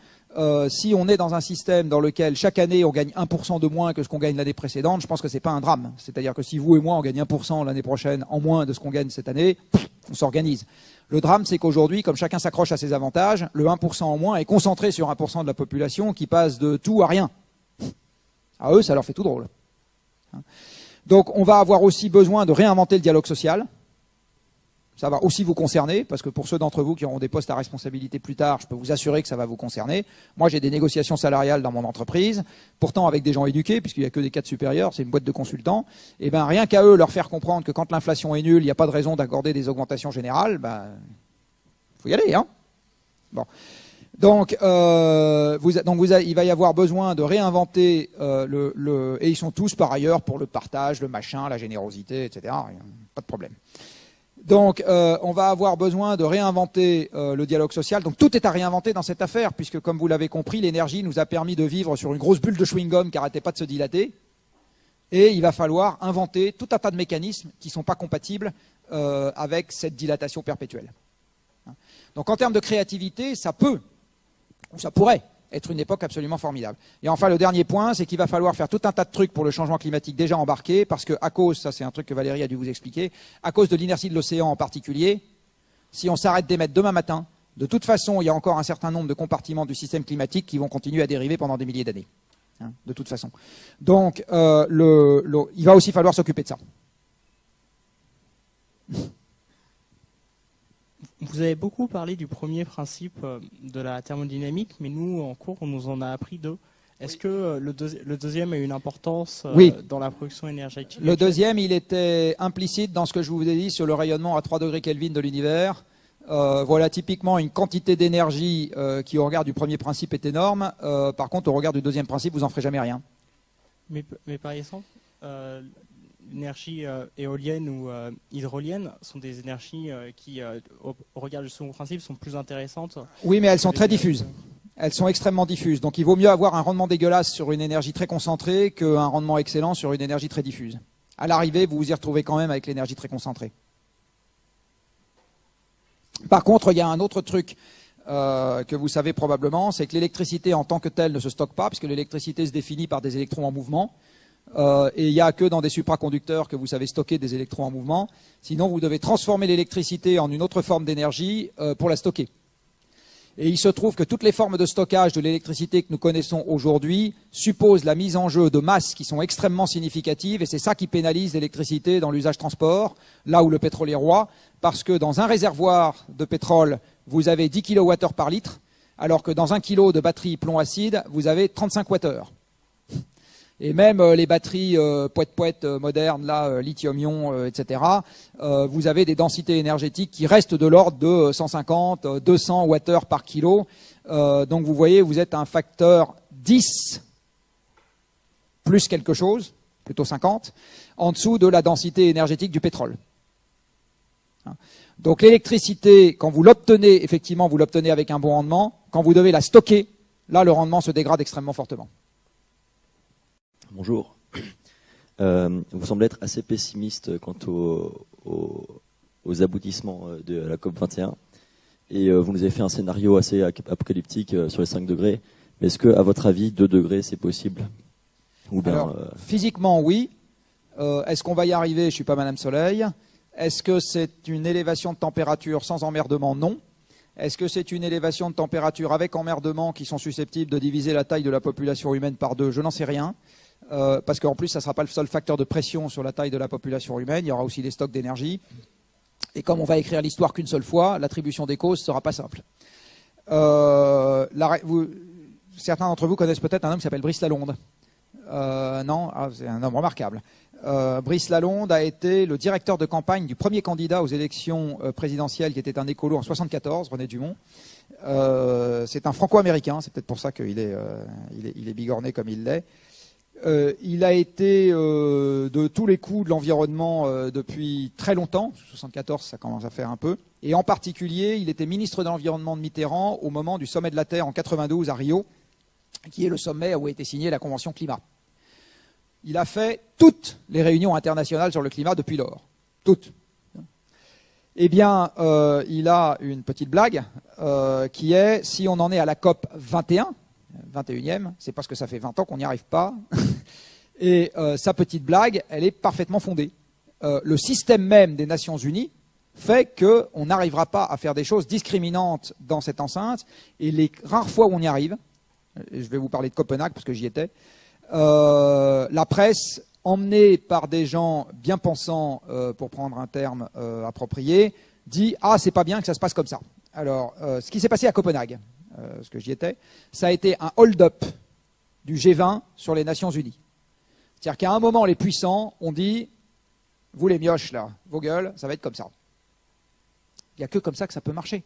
si on est dans un système dans lequel chaque année on gagne 1% de moins que ce qu'on gagne l'année précédente, je pense que c'est pas un drame. C'est-à-dire que si vous et moi on gagne 1% l'année prochaine en moins de ce qu'on gagne cette année, on s'organise. Le drame, c'est qu'aujourd'hui, comme chacun s'accroche à ses avantages, le 1% en moins est concentré sur 1% de la population qui passe de tout à rien. À eux, ça leur fait tout drôle. Donc on va avoir aussi besoin de réinventer le dialogue social. Ça va aussi vous concerner, parce que pour ceux d'entre vous qui auront des postes à responsabilité plus tard, je peux vous assurer que ça va vous concerner. Moi, j'ai des négociations salariales dans mon entreprise, pourtant avec des gens éduqués, puisqu'il n'y a que des cadres supérieurs, c'est une boîte de consultants. Et ben rien qu'à eux leur faire comprendre que quand l'inflation est nulle, il n'y a pas de raison d'accorder des augmentations générales, ben faut y aller, hein. Bon. Donc, il va y avoir besoin de réinventer et ils sont tous par ailleurs pour le partage, le machin, la générosité, etc. Pas de problème. Donc, on va avoir besoin de réinventer le dialogue social. Donc, tout est à réinventer dans cette affaire, puisque, comme vous l'avez compris, l'énergie nous a permis de vivre sur une grosse bulle de chewing-gum qui n'arrêtait pas de se dilater. Et il va falloir inventer tout un tas de mécanismes qui ne sont pas compatibles avec cette dilatation perpétuelle. Donc, en termes de créativité, ça pourrait être une époque absolument formidable. Et enfin, le dernier point, c'est qu'il va falloir faire tout un tas de trucs pour le changement climatique déjà embarqué, parce que à cause, ça c'est un truc que Valérie a dû vous expliquer, à cause de l'inertie de l'océan en particulier, si on s'arrête d'émettre demain matin, de toute façon, il y a encore un certain nombre de compartiments du système climatique qui vont continuer à dériver pendant des milliers d'années. De toute façon. Donc, il va aussi falloir s'occuper de ça. Vous avez beaucoup parlé du premier principe de la thermodynamique, mais nous, en cours, on nous en a appris deux. Est-ce que le deuxième a une importance dans la production énergétique? Le deuxième, il était implicite dans ce que je vous ai dit sur le rayonnement à 3 degrés Kelvin de l'univers. Voilà typiquement une quantité d'énergie qui, au regard du premier principe, est énorme. Par contre, au regard du deuxième principe, vous n'en ferez jamais rien. Mais par exemple, l'énergie éolienne ou hydrolienne sont des énergies qui, au regard du second principe, sont plus intéressantes. Oui, mais elles sont très diffuses. Elles sont extrêmement diffuses. Donc il vaut mieux avoir un rendement dégueulasse sur une énergie très concentrée qu'un rendement excellent sur une énergie très diffuse. À l'arrivée, vous vous y retrouvez quand même avec l'énergie très concentrée. Par contre, il y a un autre truc que vous savez probablement, c'est que l'électricité en tant que telle ne se stocke pas, puisque l'électricité se définit par des électrons en mouvement. Et il n'y a que dans des supraconducteurs que vous savez stocker des électrons en mouvement. Sinon, vous devez transformer l'électricité en une autre forme d'énergie pour la stocker. Et il se trouve que toutes les formes de stockage de l'électricité que nous connaissons aujourd'hui supposent la mise en jeu de masses qui sont extrêmement significatives, et c'est ça qui pénalise l'électricité dans l'usage transport, là où le pétrole est roi, parce que dans un réservoir de pétrole, vous avez 10 kWh par litre, alors que dans 1 kg de batterie plomb-acide, vous avez 35 Wh. Et même les batteries poète-poète modernes, là, lithium-ion, etc., vous avez des densités énergétiques qui restent de l'ordre de 150, 200 Wh par kilo. Donc vous voyez, vous êtes à un facteur 10 plus quelque chose, plutôt 50, en dessous de la densité énergétique du pétrole. Donc l'électricité, quand vous l'obtenez, effectivement, vous l'obtenez avec un bon rendement. Quand vous devez la stocker, là, le rendement se dégrade extrêmement fortement. Bonjour. Vous semblez être assez pessimiste quant aux aboutissements de la COP21. Et vous nous avez fait un scénario assez apocalyptique sur les 5 degrés. Mais est-ce que, à votre avis, 2 degrés, c'est possible? Ou bien, alors, physiquement, oui. Est-ce qu'on va y arriver? Je ne suis pas Madame Soleil. Est-ce que c'est une élévation de température sans emmerdement? Non. Est-ce que c'est une élévation de température avec emmerdement qui sont susceptibles de diviser la taille de la population humaine par 2? Je n'en sais rien. Parce qu'en plus, ça ne sera pas le seul facteur de pression sur la taille de la population humaine. Il y aura aussi des stocks d'énergie. Et comme on va écrire l'histoire qu'une seule fois, l'attribution des causes ne sera pas simple. Certains d'entre vous connaissent peut-être un homme qui s'appelle Brice Lalonde. Non, c'est un homme remarquable. Brice Lalonde a été le directeur de campagne du premier candidat aux élections présidentielles qui était un écolo en 1974, René Dumont. C'est un franco-américain, c'est peut-être pour ça qu'il est bigorné comme il l'est. Il a été de tous les coups de l'environnement depuis très longtemps. 74, ça commence à faire un peu. Et en particulier, il était ministre de l'Environnement de Mitterrand au moment du sommet de la Terre en 92 à Rio, qui est le sommet où a été signée la Convention climat. Il a fait toutes les réunions internationales sur le climat depuis lors. Toutes. Eh bien, il a une petite blague qui est, si on en est à la COP 21, 21e, c'est parce que ça fait 20 ans qu'on n'y arrive pas. Et sa petite blague, elle est parfaitement fondée. Le système même des Nations Unies fait qu'on n'arrivera pas à faire des choses discriminantes dans cette enceinte. Et les rares fois où on y arrive, je vais vous parler de Copenhague parce que j'y étais, la presse, emmenée par des gens bien pensants, pour prendre un terme approprié, dit « Ah, c'est pas bien que ça se passe comme ça ». Alors, ce qui s'est passé à Copenhague, parce que j'y étais, ça a été un hold-up du G20 sur les Nations Unies. C'est-à-dire qu'à un moment, les puissants ont dit « Vous les mioches, là, vos gueules, ça va être comme ça ». Il n'y a que comme ça que ça peut marcher.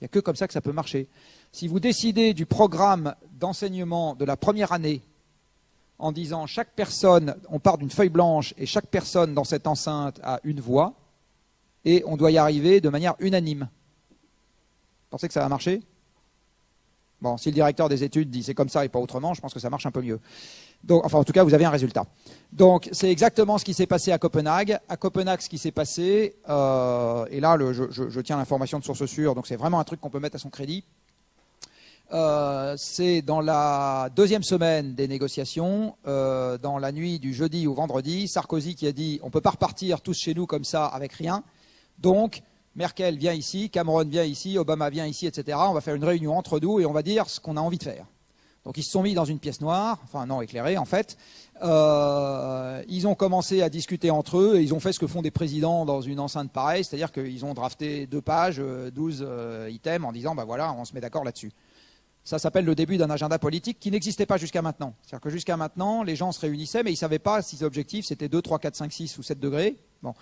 Il n'y a que comme ça que ça peut marcher. Si vous décidez du programme d'enseignement de la première année en disant chaque personne, on part d'une feuille blanche et chaque personne dans cette enceinte a une voix et on doit y arriver de manière unanime. Vous pensez que ça va marcher? Bon, si le directeur des études dit c'est comme ça et pas autrement, je pense que ça marche un peu mieux. Donc, enfin, en tout cas, vous avez un résultat. Donc, c'est exactement ce qui s'est passé à Copenhague. À Copenhague, ce qui s'est passé, et là, je tiens l'information de source sûre, donc c'est vraiment un truc qu'on peut mettre à son crédit. C'est dans la deuxième semaine des négociations, dans la nuit du jeudi au vendredi, Sarkozy qui a dit on ne peut pas repartir tous chez nous comme ça avec rien. Donc, Merkel vient ici, Cameron vient ici, Obama vient ici, etc. On va faire une réunion entre nous et on va dire ce qu'on a envie de faire. Donc ils se sont mis dans une pièce noire, enfin non éclairée en fait. Ils ont commencé à discuter entre eux et ils ont fait ce que font des présidents dans une enceinte pareille, c'est-à-dire qu'ils ont drafté 2 pages, 12 items en disant bah voilà, on se met d'accord là-dessus. Ça s'appelle le début d'un agenda politique qui n'existait pas jusqu'à maintenant. C'est-à-dire que jusqu'à maintenant, les gens se réunissaient mais ils ne savaient pas si l'objectif c'était 2, 3, 4, 5, 6 ou 7 degrés. Bon.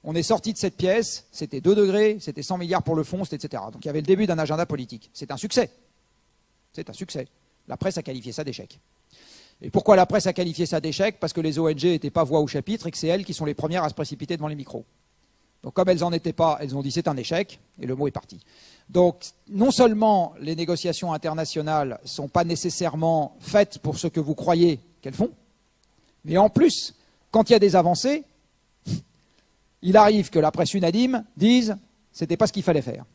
On est sorti de cette pièce, c'était 2 degrés, c'était 100 milliards pour le fonds, etc. Donc il y avait le début d'un agenda politique. C'est un succès. C'est un succès. La presse a qualifié ça d'échec. Et pourquoi la presse a qualifié ça d'échec? Parce que les ONG n'étaient pas voix au chapitre et que c'est elles qui sont les premières à se précipiter devant les micros. Donc comme elles n'en étaient pas, elles ont dit c'est un échec et le mot est parti. Donc non seulement les négociations internationales ne sont pas nécessairement faites pour ce que vous croyez qu'elles font, mais en plus, quand il y a des avancées, il arrive que la presse unanime dise c'était pas ce qu'il fallait faire.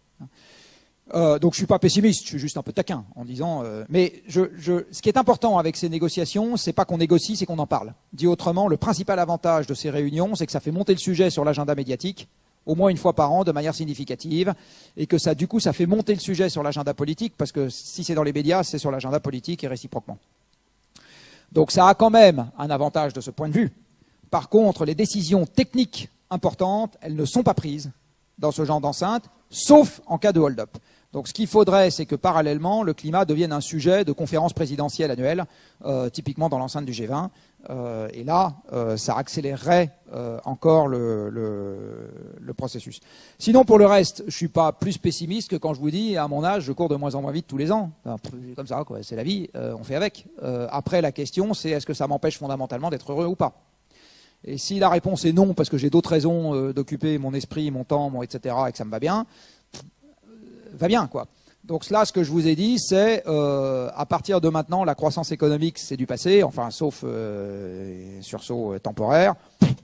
Donc je suis pas pessimiste, je suis juste un peu taquin en disant. Mais ce qui est important avec ces négociations, c'est pas qu'on négocie, c'est qu'on en parle. Dit autrement, le principal avantage de ces réunions, c'est que ça fait monter le sujet sur l'agenda médiatique, au moins une fois par an, de manière significative, et que ça, du coup, ça fait monter le sujet sur l'agenda politique, parce que si c'est dans les médias, c'est sur l'agenda politique et réciproquement. Donc ça a quand même un avantage de ce point de vue. Par contre, les décisions techniques importantes, elles ne sont pas prises dans ce genre d'enceinte, sauf en cas de hold-up. Donc ce qu'il faudrait, c'est que parallèlement, le climat devienne un sujet de conférence présidentielle annuelle, typiquement dans l'enceinte du G20. Et là, ça accélérerait encore le processus. Sinon, pour le reste, je ne suis pas plus pessimiste que quand je vous dis, à mon âge, je cours de moins en moins vite tous les ans. Enfin, comme ça, quoi, c'est la vie, on fait avec. Après, la question, c'est est-ce que ça m'empêche fondamentalement d'être heureux ou pas? Et si la réponse est non, parce que j'ai d'autres raisons d'occuper mon esprit, mon temps, etc., et que ça me va bien, quoi. Donc là, ce que je vous ai dit, c'est à partir de maintenant, la croissance économique, c'est du passé, enfin, sauf sursaut temporaire.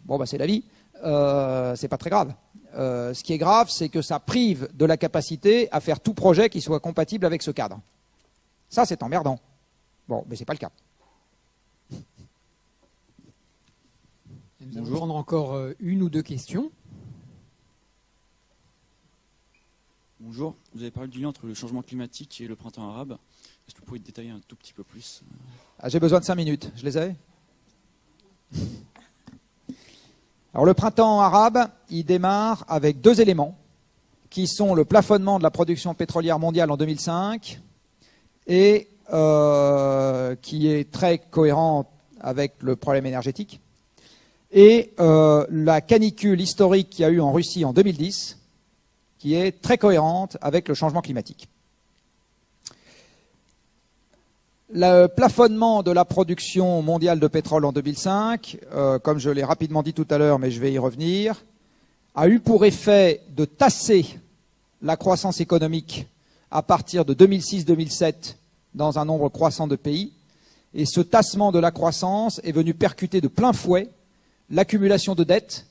Bon, bah, c'est la vie. C'est pas très grave. Ce qui est grave, c'est que ça prive de la capacité à faire tout projet qui soit compatible avec ce cadre. Ça, c'est emmerdant. Bon, mais c'est pas le cas. Nous allons prendre encore une ou deux questions. Bonjour, vous avez parlé du lien entre le changement climatique et le printemps arabe. Est-ce que vous pouvez détailler un tout petit peu plus? J'ai besoin de 5 minutes, je les ai. Alors le printemps arabe, il démarre avec 2 éléments qui sont le plafonnement de la production pétrolière mondiale en 2005 et qui est très cohérent avec le problème énergétique, et la canicule historique qu'il y a eu en Russie en 2010, qui est très cohérente avec le changement climatique. Le plafonnement de la production mondiale de pétrole en 2005, comme je l'ai rapidement dit tout à l'heure, mais je vais y revenir, a eu pour effet de tasser la croissance économique à partir de 2006-2007 dans un nombre croissant de pays. Et ce tassement de la croissance est venu percuter de plein fouet l'accumulation de dettes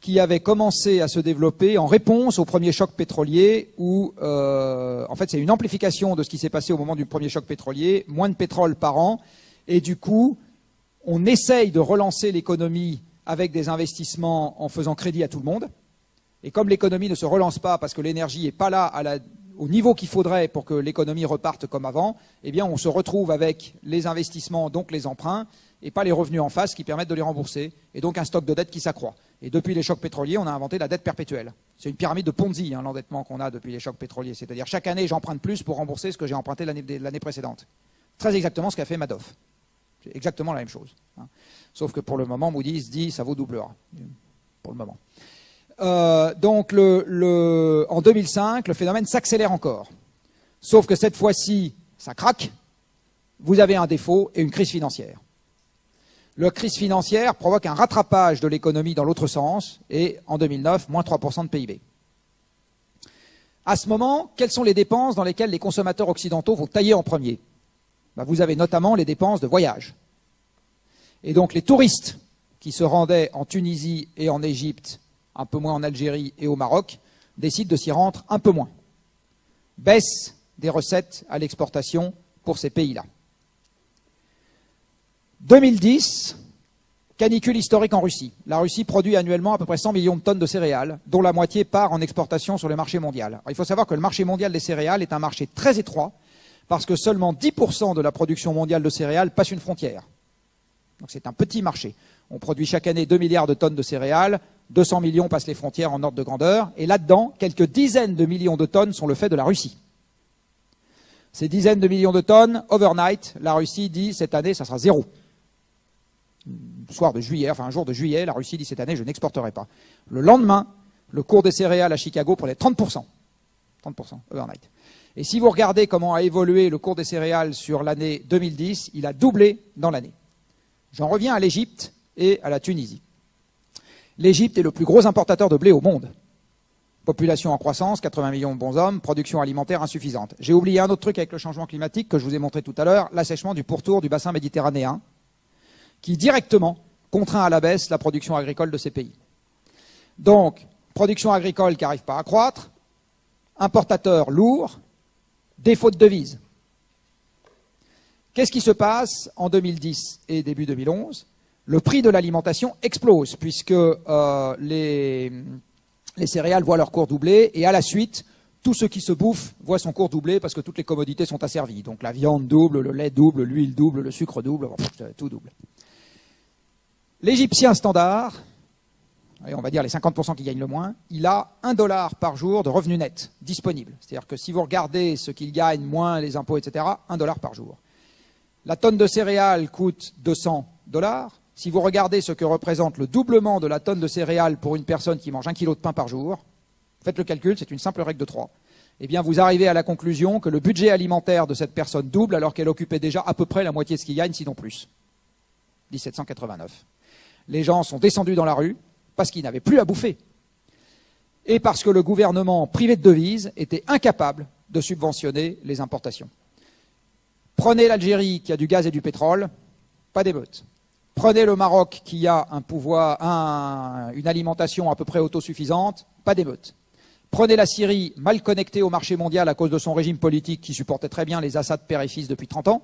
qui avait commencé à se développer en réponse au premier choc pétrolier où, en fait, c'est une amplification de ce qui s'est passé au moment du premier choc pétrolier, moins de pétrole par an, et du coup, on essaye de relancer l'économie avec des investissements en faisant crédit à tout le monde. Et comme l'économie ne se relance pas parce que l'énergie n'est pas là au niveau qu'il faudrait pour que l'économie reparte comme avant, eh bien, on se retrouve avec les investissements, donc les emprunts, et pas les revenus en face qui permettent de les rembourser, et donc un stock de dette qui s'accroît. Et depuis les chocs pétroliers, on a inventé la dette perpétuelle. C'est une pyramide de Ponzi, l'endettement qu'on a depuis les chocs pétroliers. C'est-à-dire chaque année, j'emprunte plus pour rembourser ce que j'ai emprunté l'année précédente. Très exactement ce qu'a fait Madoff. C'est exactement la même chose. Sauf que pour le moment, Moody's dit ça vaut double A. Pour le moment. Donc en 2005, le phénomène s'accélère encore. Sauf que cette fois-ci, ça craque. Vous avez un défaut et une crise financière. La crise financière provoque un rattrapage de l'économie dans l'autre sens et en 2009, moins 3% de PIB. À ce moment, quelles sont les dépenses dans lesquelles les consommateurs occidentaux vont tailler en premier? Vous avez notamment les dépenses de voyage. Et donc les touristes qui se rendaient en Tunisie et en Égypte, un peu moins en Algérie et au Maroc, décident de s'y rendre un peu moins. Baisse des recettes à l'exportation pour ces pays-là. 2010, canicule historique en Russie. La Russie produit annuellement à peu près 100 millions de tonnes de céréales, dont la moitié part en exportation sur le marché mondial. Alors, il faut savoir que le marché mondial des céréales est un marché très étroit, parce que seulement 10% de la production mondiale de céréales passe une frontière. Donc c'est un petit marché. On produit chaque année 2 milliards de tonnes de céréales, 200 millions passent les frontières en ordre de grandeur, et là-dedans, quelques dizaines de millions de tonnes sont le fait de la Russie. Ces dizaines de millions de tonnes, overnight, la Russie dit cette année, ça sera zéro. Soir de juillet, enfin un jour de juillet, la Russie dit cette année, je n'exporterai pas. Le lendemain, le cours des céréales à Chicago prenait 30%. 30% overnight. Et si vous regardez comment a évolué le cours des céréales sur l'année 2010, il a doublé dans l'année. J'en reviens à l'Égypte et à la Tunisie. L'Égypte est le plus gros importateur de blé au monde. Population en croissance, 80 millions de bonshommes, production alimentaire insuffisante. J'ai oublié un autre truc avec le changement climatique que je vous ai montré tout à l'heure, l'assèchement du pourtour du bassin méditerranéen, qui directement contraint à la baisse la production agricole de ces pays. Donc, production agricole qui n'arrive pas à croître, importateurs lourds, défaut de devise. Qu'est-ce qui se passe en 2010 et début 2011? Le prix de l'alimentation explose, puisque les céréales voient leur cours doubler, et à la suite, tout ce qui se bouffe voit son cours doubler, parce que toutes les commodités sont asservies. Donc la viande double, le lait double, l'huile double, le sucre double, tout double. L'Égyptien standard, et on va dire les 50% qui gagnent le moins, il a $1 par jour de revenu net disponible. C'est-à-dire que si vous regardez ce qu'il gagne, moins les impôts, etc., $1 par jour. La tonne de céréales coûte $200. Si vous regardez ce que représente le doublement de la tonne de céréales pour une personne qui mange 1 kilo de pain par jour, faites le calcul, c'est une simple règle de 3. Eh bien, vous arrivez à la conclusion que le budget alimentaire de cette personne double alors qu'elle occupait déjà à peu près la moitié de ce qu'il gagne, sinon plus. 1789. Les gens sont descendus dans la rue parce qu'ils n'avaient plus à bouffer. Et parce que le gouvernement privé de devises était incapable de subventionner les importations. Prenez l'Algérie qui a du gaz et du pétrole, pas d'émeute. Prenez le Maroc qui a une alimentation à peu près autosuffisante, pas d'émeute. Prenez la Syrie, mal connectée au marché mondial à cause de son régime politique qui supportait très bien les Assad père et fils depuis 30 ans.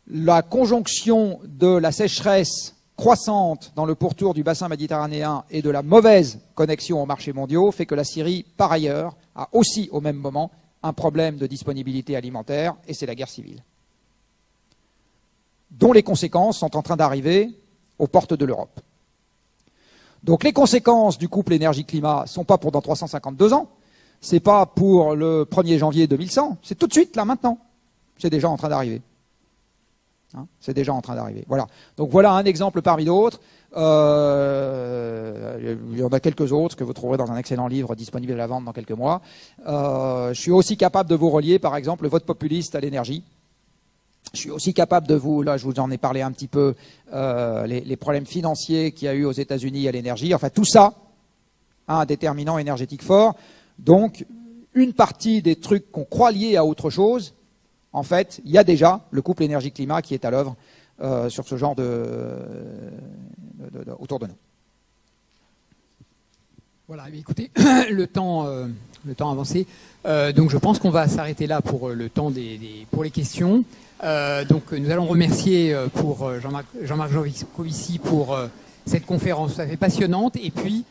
La conjonction de la sécheresse croissante dans le pourtour du bassin méditerranéen et de la mauvaise connexion aux marchés mondiaux fait que la Syrie, par ailleurs, a aussi au même moment un problème de disponibilité alimentaire, et c'est la guerre civile, dont les conséquences sont en train d'arriver aux portes de l'Europe. Donc les conséquences du couple énergie-climat ne sont pas pour dans 352 ans, c'est pas pour le 1er janvier 2100, c'est tout de suite, là, maintenant. C'est déjà en train d'arriver. C'est déjà en train d'arriver. Voilà. Donc voilà un exemple parmi d'autres. Il y en a quelques autres que vous trouverez dans un excellent livre disponible à la vente dans quelques mois. Je suis aussi capable de vous relier, par exemple, le vote populiste à l'énergie. Je suis aussi capable de vous, là je vous en ai parlé un petit peu, les problèmes financiers qu'il y a eu aux États-Unis à l'énergie. Enfin tout ça a un déterminant énergétique fort. Donc une partie des trucs qu'on croit liés à autre chose, en fait, il y a déjà le couple énergie-climat qui est à l'œuvre sur ce genre autour de nous. Voilà, mais écoutez, le temps avancé. Donc je pense qu'on va s'arrêter là pour le temps pour les questions. Donc nous allons remercier pour Jean-Marc Jancovici pour cette conférence tout à fait passionnante. Et puis